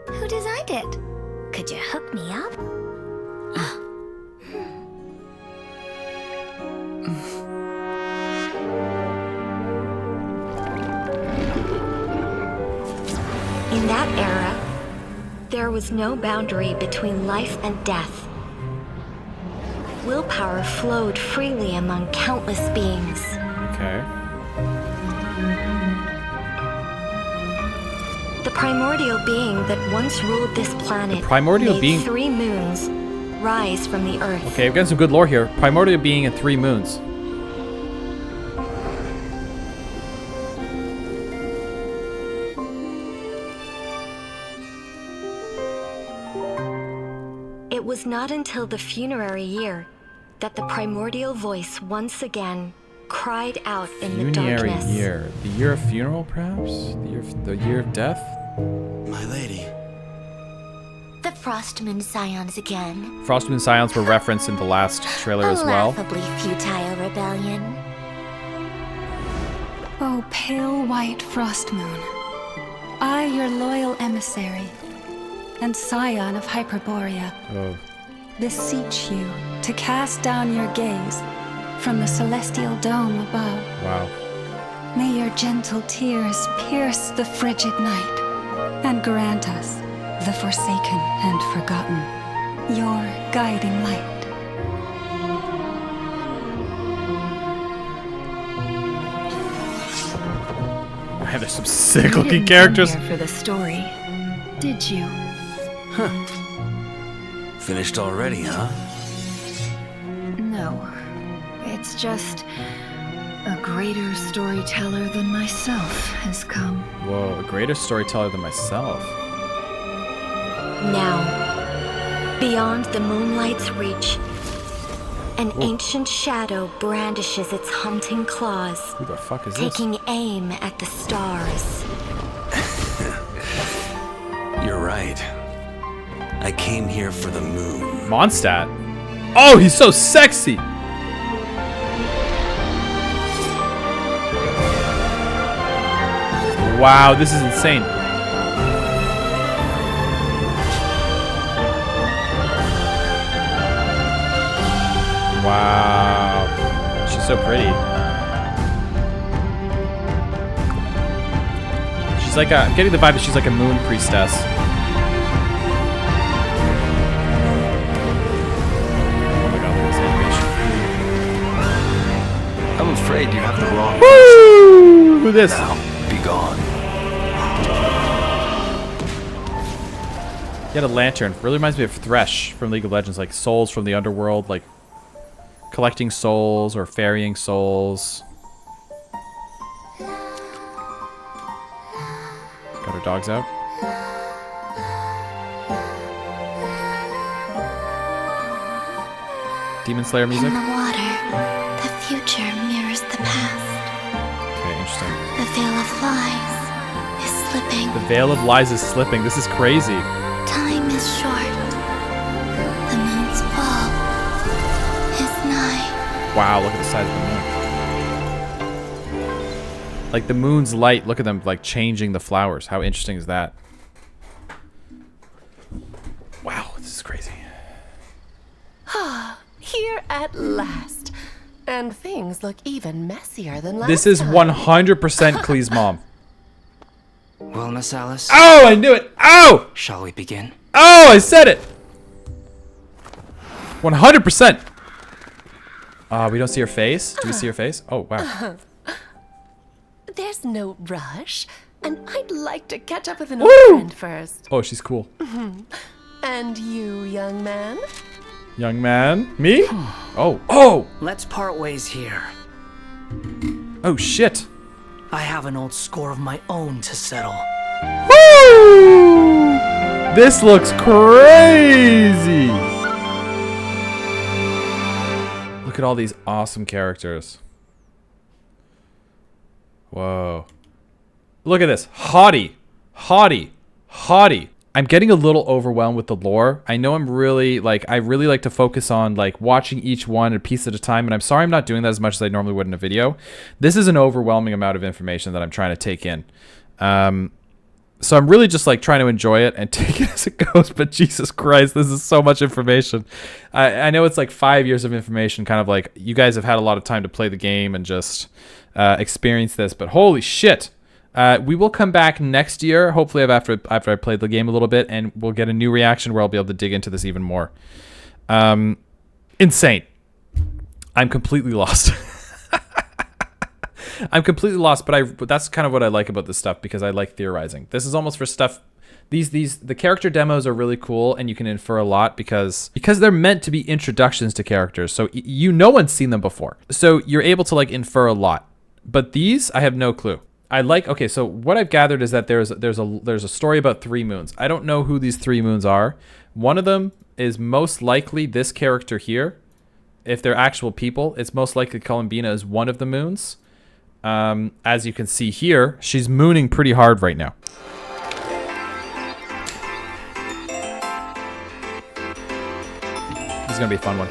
Who designed it? Could you hook me up? In that era, there was no boundary between life and death. Willpower flowed freely among countless beings. Okay. The primordial being that once ruled this planet made 3 moons rise from the earth. Okay, we've got some good lore here. Primordial being and 3 moons. It was not until the funerary year that the primordial voice once again cried out in the darkness. Funerary year. The year of funeral, perhaps? The year of death? My lady. The Frostmoon Scions again. Frostmoon Scions were referenced in the last trailer as well. Laughably futile rebellion. Oh, pale white Frostmoon, I, your loyal emissary, and scion of Hyperborea, beseech you to cast down your gaze from the celestial dome above. Wow. May your gentle tears pierce the frigid night and grant us, the forsaken and forgotten, your guiding light. Man, there's some sick You looking didn't characters. come here for the story, did you? Finished already, huh? No. It's just a greater storyteller than myself has come. Whoa, a greater storyteller than myself. Now, beyond the moonlight's reach, an ancient shadow brandishes its hunting claws, Who the fuck is this? taking aim at the stars. You're right. I came here for the moon. Mondstadt? Oh, he's so sexy! Wow, this is insane. Wow. She's so pretty. She's like I'm getting the vibe that she's like a moon priestess. Oh my god, look at this animation. I'm afraid you have the wrong. Woo! Who this? Now, be gone. He had a lantern. Really reminds me of Thresh from League of Legends, like souls from the underworld, like collecting souls or ferrying souls. Got her dogs out. Demon Slayer music. In the water, the future mirrors the past. Okay, interesting. The veil of lies is slipping. The veil of lies is slipping. This is crazy. Time is short. The moon's fall is nigh. Wow, look at the size of the moon. Like the moon's light, look at them like changing the flowers. How interesting is that? Wow, this is crazy. Here at last. And things look even messier than last This is time. 100% Klee's mom. Well, Miss Alice. Oh, I knew it. Oh! Shall we begin? Oh, I said it. 100%. We don't see her face. Do we see her face? Oh, wow. There's no rush. And I'd like to catch up with an old Woo! friend first. Oh, she's cool. And you, young man? Young man. Me? Oh. Oh! Let's part ways here. Oh, shit. I have an old score of my own to settle. Woo! This looks crazy. Look at all these awesome characters. Whoa. Look at this. Haughty. Haughty. Haughty. I'm getting a little overwhelmed with the lore. I know I'm really, like, I really like to focus on, like, watching each one a piece at a time, and I'm sorry I'm not doing that as much as I normally would in a video. This is an overwhelming amount of information that I'm trying to take in. So I'm really just, like, trying to enjoy it and take it as it goes, but Jesus Christ, this is so much information. I know it's, like, 5 years of information, kind of like, you guys have had a lot of time to play the game and just experience this, but holy shit. We will come back next year, hopefully after I played the game a little bit, and we'll get a new reaction where I'll be able to dig into this even more. Insane. I'm completely lost. I'm completely lost, but that's kind of what I like about this stuff, because I like theorizing. This is almost for stuff. The character demos are really cool, and you can infer a lot because they're meant to be introductions to characters. So no one's seen them before, so you're able to like infer a lot. But these, I have no clue. Okay, so what I've gathered is that there's a story about 3 moons. I don't know who these 3 moons are. One of them is most likely this character here. If they're actual people, it's most likely Columbina is one of the moons. As you can see here, she's mooning pretty hard right now. This is gonna be a fun one.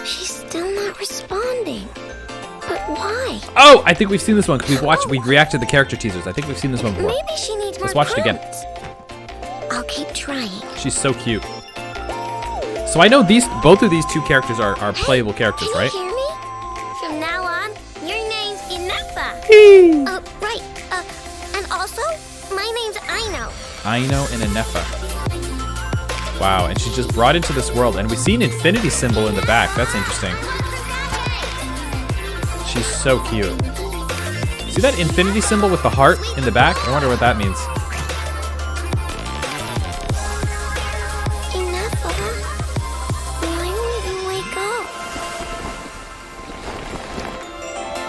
She's still not responding. But why? Oh, I think we've seen this one because we've reacted to the character teasers. I think we've seen this one before. Maybe she needs more Let's watch it again. I'll keep trying. She's so cute. So I know both of these 2 characters are playable characters, right? Hear me? From now on, your name's Inefa. Right. And also, my name's Aino. Aino and Inefa. Wow, and she's just brought into this world, and we see an infinity symbol in the back. That's interesting. She's so cute. See that infinity symbol with the heart in the back? I wonder what that means. Enough, why won't you wake up?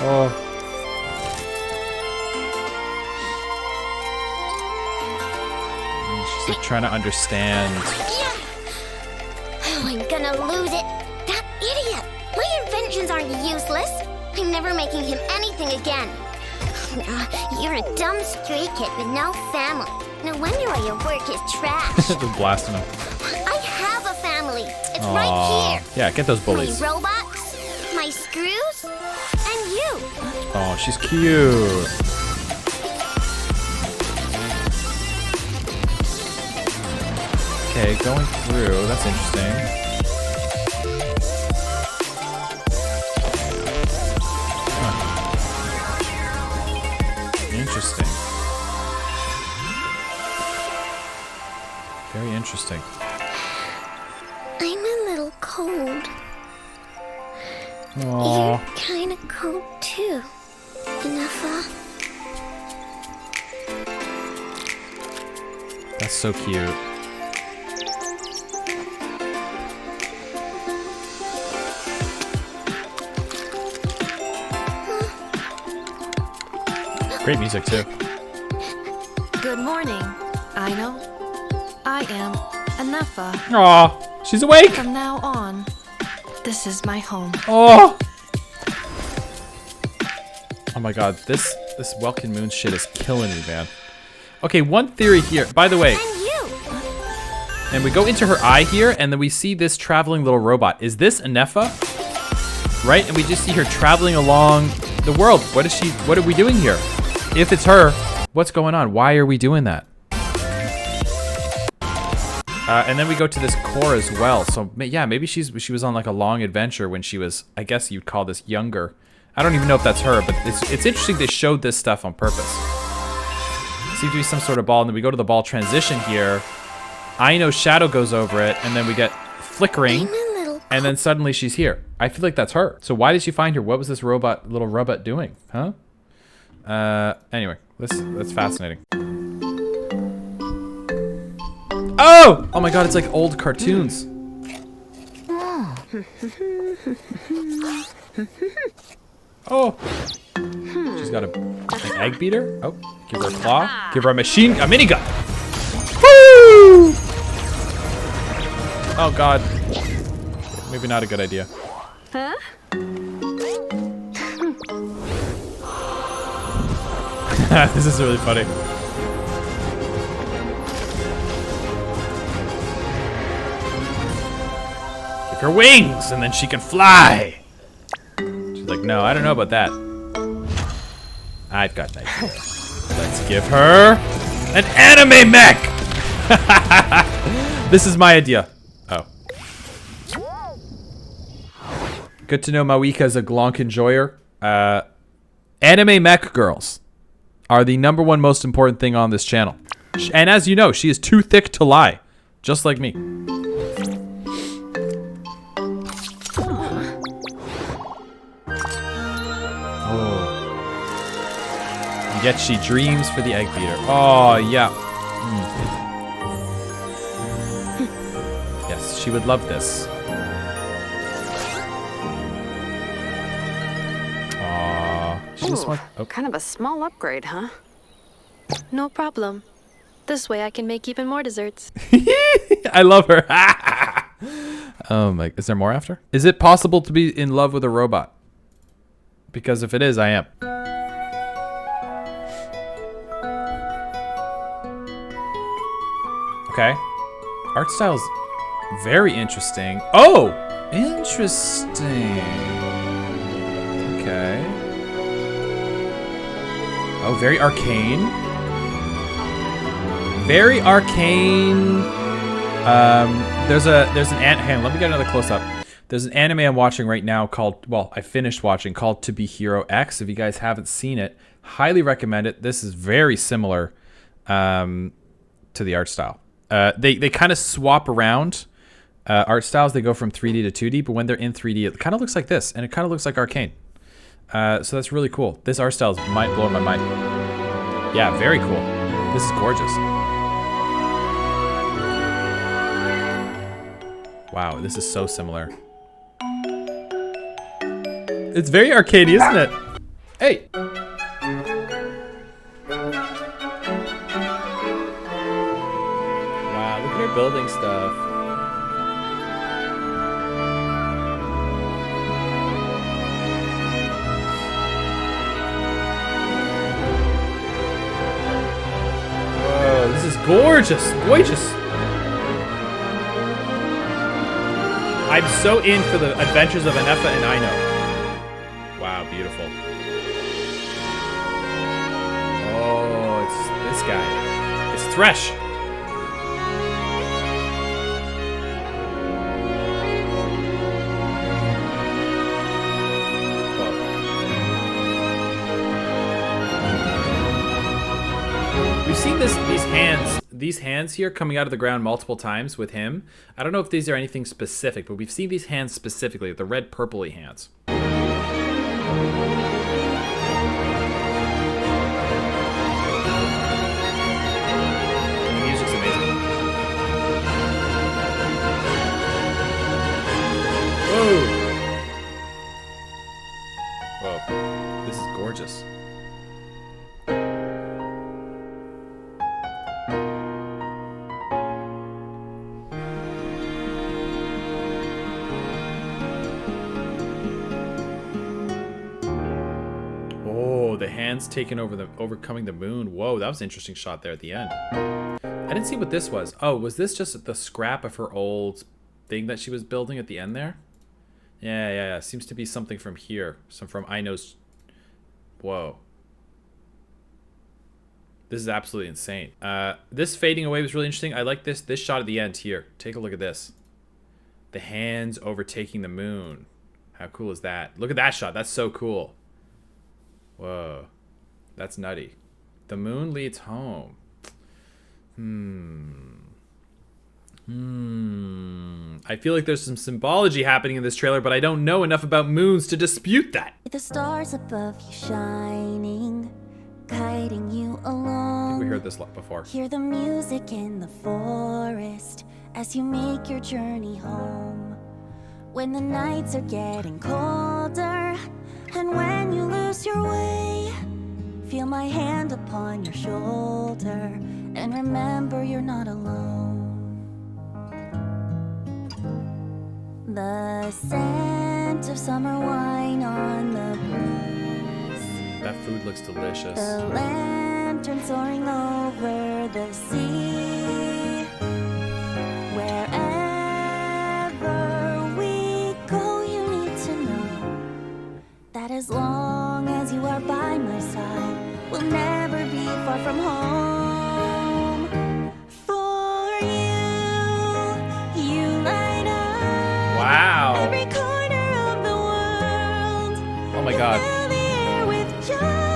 Oh. She's like trying to understand. Oh, I'm gonna lose it. That idiot! My inventions aren't useless. I'm never making him anything again. You're a dumb stray kid with no family. No wonder why your work is trash. Just blasting him. I have a family. It's Aww. right here. Yeah, get those bullies. My robots, my screws, and you. Oh, she's cute. Okay, going through. That's interesting. Interesting. Very interesting. I'm a little cold. Aww. You're kind of cold too, Enough. That's so cute. Great music too. Good morning. I know. I am Anafa. Aw, she's awake. From now on, this is my home. Oh. Oh my god, this Welkin Moon shit is killing me, man. Okay, one theory here. By the way, and we go into her eye here, and then we see this traveling little robot. Is this Anefa? Right? And we just see her traveling along the world. What are we doing here? If it's her, what's going on? Why are we doing that? And then we go to this core as well. So yeah, maybe she was on like a long adventure when she was, I guess you'd call this younger. I don't even know if that's her, but it's interesting they showed this stuff on purpose. Seems to be some sort of ball, and then we go to the ball transition here. I know shadow goes over it, and then we get flickering, and then suddenly she's here. I feel like that's her. So why did she find her? What was this little robot doing? Huh? Anyway, that's fascinating. Oh! Oh my god, it's like old cartoons. Oh! She's got an egg beater. Oh, give her a claw. Give her a minigun. Woo! Oh god. Maybe not a good idea. Huh? This is really funny. Give her wings and then she can fly. She's like, no, I don't know about that. I've got an idea. Let's give her an anime mech. This is my idea. Oh. Good to know Mawika's a Glonk enjoyer. Anime mech girls are the #1 most important thing on this channel. And as you know, she is too thick to lie. Just like me. Oh. And yet she dreams for the egg beater. Oh, yeah. Yes, she would love this. Kind of a small upgrade, huh? No problem. This way I can make even more desserts. I love her. Oh my, is there more after? Is it possible to be in love with a robot? Because if it is, I am. Okay. Art style's very interesting. Oh! Interesting. Okay. Oh, very arcane. Very arcane. There's hang on, let me get another close up. There's an anime I'm watching right now called, well, I finished watching, called To Be Hero X. If you guys haven't seen it, highly recommend it. This is very similar to the art style. They kind of swap around art styles. They go from 3D to 2D, but when they're in 3D, it kind of looks like this, and it kind of looks like Arcane. So that's really cool. This art style might blow my mind. Yeah, very cool. This is gorgeous. Wow, this is so similar. It's very arcadey, isn't it? Hey! Wow, look at her building stuff. Whoa, this is gorgeous! Gorgeous! I'm so in for the adventures of Anefa and Aino. Wow, beautiful. Oh, it's this guy. It's Thresh. Whoa. We've seen these hands here coming out of the ground multiple times with him. I don't know if these are anything specific, but we've seen these hands specifically, the red purpley hands. The music's amazing. Whoa! Whoa. This is gorgeous. Taken over overcoming the moon. Whoa, that was an interesting shot there at the end. I didn't see what this was. Oh, was this just the scrap of her old thing that she was building at the end there? Yeah. Seems to be something from here. Some from Aino's. Whoa. This is absolutely insane. This fading away was really interesting. I like this shot at the end here. Take a look at this. The hands overtaking the moon. How cool is that? Look at that shot. That's so cool. Whoa. That's nutty. The moon leads home. I feel like there's some symbology happening in this trailer, but I don't know enough about moons to dispute that. The stars above you shining, guiding you along. I think we heard this before. Hear the music in the forest as you make your journey home. When the nights are getting colder, and when you lose your way, feel my hand upon your shoulder, and remember you're not alone. The scent of summer wine on the breeze. That food looks delicious. The lantern soaring over the sea. Wherever we go, you need to know that as long as you are by my side, we'll never be far from home. For you light up every corner of the world. Oh my god.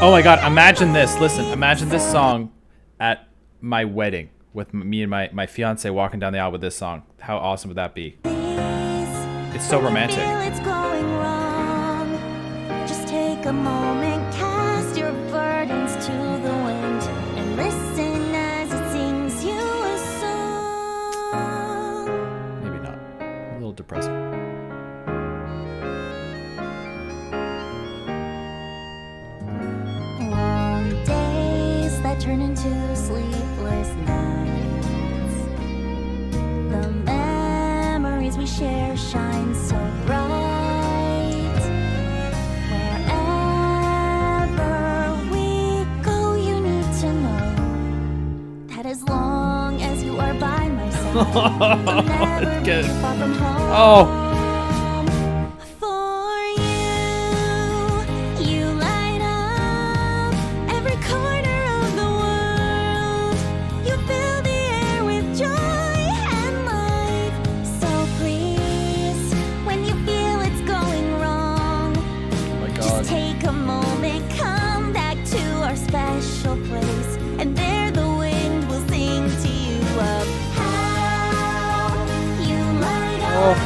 Oh my god, imagine this. Listen, imagine this song at my wedding with me and my fiance walking down the aisle with this song. How awesome would that be? It's so romantic. It's going wrong. Just take a moment, cast your burdens to the wind, and listen as it sings you a song. Maybe not. A little depressing. Long days that turn into sleepless nights. The memories we share shine so bright. Wherever we go, you need to know that as long as you are by my side, we'll never be far from home. Oh. Special place, and there the wind will sing to you of how you light up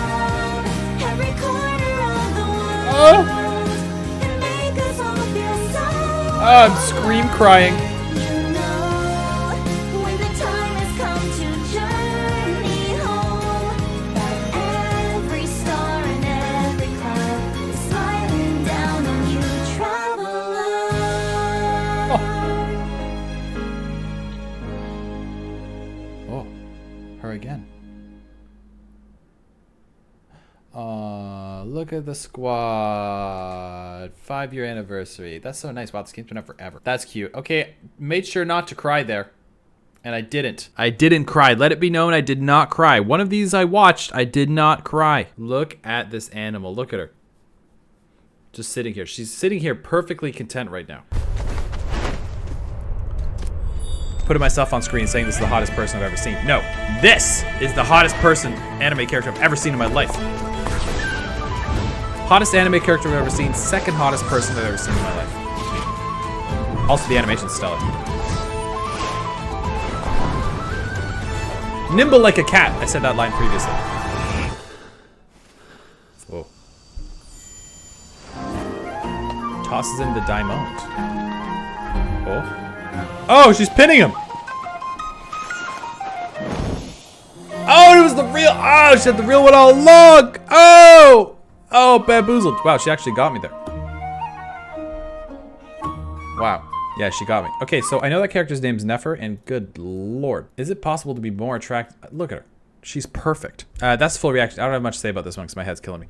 every corner of the world and make I'm scream crying. Oh, her again. Look at the squad. 5-year anniversary. That's so nice. Wow, this game's been up forever. That's cute. Okay, made sure not to cry there. And I didn't. I didn't cry. Let it be known I did not cry. One of these I watched. I did not cry. Look at this animal. Look at her. Just sitting here. She's sitting here perfectly content right now. Putting myself on screen saying this is the hottest person I've ever seen. No, this is the hottest person, anime character I've ever seen in my life. Hottest anime character I've ever seen. Second hottest person I've ever seen in my life. Also, the animation's stellar. Nimble like a cat. I said that line previously. Whoa. Tosses in the diamond. Oh. Oh, she's pinning him. Oh, it was the real. Oh, she had the real one all along. Oh. Oh, bamboozled. Wow, she actually got me there. Wow. Yeah, she got me. Okay, so I know that character's name's Nefer, and good lord. Is it possible to be more attractive? Look at her. She's perfect. That's full reaction. I don't have much to say about this one because my head's killing me.